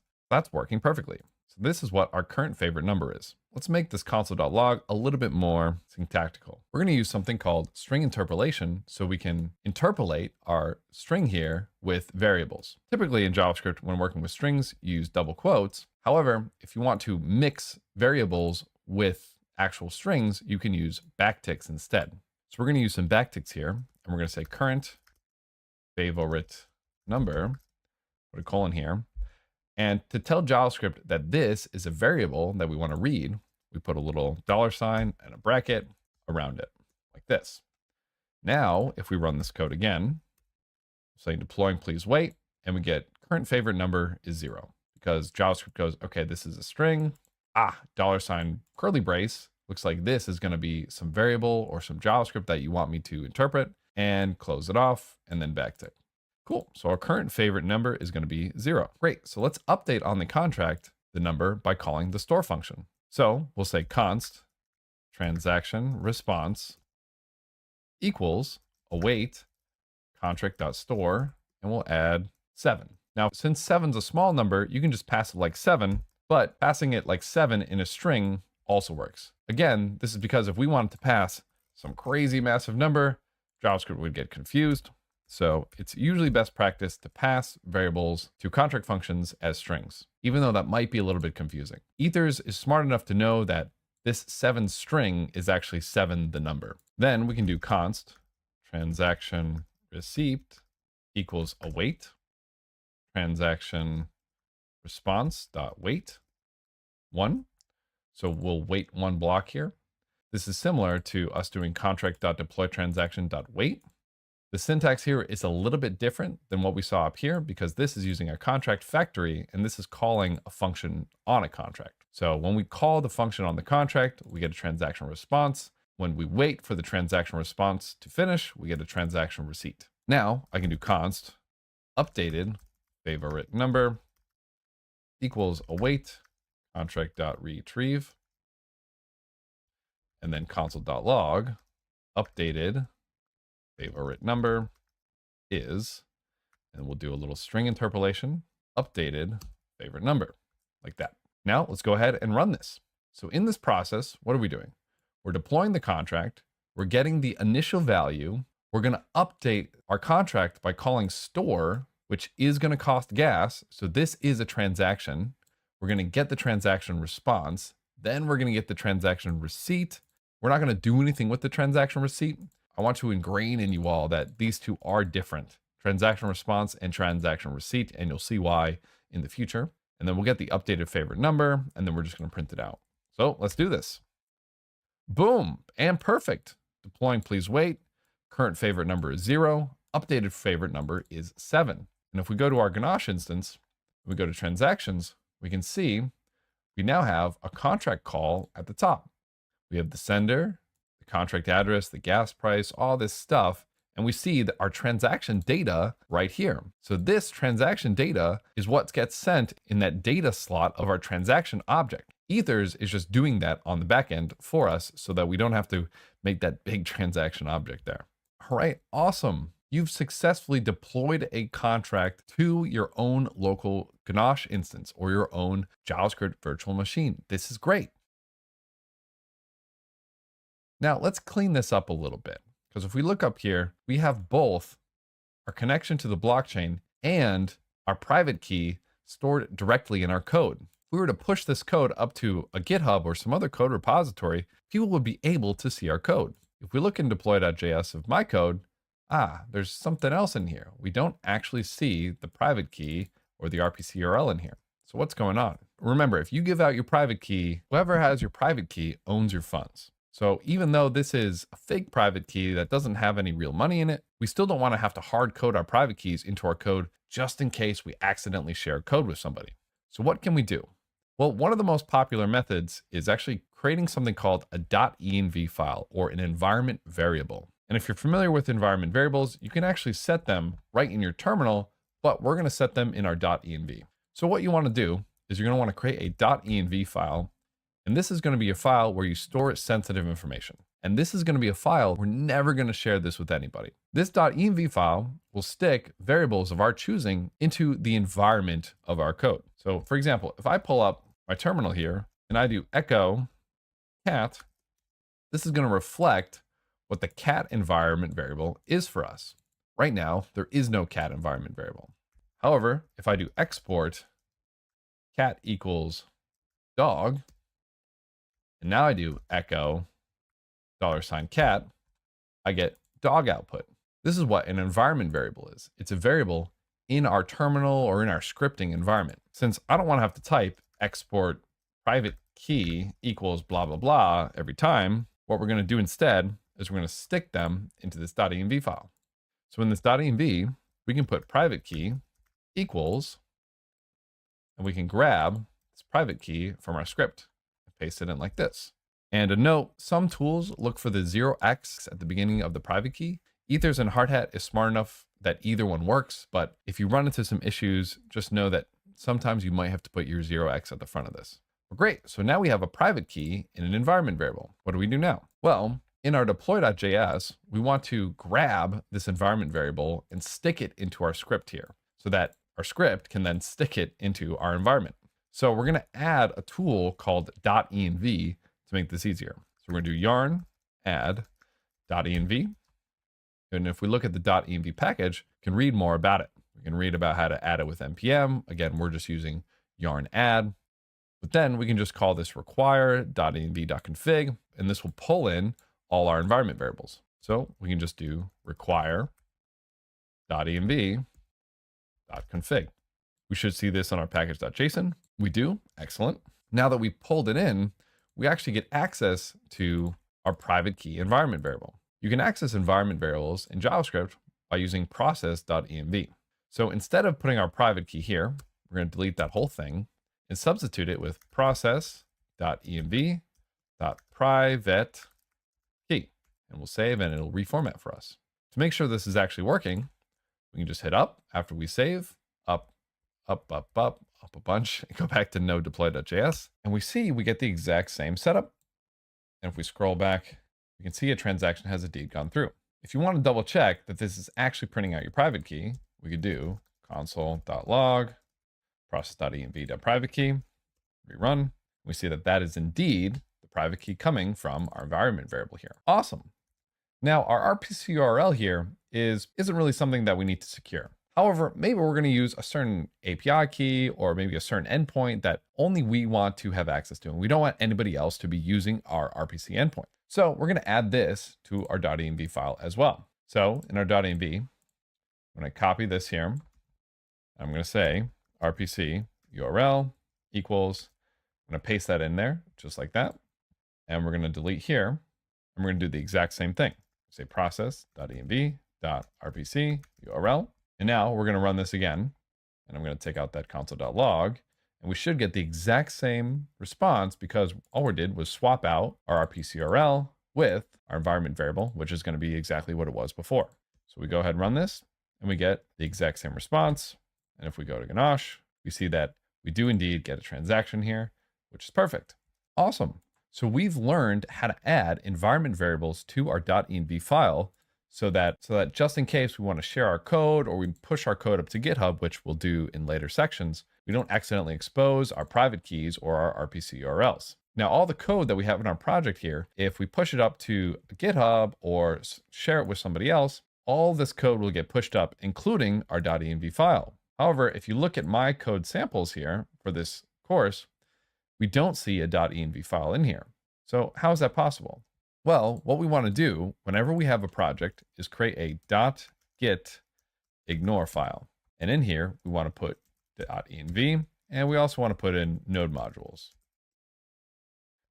working perfectly. So this is what our current favorite number is. Let's make this console.log a little bit more syntactical. We're going to use something called string interpolation so we can interpolate our string here with variables. Typically in JavaScript, when working with strings, you use double quotes. However, if you want to mix variables with actual strings, you can use backticks instead. So we're going to use some backticks here, and we're going to say current favorite number, put a colon here. And to tell JavaScript that this is a variable that we want to read, we put a little $sign and a bracket around it, like this. Now, if we run this code again, saying deploying please wait, and we get current favorite number is 0, because JavaScript goes, okay, this is a string. $sign curly brace. Looks like this is going to be some variable or some JavaScript that you want me to interpret, and close it off and then backtick. Cool. So our current favorite number is going to be 0. Great. So let's update on the contract the number by calling the store function. So we'll say const transaction response equals await contract.store, and we'll add 7. Now, since 7's a small number, you can just pass it like 7, but passing it like 7 in a string also works. Again, this is because if we wanted to pass some crazy massive number, JavaScript would get confused. So it's usually best practice to pass variables to contract functions as strings, even though that might be a little bit confusing. Ethers is smart enough to know that this 7 string is actually 7 the number. Then we can do const transaction receipt equals await transaction response dot wait 1. So we'll wait 1 block here. This is similar to us doing contract.deploy transaction.wait. The syntax here is a little bit different than what we saw up here because this is using a contract factory and this is calling a function on a contract. So when we call the function on the contract, we get a transaction response. When we wait for the transaction response to finish, we get a transaction receipt. Now I can do const updated favorite number equals await contract.retrieve, and then console.log updated favorite number is, and we'll do a little string interpolation, updated favorite number, like that. Now let's go ahead and run this. So in this process, what are we doing? We're deploying the contract, we're getting the initial value, we're going to update our contract by calling store, which is going to cost gas. So this is a transaction. We're going to get the transaction response, then we're going to get the transaction receipt. We're not going to do anything with the transaction receipt. I want to ingrain in you all that these two are different, transaction response and transaction receipt, and you'll see why in the future. And then we'll get the updated favorite number, and then we're just going to print it out. So let's do this. Boom, and perfect. Deploying please wait. Current favorite number is 0. Updated favorite number is 7. And if we go to our Ganache instance, we go to transactions, we can see we now have a contract call at the top. We have the sender, the contract address, the gas price, all this stuff. And we see that our transaction data right here. So this transaction data is what gets sent in that data slot of our transaction object. Ethers is just doing that on the back end for us so that we don't have to make that big transaction object there. All right, awesome. You've successfully deployed a contract to your own local Ganache instance or your own JavaScript virtual machine. This is great. Now let's clean this up a little bit, because if we look up here, we have both our connection to the blockchain and our private key stored directly in our code. If we were to push this code up to a GitHub or some other code repository, people would be able to see our code. If we look in deploy.js of my code, there's something else in here. We don't actually see the private key or the RPC URL in here. So what's going on? Remember, if you give out your private key, whoever has your private key owns your funds. So even though this is a fake private key that doesn't have any real money in it, we still don't want to have to hard code our private keys into our code just in case we accidentally share code with somebody. So what can we do? Well, one of the most popular methods is actually creating something called a .env file or an environment variable. And if you're familiar with environment variables, you can actually set them right in your terminal, but we're going to set them in our .env. So what you want to do is you're going to want to create a .env file. And this is going to be a file where you store sensitive information. And this is going to be a file. We're never going to share this with anybody. This .env file will stick variables of our choosing into the environment of our code. So for example, if I pull up my terminal here and I do echo cat, this is going to reflect what the cat environment variable is for us. Right now, there is no cat environment variable. However, if I do export cat equals dog, and now I do echo $cat, I get dog output. This is what an environment variable is. It's a variable in our terminal or in our scripting environment. Since I don't want to have to type export private key equals blah, blah, blah every time, what we're going to do instead is we're going to stick them into this .env file. So in this .env, we can put private key equals, and we can grab this private key from our script and paste it in like this. And a note, some tools look for the 0x at the beginning of the private key. Ethers and Hardhat is smart enough that either one works, but if you run into some issues, just know that sometimes you might have to put your 0x at the front of this. Well, great, so now we have a private key in an environment variable. What do we do now? Well, in our deploy.js, we want to grab this environment variable and stick it into our script here so that our script can then stick it into our environment. So we're going to add a tool called .env to make this easier. So we're going to do yarn add .env. And if we look at the .env package, we can read more about it. We can read about how to add it with npm. Again, we're just using yarn add. But then we can just call this require.env.config, and this will pull in all our environment variables. So we can just do require.env.config. We should see this on our package.json. We do. Excellent. Now that we pulled it in, we actually get access to our private key environment variable. You can access environment variables in JavaScript by using process.env. So instead of putting our private key here, we're going to delete that whole thing and substitute it with process.env.private key. And we'll save and it'll reformat for us. To make sure this is actually working, we can just hit up after we save, up a bunch, and go back to node deploy.js. And we see we get the exact same setup. And if we scroll back, you can see a transaction has indeed gone through. If you want to double check that this is actually printing out your private key, we could do console.log process.env.private key, rerun. We see that that is indeed the private key coming from our environment variable here. Awesome. Now our RPC URL here isn't really something that we need to secure. However, maybe we're going to use a certain API key or maybe a certain endpoint that only we want to have access to, and we don't want anybody else to be using our RPC endpoint. So we're going to add this to our .env file as well. So in our .env, I'm going to copy this here. I'm going to say RPC URL equals, I'm going to paste that in there just like that. And we're going to delete here. And we're going to do the exact same thing. Say process.env.rpc URL. And now we're going to run this again. And I'm going to take out that console.log. And we should get the exact same response because all we did was swap out our RPC URL with our environment variable, which is going to be exactly what it was before. So we go ahead and run this and we get the exact same response. And if we go to Ganache, we see that we do indeed get a transaction here, which is perfect. Awesome. So we've learned how to add environment variables to our .env file so that just in case we want to share our code or we push our code up to GitHub, which we'll do in later sections, we don't accidentally expose our private keys or our RPC URLs. Now, all the code that we have in our project here, if we push it up to GitHub or share it with somebody else, all this code will get pushed up, including our .env file. However, if you look at my code samples here for this course, we don't see a .env file in here. So how is that possible? Well, what we want to do whenever we have a project is create a .git ignore file. And in here, we want to put .env, and we also want to put in node modules.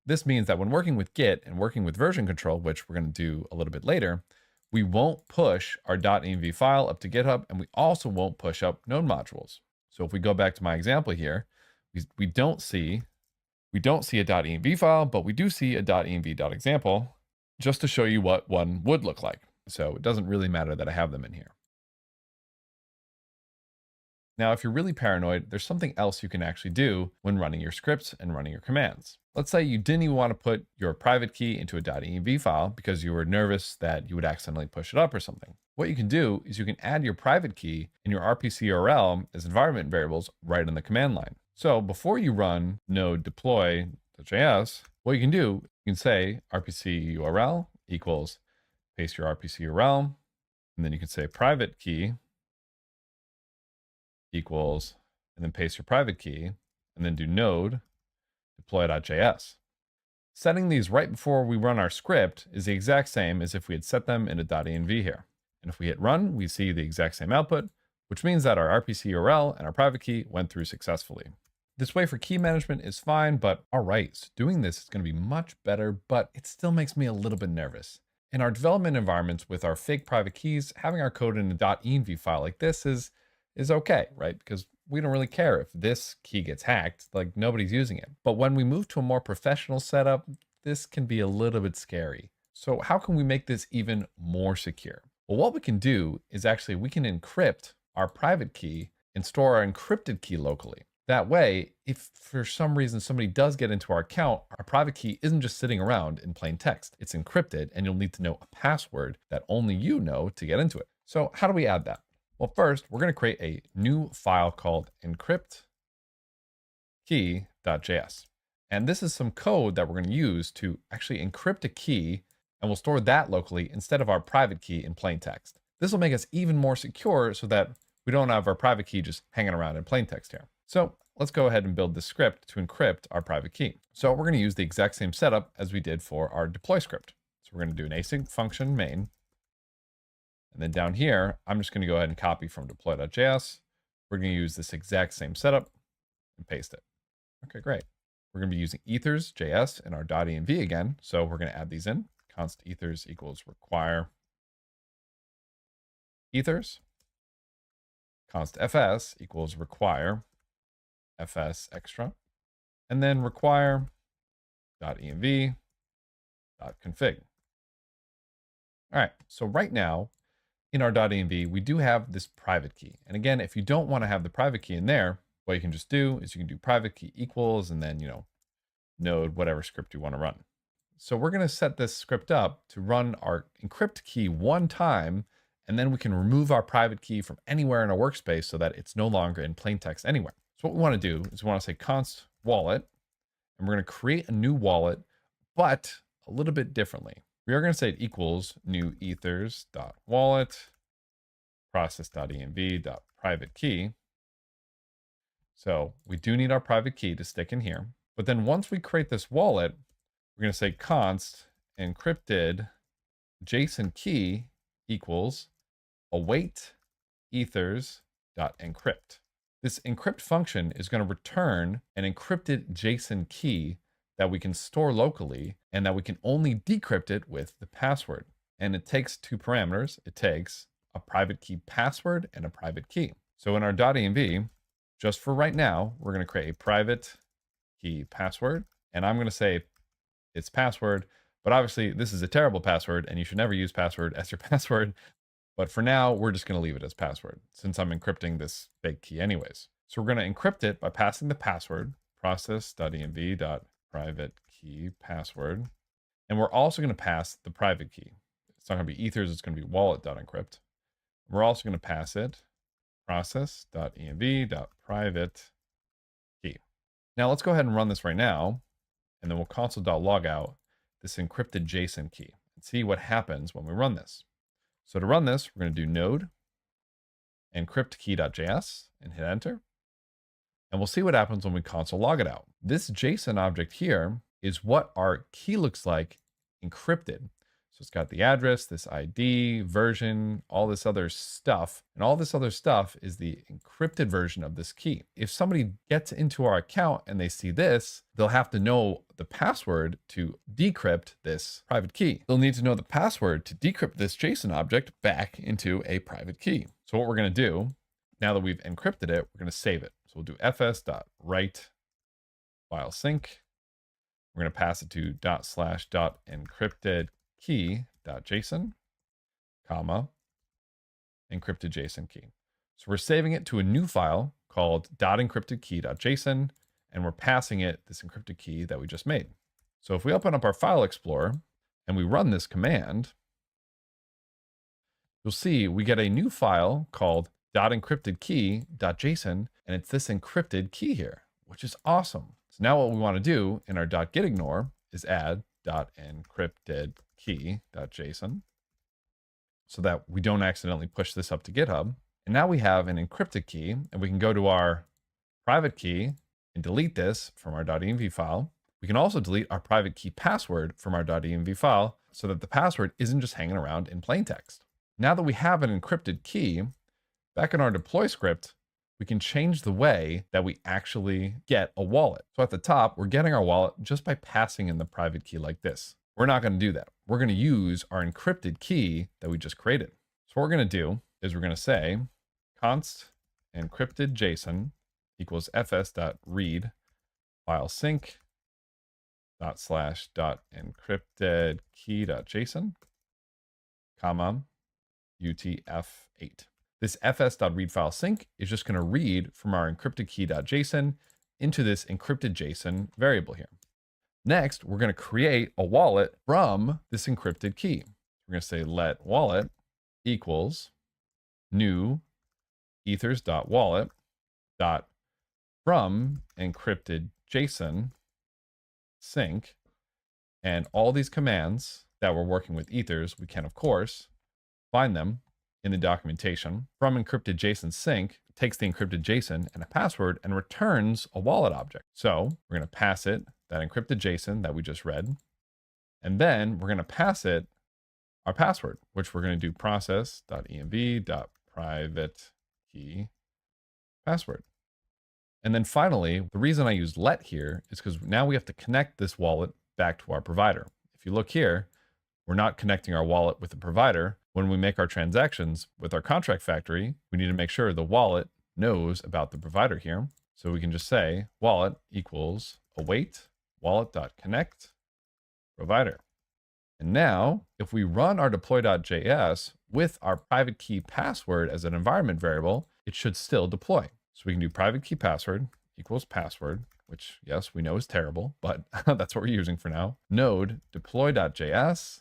This means that when working with Git and working with version control, which we're going to do a little bit later, we won't push our .env file up to GitHub, and we also won't push up node modules. So if we go back to my example here, we don't see a .env file, but we do see a .env.example just to show you what one would look like. So it doesn't really matter that I have them in here. Now, if you're really paranoid, there's something else you can actually do when running your scripts and running your commands. Let's say you didn't even want to put your private key into a .env file because you were nervous that you would accidentally push it up or something. What you can do is you can add your private key and your RPC URL as environment variables right in the command line. So before you run node deploy.js, what you can do, you can say RPC URL equals paste your RPC URL, and then you can say private key equals, and then paste your private key, and then do node deploy.js. Setting these right before we run our script is the exact same as if we had set them in a .env here. And if we hit run, we see the exact same output, which means that our RPC URL and our private key went through successfully. This way for key management is fine, but all right, so doing this is going to be much better, but it still makes me a little bit nervous. In our development environments with our fake private keys, having our code in a .env file like this is okay, right? Because we don't really care if this key gets hacked, like nobody's using it. But when we move to a more professional setup, this can be a little bit scary. So how can we make this even more secure? Well, what we can do is actually we can encrypt our private key and store our encrypted key locally. That way, if for some reason somebody does get into our account, our private key isn't just sitting around in plain text. It's encrypted and you'll need to know a password that only you know to get into it. So how do we add that? Well, first, we're going to create a new file called encryptkey.js. And this is some code that we're going to use to actually encrypt a key, and we'll store that locally instead of our private key in plain text. This will make us even more secure so that we don't have our private key just hanging around in plain text here. So let's go ahead and build this script to encrypt our private key. So we're going to use the exact same setup as we did for our deploy script. So we're going to do an async function main. And then down here, I'm just going to go ahead and copy from deploy.js. We're going to use this exact same setup and paste it. Okay, great. We're going to be using ethers.js in our .env again. So we're going to add these in. Const ethers equals require ethers. Const fs equals require fs extra. And then require .env.config. All right, so right now, in our .env, we do have this private key. And again, if you don't want to have the private key in there, what you can just do is you can do private key equals and then, node whatever script you want to run. So we're going to set this script up to run our encrypt key one time, and then we can remove our private key from anywhere in our workspace so that it's no longer in plain text anywhere. So what we want to do is we want to say const wallet, and we're going to create a new wallet, but a little bit differently. We are going to say it equals new ethers.wallet process.env.private key. So we do need our private key to stick in here. But then once we create this wallet, we're going to say const encrypted JSON key equals await ethers.encrypt. This encrypt function is going to return an encrypted JSON key that we can store locally and that we can only decrypt it with the password. And it takes two parameters. It takes a private key password and a private key. So in our .env, just for right now, we're going to create a private key password. And I'm going to say it's password, but obviously this is a terrible password and you should never use password as your password. But for now, we're just going to leave it as password since I'm encrypting this fake key anyways. So we're going to encrypt it by passing the password process.env.private key password. And we're also going to pass the private key. It's not going to be ethers, it's going to be wallet.encrypt. We're also going to pass it process.env.private key. Now let's go ahead and run this right now, and then we'll console.log out this encrypted JSON key and see what happens when we run this. So to run this, we're going to do node encryptkey.js and hit enter. And we'll see what happens when we console log it out. This JSON object here is what our key looks like encrypted. So it's got the address, this ID, version, all this other stuff. And all this other stuff is the encrypted version of this key. If somebody gets into our account and they see this, they'll have to know the password to decrypt this private key. They'll need to know the password to decrypt this JSON object back into a private key. So what we're going to do, now that we've encrypted it, we're going to save it. So we'll do fs.write file sync. We're going to pass it to ./.encrypted key.json, comma, encrypted JSON key. So we're saving it to a new file called .encryptedkey.json, and we're passing it this encrypted key that we just made. So if we open up our file explorer and we run this command, you'll see we get a new file called .encryptedkey.json, and it's this encrypted key here, which is awesome. So now what we want to do in our .gitignore is add .encryptedkey.json so that we don't accidentally push this up to GitHub. And now we have an encrypted key, and we can go to our private key and delete this from our .env file. We can also delete our private key password from our .env file so that the password isn't just hanging around in plain text. Now that we have an encrypted key, back in our deploy script, we can change the way that we actually get a wallet. So at the top, we're getting our wallet just by passing in the private key like this. We're not going to do that. We're going to use our encrypted key that we just created. So what we're going to do is we're going to say const encrypted JSON equals fs.read file sync /encrypted key.json, comma, UTF-8. This fs.read file sync is just going to read from our encrypted key.json into this encrypted JSON variable here. Next, we're going to create a wallet from this encrypted key. We're going to say let wallet equals new ethers.wallet from encrypted JSON sync, and all these commands that we're working with ethers, we can of course find them in the documentation. From encrypted JSON sync takes the encrypted JSON and a password and returns a wallet object. So we're going to pass it that encrypted JSON that we just read, and then we're going to pass it our password, which we're going to do process.env.private key password. And then finally, the reason I use let here is because now we have to connect this wallet back to our provider. If you look here, we're not connecting our wallet with the provider. When we make our transactions with our contract factory, we need to make sure the wallet knows about the provider here. So we can just say wallet equals await wallet.connect provider. And now if we run our deploy.js with our private key password as an environment variable, it should still deploy. So we can do private key password equals password, which yes, we know is terrible, but that's what we're using for now. Node deploy.js.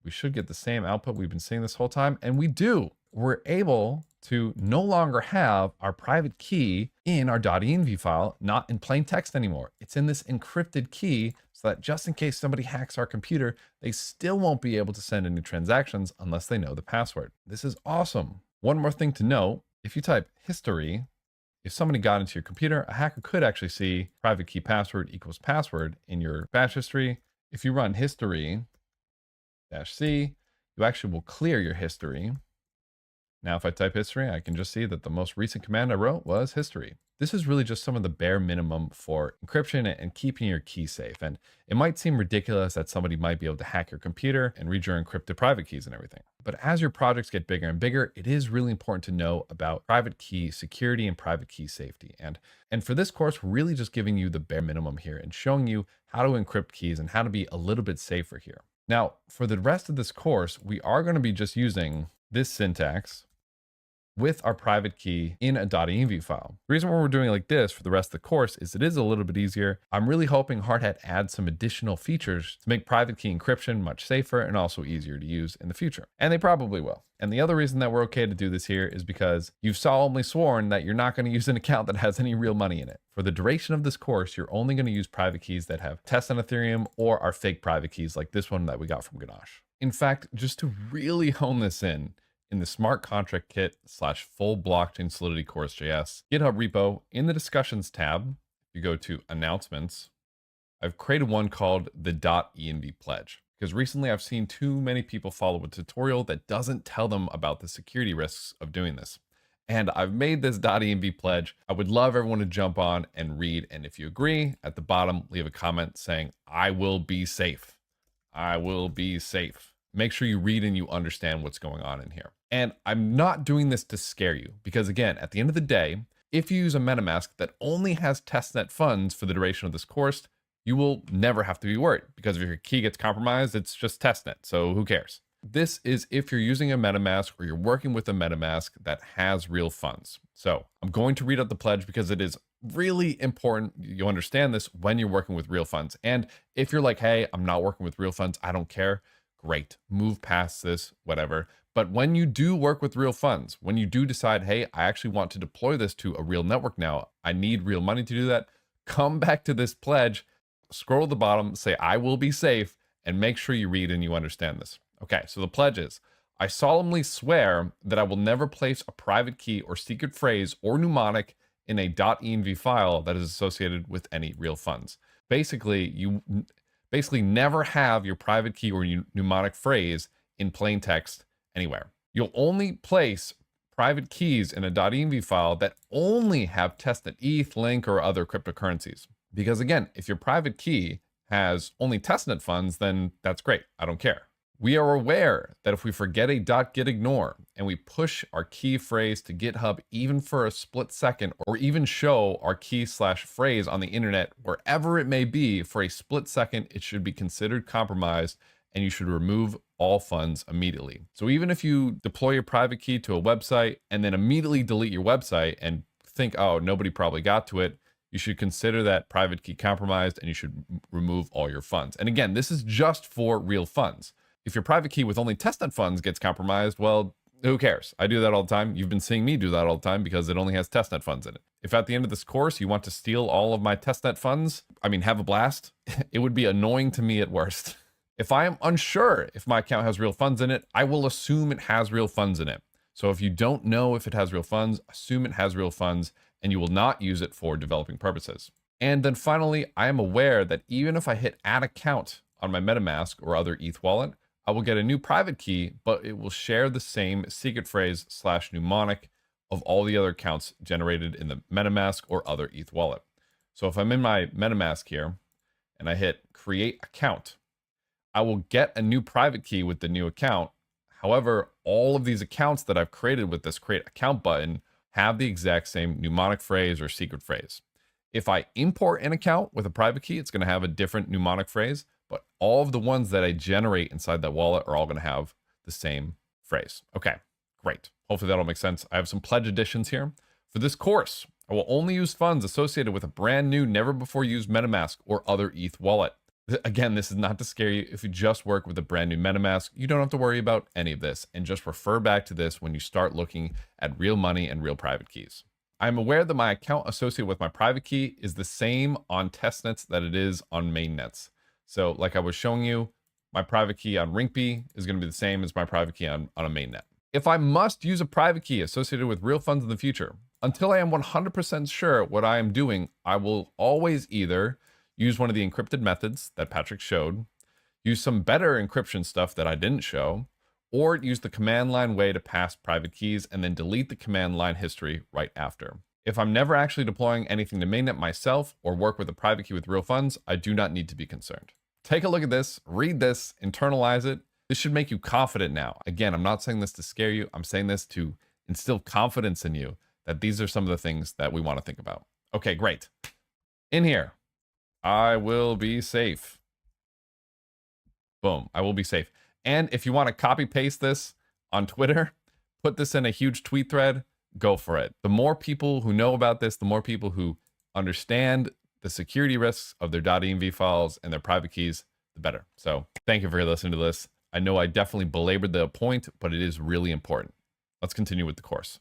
We should get the same output we've been seeing this whole time. And we do. We're able to no longer have our private key in our .env file, not in plain text anymore. It's in this encrypted key so that just in case somebody hacks our computer, they still won't be able to send any transactions unless they know the password. This is awesome. One more thing to note, if you type history, if somebody got into your computer, a hacker could actually see private key password equals password in your bash history. If you run history -c, you actually will clear your history. Now, if I type history, I can just see that the most recent command I wrote was history. This is really just some of the bare minimum for encryption and keeping your key safe. And it might seem ridiculous that somebody might be able to hack your computer and read your encrypted private keys and everything. But as your projects get bigger and bigger, it is really important to know about private key security and private key safety. And for this course, we're really just giving you the bare minimum here and showing you how to encrypt keys and how to be a little bit safer here. Now, for the rest of this course, we are going to be just using this syntax with our private key in a .env file. The reason why we're doing it like this for the rest of the course is it is a little bit easier. I'm really hoping Hardhat adds some additional features to make private key encryption much safer and also easier to use in the future. And they probably will. And the other reason that we're okay to do this here is because you've solemnly sworn that you're not going to use an account that has any real money in it. For the duration of this course, you're only going to use private keys that have tests on Ethereum or are fake private keys like this one that we got from Ganache. In fact, just to really hone this in the smart contract kit / full blockchain solidity course.js GitHub repo, in the discussions tab, if you go to announcements, I've created one called the .env pledge. Because recently I've seen too many people follow a tutorial that doesn't tell them about the security risks of doing this. And I've made this .env pledge. I would love everyone to jump on and read. And if you agree, at the bottom, leave a comment saying, I will be safe. I will be safe. Make sure you read and you understand what's going on in here. And I'm not doing this to scare you because again, at the end of the day, if you use a MetaMask that only has testnet funds for the duration of this course, you will never have to be worried because if your key gets compromised, it's just testnet. So who cares? This is if you're using a MetaMask or you're working with a MetaMask that has real funds. So I'm going to read out the pledge because it is really important you understand this when you're working with real funds. And if you're like, hey, I'm not working with real funds, I don't care, great, move past this, whatever. But when you do work with real funds, when you do decide, hey, I actually want to deploy this to a real network now, I need real money to do that, come back to this pledge, scroll to the bottom, say, I will be safe, and make sure you read and you understand this. Okay, so the pledge is, I solemnly swear that I will never place a private key or secret phrase or mnemonic in a .env file that is associated with any real funds. Basically, you never have your private key or mnemonic phrase in plain text anywhere. You'll only place private keys in a .env file that only have testnet ETH, Link, or other cryptocurrencies. Because again, if your private key has only testnet funds, then that's great. I don't care. We are aware that if we forget a .gitignore and we push our key phrase to GitHub even for a split second, or even show our key/phrase on the internet, wherever it may be, for a split second, it should be considered compromised and you should remove all funds immediately. So even if you deploy your private key to a website and then immediately delete your website and think, oh, nobody probably got to it, you should consider that private key compromised and you should remove all your funds. And again, this is just for real funds. If your private key with only testnet funds gets compromised, well, who cares? I do that all the time. You've been seeing me do that all the time because it only has testnet funds in it. If at the end of this course you want to steal all of my testnet funds, have a blast, it would be annoying to me at worst. If I am unsure if my account has real funds in it, I will assume it has real funds in it. So if you don't know if it has real funds, assume it has real funds and you will not use it for developing purposes. And then finally, I am aware that even if I hit add account on my MetaMask or other ETH wallet, I will get a new private key, but it will share the same secret phrase/mnemonic of all the other accounts generated in the MetaMask or other ETH wallet. So if I'm in my MetaMask here and I hit create account, I will get a new private key with the new account. However, all of these accounts that I've created with this create account button have the exact same mnemonic phrase or secret phrase. If I import an account with a private key, it's going to have a different mnemonic phrase, but all of the ones that I generate inside that wallet are all going to have the same phrase. Okay, great. Hopefully that'll make sense. I have some pledge additions here. For this course, I will only use funds associated with a brand new, never before used MetaMask or other ETH wallet. Again, this is not to scare you. If you just work with a brand new MetaMask, you don't have to worry about any of this, and just refer back to this when you start looking at real money and real private keys. I'm aware that my account associated with my private key is the same on testnets that it is on mainnets. So like I was showing you, my private key on Rinkeby is going to be the same as my private key on a mainnet. If I must use a private key associated with real funds in the future, until I am 100% sure what I am doing, I will always either use one of the encrypted methods that Patrick showed, use some better encryption stuff that I didn't show, or use the command line way to pass private keys and then delete the command line history right after. If I'm never actually deploying anything to mainnet myself or work with a private key with real funds, I do not need to be concerned. Take a look at this, read this, internalize it. This should make you confident now. Again, I'm not saying this to scare you. I'm saying this to instill confidence in you that these are some of the things that we want to think about. Okay, great. In here, I will be safe. Boom, I will be safe. And if you want to copy paste this on Twitter, put this in a huge tweet thread, go for it. The more people who know about this, the more people who understand the security risks of their .env files and their private keys, the better. So thank you for listening to this. I know I definitely belabored the point, but it is really important. Let's continue with the course.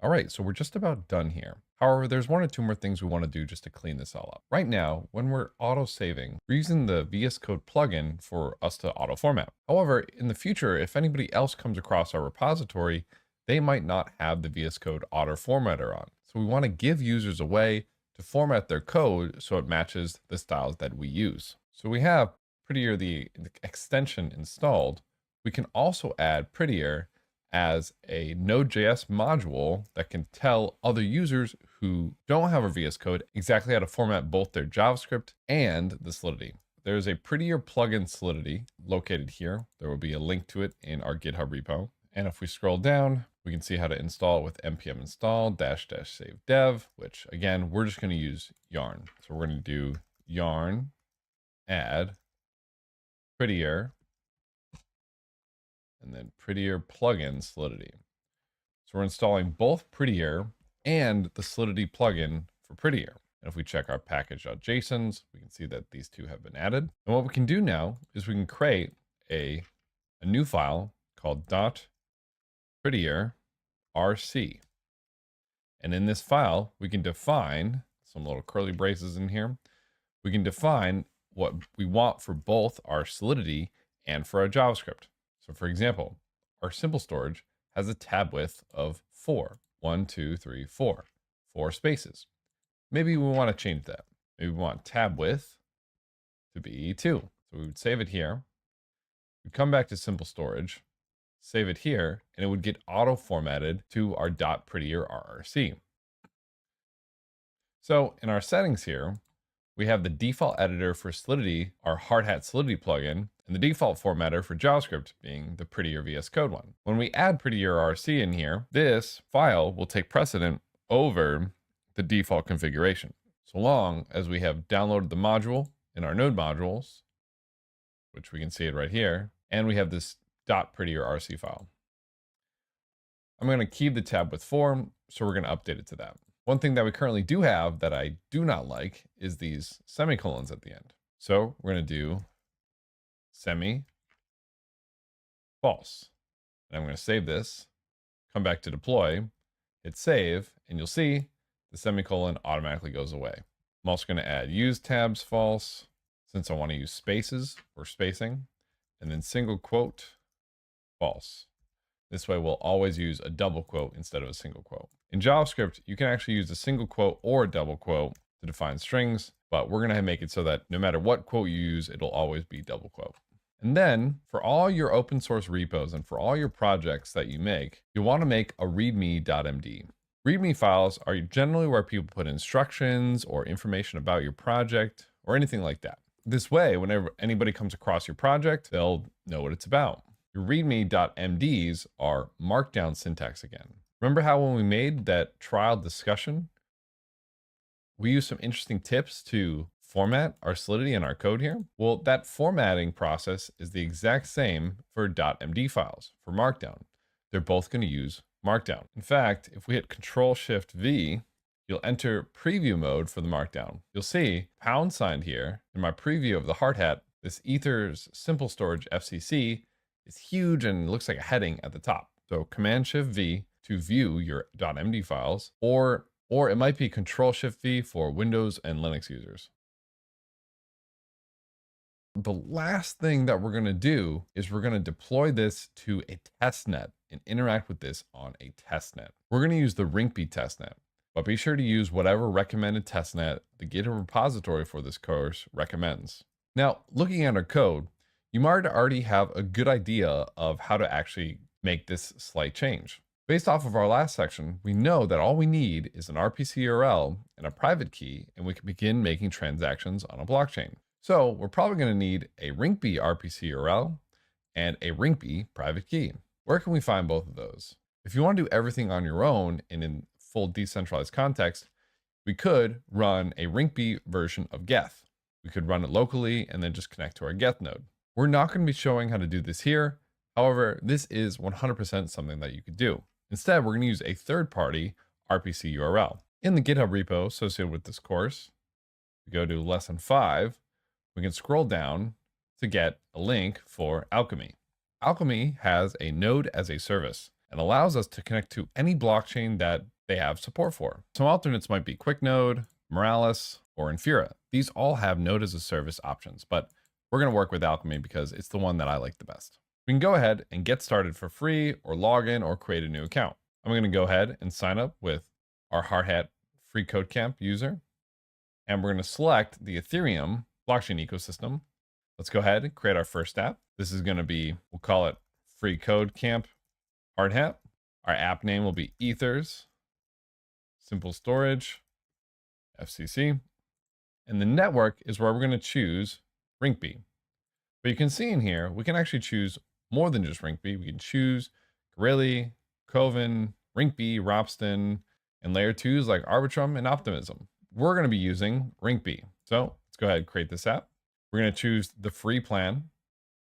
All right, so we're just about done here. However, there's one or two more things we want to do just to clean this all up. Right now, when we're auto-saving, we're using the VS Code plugin for us to auto-format. However, in the future, if anybody else comes across our repository, they might not have the VS Code auto-formatter on. So we want to give users a way to format their code so it matches the styles that we use. So we have Prettier, the extension installed. We can also add Prettier as a Node.js module that can tell other users who don't have a VS Code exactly how to format both their JavaScript and the Solidity. There's a Prettier plugin Solidity located here. There will be a link to it in our GitHub repo. And if we scroll down, we can see how to install it with npm install --save dev, which again, we're just going to use yarn. So we're going to do yarn add Prettier, and then Prettier plugin Solidity. So we're installing both Prettier and the Solidity plugin for Prettier. And if we check our package.jsons, we can see that these two have been added. And what we can do now is we can create a new file called .prettier rc. And in this file, we can define some little curly braces in here. We can define what we want for both our Solidity and for our JavaScript. So for example, our simple storage has a tab width of 4. 1, 2, 3, 4. 4 spaces. Maybe we want to change that. Maybe we want tab width to be 2. So we would save it here. We'd come back to simple storage, save it here, and it would get auto formatted to our .prettier RRC. So in our settings here, we have the default editor for Solidity, our Hardhat Solidity plugin, and the default formatter for JavaScript being the Prettier VS Code one. When we add Prettier RC in here, this file will take precedent over the default configuration, so long as we have downloaded the module in our node modules, which we can see it right here, and we have this .prettier RC file. I'm going to keep the tab with 4, so we're going to update it to that. One thing that we currently do have that I do not like is these semicolons at the end. So we're going to do semi false. And I'm going to save this, come back to deploy, hit save, and you'll see the semicolon automatically goes away. I'm also going to add use tabs false, since I want to use spaces for spacing, and then single quote false. This way we'll always use a double quote instead of a single quote. In JavaScript, you can actually use a single quote or a double quote to define strings, but we're going to make it so that no matter what quote you use, it'll always be double quote. And then for all your open source repos and for all your projects that you make, you'll want to make a readme.md. README files are generally where people put instructions or information about your project or anything like that. This way, whenever anybody comes across your project, they'll know what it's about. Your readme.mds are markdown syntax again. Remember how when we made that trial discussion, we used some interesting tips to format our Solidity and our code here? Well, that formatting process is the exact same for .md files, for markdown. They're both going to use markdown. In fact, if we hit Control-Shift-V, you'll enter preview mode for the markdown. You'll see # here in my preview of the Hardhat. This Ethers Simple Storage FCC is huge and looks like a heading at the top. So Command-Shift-V to view your .md files, or it might be Control-Shift-V for Windows and Linux users. The last thing that we're going to do is we're going to deploy this to a testnet and interact with this on a testnet. We're going to use the Rinkeby testnet, but be sure to use whatever recommended testnet the GitHub repository for this course recommends. Now, looking at our code, you might already have a good idea of how to actually make this slight change. Based off of our last section, we know that all we need is an RPC URL and a private key, and we can begin making transactions on a blockchain. So we're probably going to need a Rinkeby RPC URL and a Rinkeby private key. Where can we find both of those? If you want to do everything on your own and in full decentralized context, we could run a Rinkeby version of Geth. We could run it locally and then just connect to our Geth node. We're not going to be showing how to do this here. However, this is 100% something that you could do. Instead, we're going to use a third-party RPC URL. In the GitHub repo associated with this course, we go to lesson 5. We can scroll down to get a link for Alchemy. Alchemy has a node as a service and allows us to connect to any blockchain that they have support for. Some alternates might be QuickNode, Moralis, or Infura. These all have node as a service options, but we're going to work with Alchemy because it's the one that I like the best. We can go ahead and get started for free or log in or create a new account. I'm going to go ahead and sign up with our Hardhat Free Code Camp user. And we're going to select the Ethereum blockchain ecosystem. Let's go ahead and create our first app. This is going to be, we'll call it Free Code Camp Hardhat. Our app name will be Ethers Simple Storage FCC. And the network is where we're going to choose Rinkeby. But you can see in here, we can actually choose more than just Rinkeby. We can choose Gorilla, Kovan, Rinkeby, Ropsten, and layer 2s like Arbitrum and Optimism. We're going to be using Rinkeby. So let's go ahead and create this app. We're going to choose the free plan.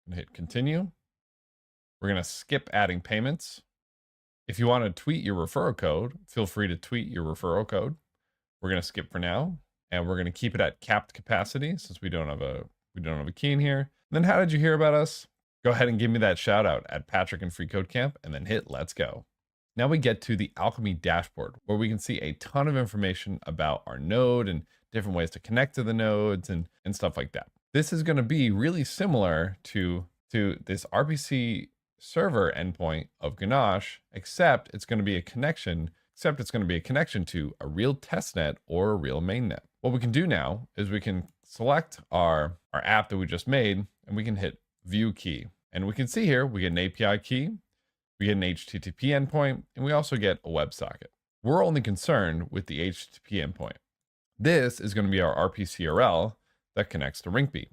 and hit continue. We're going to skip adding payments. If you want to tweet your referral code, feel free to tweet your referral code. We're going to skip for now, and we're going to keep it at capped capacity since we don't have a key in here. And then how did you hear about us? Go ahead and give me that shout out at Patrick and Free Code Camp, and then hit let's go. Now we get to the Alchemy dashboard, where we can see a ton of information about our node and different ways to connect to the nodes and stuff like that. This is going to be really similar to this RPC server endpoint of Ganache, except it's going to be a connection to a real testnet or a real mainnet. What we can do now is we can select our app that we just made, and we can hit view key. And we can see here, we get an API key, we get an HTTP endpoint, and we also get a WebSocket. We're only concerned with the HTTP endpoint. This is going to be our RPCRL that connects to Rinkeby.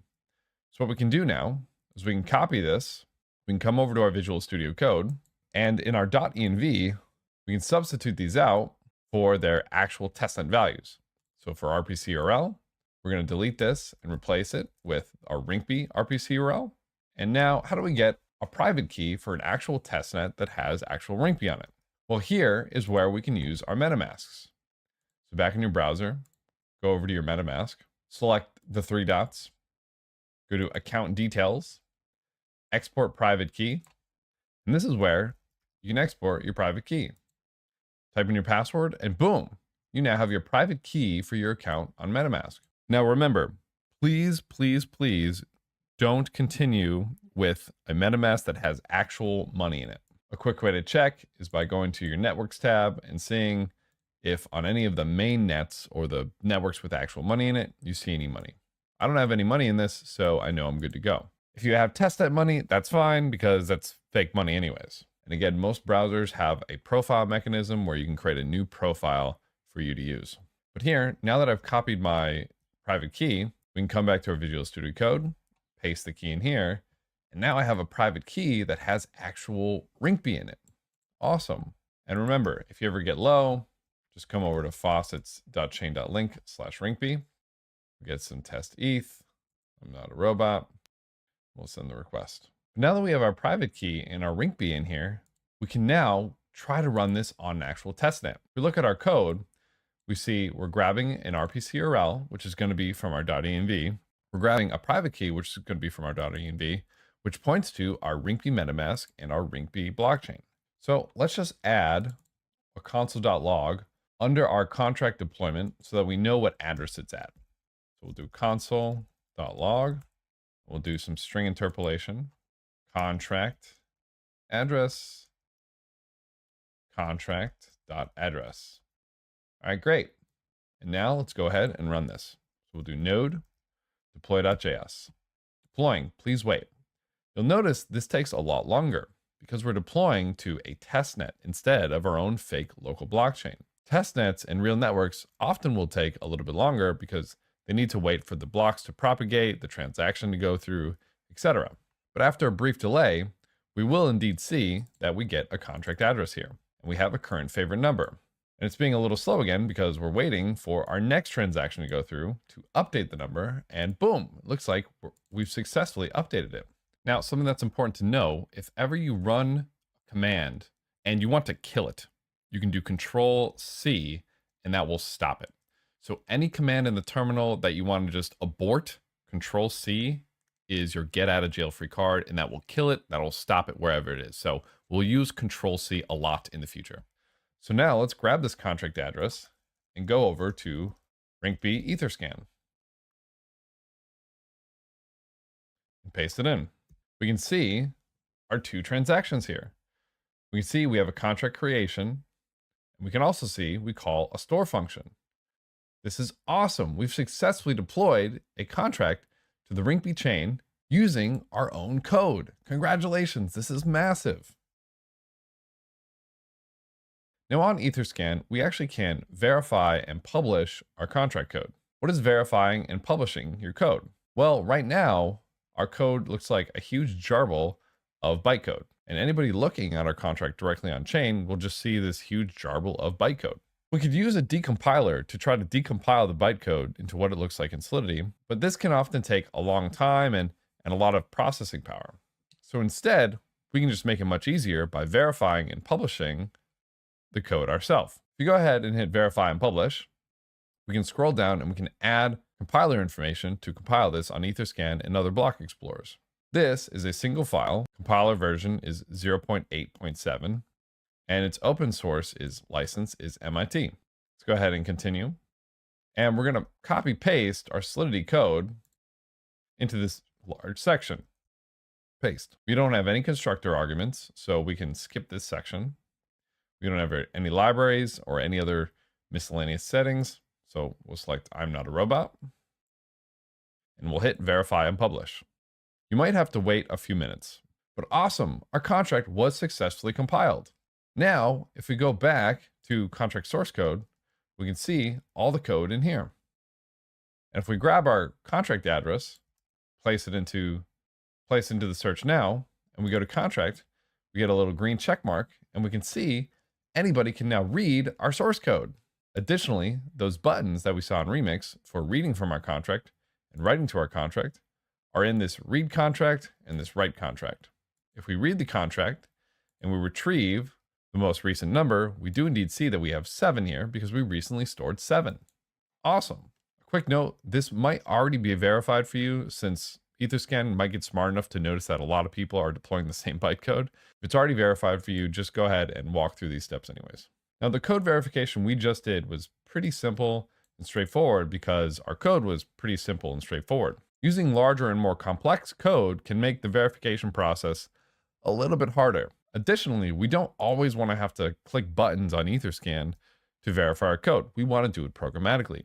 So what we can do now is we can copy this, we can come over to our Visual Studio Code, and in our .env, we can substitute these out for their actual testnet values. So for RPCRL, we're going to delete this and replace it with our Rinkeby RPCRL. And now, how do we get a private key for an actual testnet that has actual Rinkeby on it? Well, here is where we can use our MetaMasks. So back in your browser, go over to your MetaMask, select the three dots, go to Account Details, Export Private Key, and this is where you can export your private key. Type in your password, and boom, you now have your private key for your account on MetaMask. Now remember, please don't continue with a MetaMask that has actual money in it. A quick way to check is by going to your Networks tab and seeing if on any of the main nets or the networks with actual money in it, you see any money. I don't have any money in this, so I know I'm good to go. If you have testnet money, that's fine because that's fake money anyways. And again, most browsers have a profile mechanism where you can create a new profile for you to use. But here, now that I've copied my private key, we can come back to our Visual Studio Code, paste the key in here, and now I have a private key that has actual Rinkeby in it. Awesome. And remember, if you ever get low, just come over to faucets.chain.link/Rinkeby. Get some test ETH. I'm not a robot. We'll send the request. Now that we have our private key and our Rinkeby in here, we can now try to run this on an actual testnet. If we look at our code, we see we're grabbing an RPCRL, which is going to be from our .env. We're grabbing a private key, which is going to be from our .env, which points to our Rinkeby MetaMask and our Rinkeby blockchain. So let's just add a console.log under our contract deployment so that we know what address it's at. So we'll do console.log. We'll do some string interpolation, contract address, contract.address. All right, great. And now let's go ahead and run this. So we'll do node deploy.js. Deploying, please wait. You'll notice this takes a lot longer because we're deploying to a testnet instead of our own fake local blockchain. Testnets and real networks often will take a little bit longer because they need to wait for the blocks to propagate, the transaction to go through, etc. But after a brief delay, we will indeed see that we get a contract address here, and we have a current favorite number. And it's being a little slow again because we're waiting for our next transaction to go through to update the number, and boom, it looks like we've successfully updated it. Now, something that's important to know, if ever you run a command and you want to kill it, you can do Control-C and that will stop it. So any command in the terminal that you want to just abort, Control-C is your get out of jail free card, and that will kill it. That'll stop it wherever it is. So we'll use Control-C a lot in the future. So now let's grab this contract address and go over to Rinkeby Etherscan and paste it in. We can see our two transactions here. We can see we have a contract creation, and we can also see we call a store function. This is awesome. We've successfully deployed a contract to the Rinkeby chain using our own code. Congratulations, this is massive. Now on Etherscan, we actually can verify and publish our contract code. What is verifying and publishing your code? Well, right now, our code looks like a huge jarble of bytecode. And anybody looking at our contract directly on chain will just see this huge jarble of bytecode. We could use a decompiler to try to decompile the bytecode into what it looks like in Solidity, but this can often take a long time and a lot of processing power. So instead, we can just make it much easier by verifying and publishing the code ourselves. If you go ahead and hit verify and publish, we can scroll down and we can add compiler information to compile this on Etherscan and other block explorers. This is a single file. Compiler version is 0.8.7, and its open source license is MIT. Let's go ahead and continue. And we're going to copy paste our Solidity code into this large section. Paste. We don't have any constructor arguments, so we can skip this section. We don't have any libraries or any other miscellaneous settings. So we'll select I'm not a robot, and we'll hit verify and publish. You might have to wait a few minutes, but awesome, our contract was successfully compiled. Now, if we go back to contract source code, we can see all the code in here. And if we grab our contract address, place it into the search now, and we go to contract, we get a little green check mark, and we can see anybody can now read our source code. Additionally, those buttons that we saw in Remix for reading from our contract and writing to our contract are in this read contract and this write contract. If we read the contract and we retrieve the most recent number, we do indeed see that we have 7 here because we recently stored 7. Awesome. A quick note, this might already be verified for you since Etherscan might get smart enough to notice that a lot of people are deploying the same bytecode. If it's already verified for you, just go ahead and walk through these steps anyways. Now, the code verification we just did was pretty simple and straightforward because our code was pretty simple and straightforward. Using larger and more complex code can make the verification process a little bit harder. Additionally, we don't always want to have to click buttons on Etherscan to verify our code. We want to do it programmatically.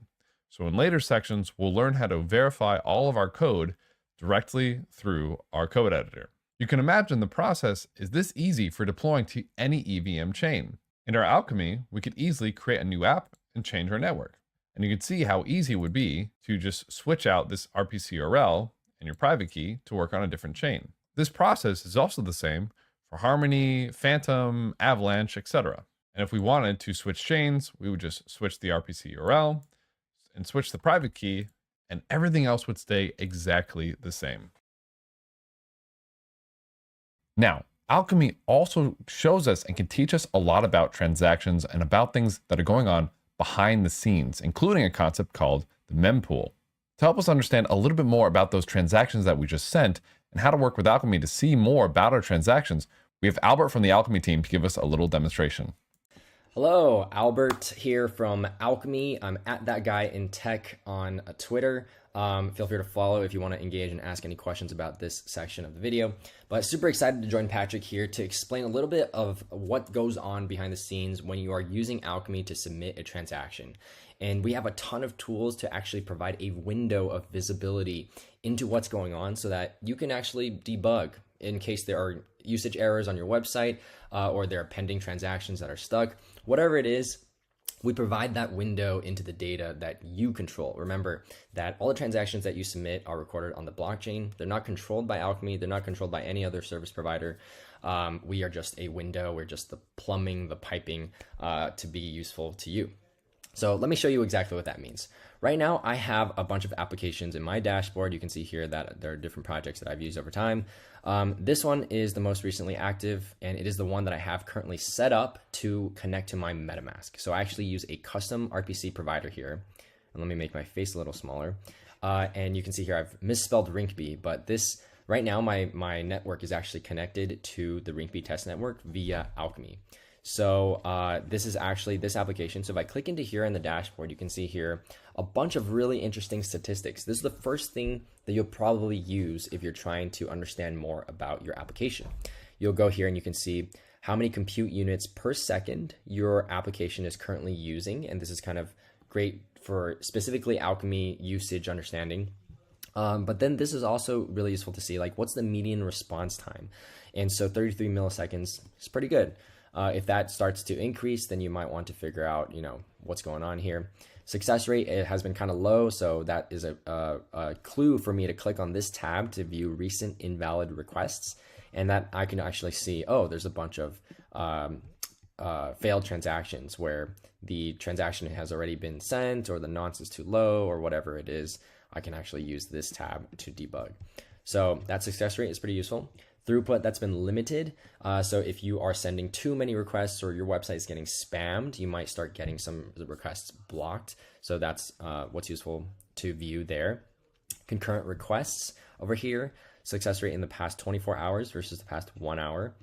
So in later sections, we'll learn how to verify all of our code directly through our code editor. You can imagine the process is this easy for deploying to any EVM chain. In our Alchemy, we could easily create a new app and change our network. And you can see how easy it would be to just switch out this RPC URL and your private key to work on a different chain. This process is also the same for Harmony, Phantom, Avalanche, etc. And if we wanted to switch chains, we would just switch the RPC URL and switch the private key, and everything else would stay exactly the same. Now, Alchemy also shows us and can teach us a lot about transactions and about things that are going on behind the scenes, including a concept called the mempool. To help us understand a little bit more about those transactions that we just sent and how to work with Alchemy to see more about our transactions, we have Albert from the Alchemy team to give us a little demonstration. Hello, Albert here from Alchemy. I'm at that guy in tech on Twitter. Feel free to follow if you want to engage and ask any questions about this section of the video. But super excited to join Patrick here to explain a little bit of what goes on behind the scenes when you are using Alchemy to submit a transaction. And we have a ton of tools to actually provide a window of visibility into what's going on so that you can actually debug in case there are usage errors on your website or there are pending transactions that are stuck. Whatever it is, we provide that window into the data that you control. Remember that all the transactions that you submit are recorded on the blockchain. They're not controlled by Alchemy. They're not controlled by any other service provider. We are just a window. We're just the plumbing, the piping to be useful to you. So let me show you exactly what that means. Right now, I have a bunch of applications in my dashboard. You can see here that there are different projects that I've used over time. This one is the most recently active, and it is the one that I have currently set up to connect to my MetaMask. So I actually use a custom RPC provider here. And let me make my face a little smaller. And you can see here I've misspelled Rinkeby, but this right now my network is actually connected to the Rinkeby test network via Alchemy. So this is actually this application. So if I click into here in the dashboard, you can see here a bunch of really interesting statistics. This is the first thing that you'll probably use if you're trying to understand more about your application. You'll go here and you can see how many compute units per second your application is currently using. And this is kind of great for specifically Alchemy usage understanding. But then this is also really useful to see, like, what's the median response time? And so 33 milliseconds is pretty good. If that starts to increase, then you might want to figure out, what's going on here. Success rate, it has been kind of low, so that is a clue for me to click on this tab to view recent invalid requests, and that I can actually see, oh, there's a bunch of failed transactions where the transaction has already been sent or the nonce is too low or whatever it is. I can actually use this tab to debug. So that success rate is pretty useful. Throughput, that's been limited. So if you are sending too many requests or your website is getting spammed, you might start getting some requests blocked. So that's what's useful to view there. Concurrent requests over here, success rate in the past 24 hours versus the past 1 hour.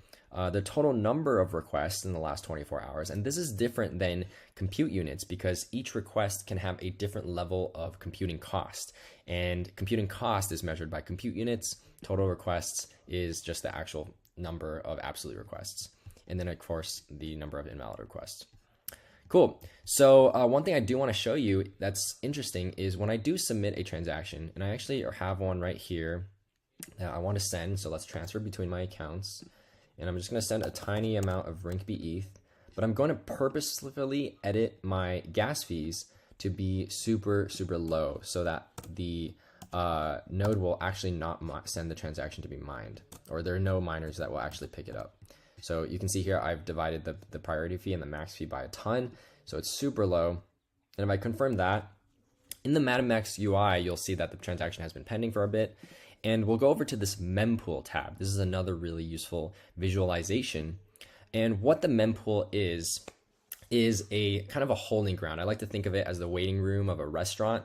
The total number of requests in the last 24 hours. And this is different than compute units because each request can have a different level of computing cost. And computing cost is measured by compute units. Total requests is just the actual number of absolute requests. And then, of course, the number of invalid requests. Cool. So one thing I do want to show you that's interesting is when I do submit a transaction, and I actually have one right here that I want to send. So let's transfer between my accounts. And I'm just going to send a tiny amount of Rinkeby ETH, but I'm going to purposefully edit my gas fees to be super, super low so that the node will actually not send the transaction to be mined, or there are no miners that will actually pick it up. So you can see here, I've divided the priority fee and the max fee by a ton. So it's super low. And if I confirm that, in the MetaMask UI, you'll see that the transaction has been pending for a bit. And we'll go over to this mempool tab. This is another really useful visualization. And what the mempool is a kind of a holding ground. I like to think of it as the waiting room of a restaurant,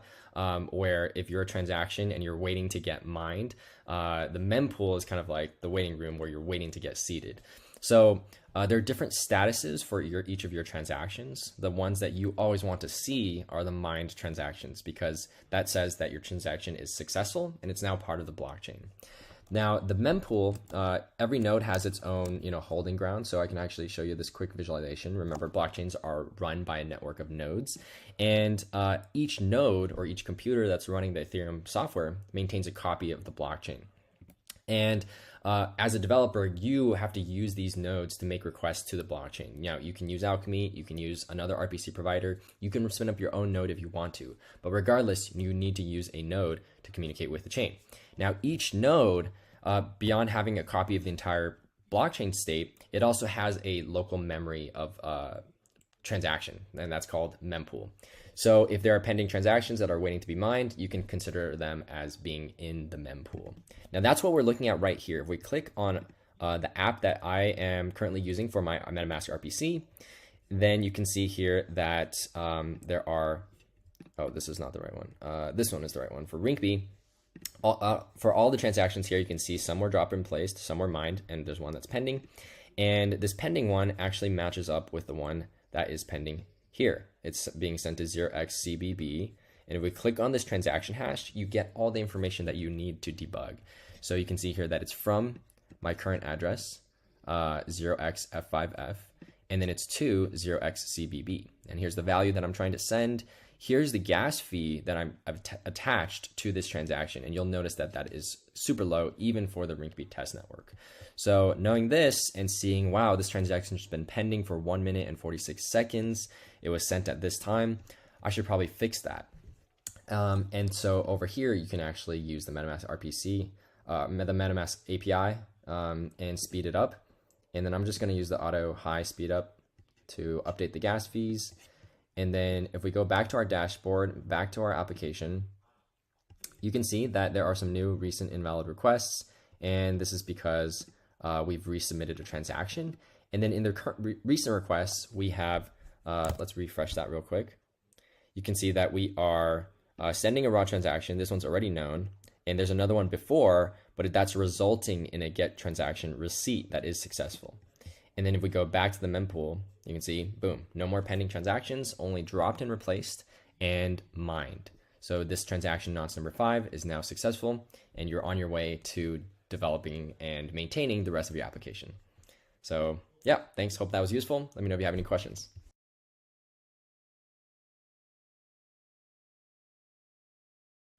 where if you're a transaction and you're waiting to get mined, the mempool is kind of like the waiting room where you're waiting to get seated. So there are different statuses for each of your transactions. The ones that you always want to see are the mined transactions because that says that your transaction is successful and it's now part of the blockchain. Now the mempool, every node has its own holding ground. So I can actually show you this quick visualization. Remember, blockchains are run by a network of nodes, and each node or each computer that's running the Ethereum software maintains a copy of the blockchain. And as a developer, you have to use these nodes to make requests to the blockchain. You can use Alchemy, you can use another RPC provider, you can spin up your own node if you want to. But regardless, you need to use a node to communicate with the chain. Now, each node, beyond having a copy of the entire blockchain state, it also has a local memory of transaction, and that's called mempool. So if there are pending transactions that are waiting to be mined, you can consider them as being in the mempool. Now that's what we're looking at right here. If we click on the app that I am currently using for my MetaMask RPC, then you can see here that there are, this is not the right one. This one is the right one. For Rinkeby, for all the transactions here, you can see some were drop in placed, some were mined, and there's one that's pending. And this pending one actually matches up with the one that is pending here. It's being sent to 0xCBB. And if we click on this transaction hash, you get all the information that you need to debug. So you can see here that it's from my current address, 0xF5F, and then it's to 0xCBB. And here's the value that I'm trying to send. Here's the gas fee that I've attached to this transaction. And you'll notice that that is super low, even for the Rinkeby test network. So knowing this and seeing, wow, this transaction has been pending for 1 minute and 46 seconds. It was sent at this time. I should probably fix that. And so over here, you can actually use the MetaMask RPC, the MetaMask API, and speed it up. And then I'm just going to use the auto high speed up to update the gas fees. And then if we go back to our dashboard, back to our application, you can see that there are some new recent invalid requests. And this is because we've resubmitted a transaction. And then in the recent requests, we have, let's refresh that real quick. You can see that we are sending a raw transaction. This one's already known. And there's another one before, but that's resulting in a get transaction receipt that is successful. And then if we go back to the mempool, you can see, boom, no more pending transactions, only dropped and replaced and mined. So this transaction nonce number 5 is now successful, and you're on your way to developing and maintaining the rest of your application. So yeah, thanks. Hope that was useful. Let me know if you have any questions.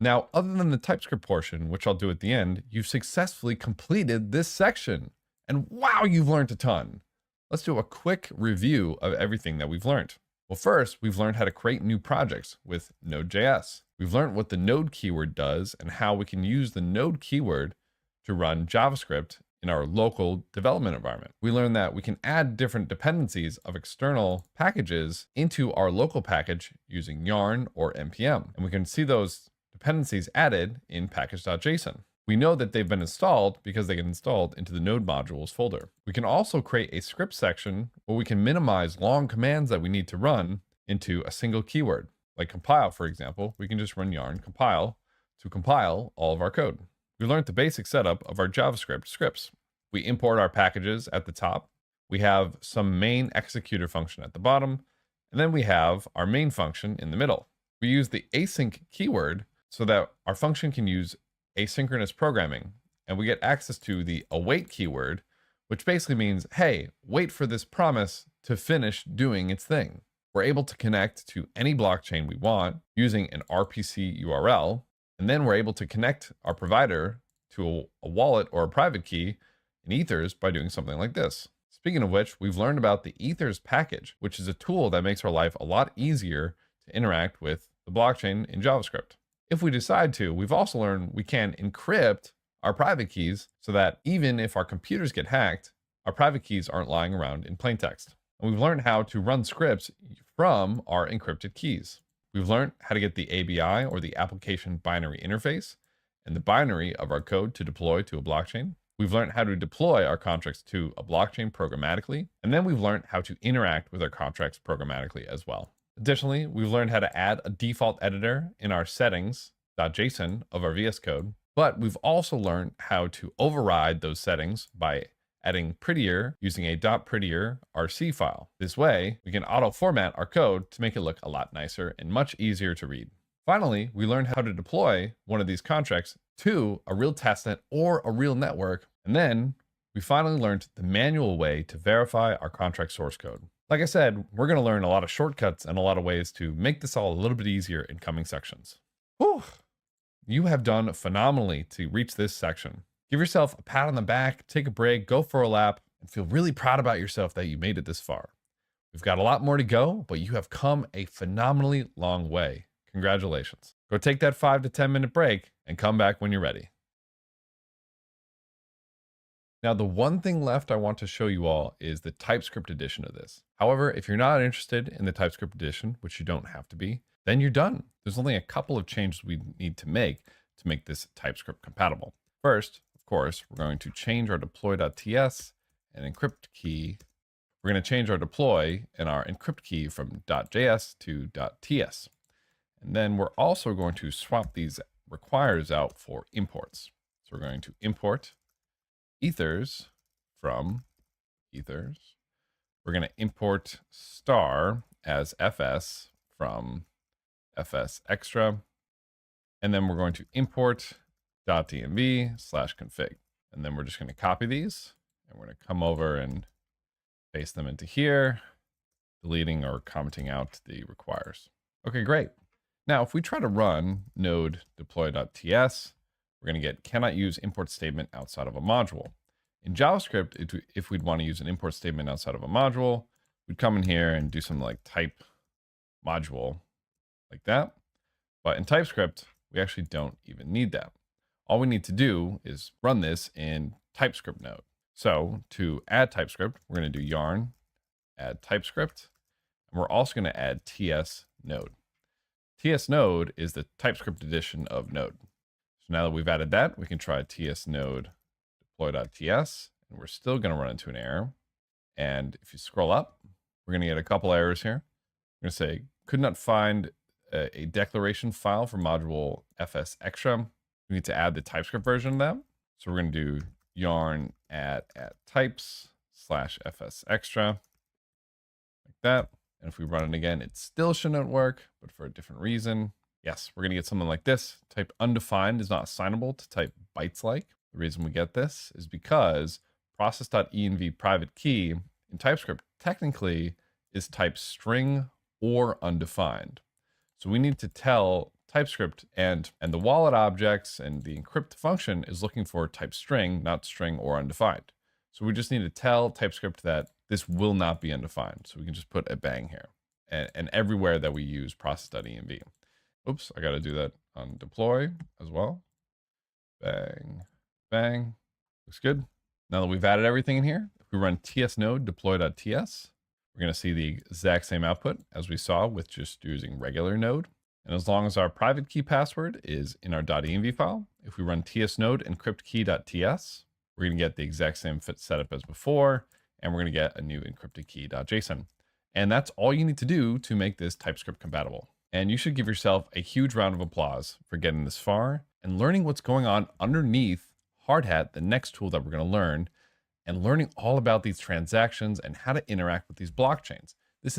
Now, other than the TypeScript portion, which I'll do at the end, you've successfully completed this section. And wow, you've learned a ton. Let's do a quick review of everything that we've learned. Well, first, we've learned how to create new projects with Node.js. We've learned what the node keyword does and how we can use the node keyword to run JavaScript in our local development environment. We learned that we can add different dependencies of external packages into our local package using Yarn or NPM. And we can see those dependencies added in package.json. We know that they've been installed because they get installed into the node modules folder. We can also create a script section where we can minimize long commands that we need to run into a single keyword. Like compile, for example, we can just run yarn compile to compile all of our code. We learned the basic setup of our JavaScript scripts. We import our packages at the top. We have some main executor function at the bottom, and then we have our main function in the middle. We use the async keyword so that our function can use asynchronous programming, and we get access to the await keyword, which basically means, hey, wait for this promise to finish doing its thing. We're able to connect to any blockchain we want using an RPC URL, and then we're able to connect our provider to a wallet or a private key in Ethers by doing something like this. Speaking of which, we've learned about the Ethers package, which is a tool that makes our life a lot easier to interact with the blockchain in JavaScript. If we decide to, we've also learned we can encrypt our private keys so that even if our computers get hacked, our private keys aren't lying around in plain text. And we've learned how to run scripts from our encrypted keys. We've learned how to get the ABI, or the application binary interface, and the binary of our code to deploy to a blockchain. We've learned how to deploy our contracts to a blockchain programmatically, and then we've learned how to interact with our contracts programmatically as well. Additionally, we've learned how to add a default editor in our settings.json of our VS Code, but we've also learned how to override those settings by adding prettier using a .prettier RC file. This way, we can auto-format our code to make it look a lot nicer and much easier to read. Finally, we learned how to deploy one of these contracts to a real testnet or a real network, and then we finally learned the manual way to verify our contract source code. Like I said, we're going to learn a lot of shortcuts and a lot of ways to make this all a little bit easier in coming sections. Whew. You have done phenomenally to reach this section. Give yourself a pat on the back, take a break, go for a lap, and feel really proud about yourself that you made it this far. We've got a lot more to go, but you have come a phenomenally long way. Congratulations. Go take that 5 to 10 minute break and come back when you're ready. Now, the one thing left I want to show you all is the TypeScript edition of this. However, if you're not interested in the TypeScript edition, which you don't have to be, then you're done. There's only a couple of changes we need to make this TypeScript compatible. First, of course, we're going to change our deploy.ts and encrypt key. We're going to change our deploy and our encrypt key from .js to .ts. And then we're also going to swap these requires out for imports. So we're going to import ethers from ethers. We're going to import star as fs from fs extra. And then we're going to import .dmv/config. And then we're just going to copy these and we're going to come over and paste them into here, deleting or commenting out the requires. Okay, great. Now, if we try to run node deploy.ts, we're going to get cannot use import statement outside of a module. In JavaScript, if we'd want to use an import statement outside of a module, we'd come in here and do something like type module like that. But in TypeScript, we actually don't even need that. All we need to do is run this in TypeScript node. So to add TypeScript, we're going to do yarn add TypeScript, and we're also going to add TS node. TS node is the TypeScript edition of node. So now that we've added that, we can try TS node deploy.ts, and we're still going to run into an error. And if you scroll up, we're going to get a couple errors here. We're going to say could not find a declaration file for module fs extra. We need to add the TypeScript version of that. So we're going to do yarn add types/fs extra like that. And if we run it again, it still shouldn't work, but for a different reason. Yes, we're going to get something like this. Type undefined is not assignable to type bytes-like. The reason we get this is because process.env private key in TypeScript technically is type string or undefined. So we need to tell TypeScript and the wallet objects and the encrypt function is looking for type string, not string or undefined. So we just need to tell TypeScript that this will not be undefined. So we can just put a bang here and everywhere that we use process.env. Oops, I got to do that on deploy as well. Bang, bang. Looks good. Now that we've added everything in here, if we run ts node deploy.ts, we're going to see the exact same output as we saw with just using regular node. And as long as our private key password is in our .env file, if we run tsnode encryptkey.ts, we're going to get the exact same setup as before, and we're going to get a new encrypted key.json. And that's all you need to do to make this TypeScript compatible. And you should give yourself a huge round of applause for getting this far and learning what's going on underneath Hardhat, the next tool that we're going to learn, and learning all about these transactions and how to interact with these blockchains. This is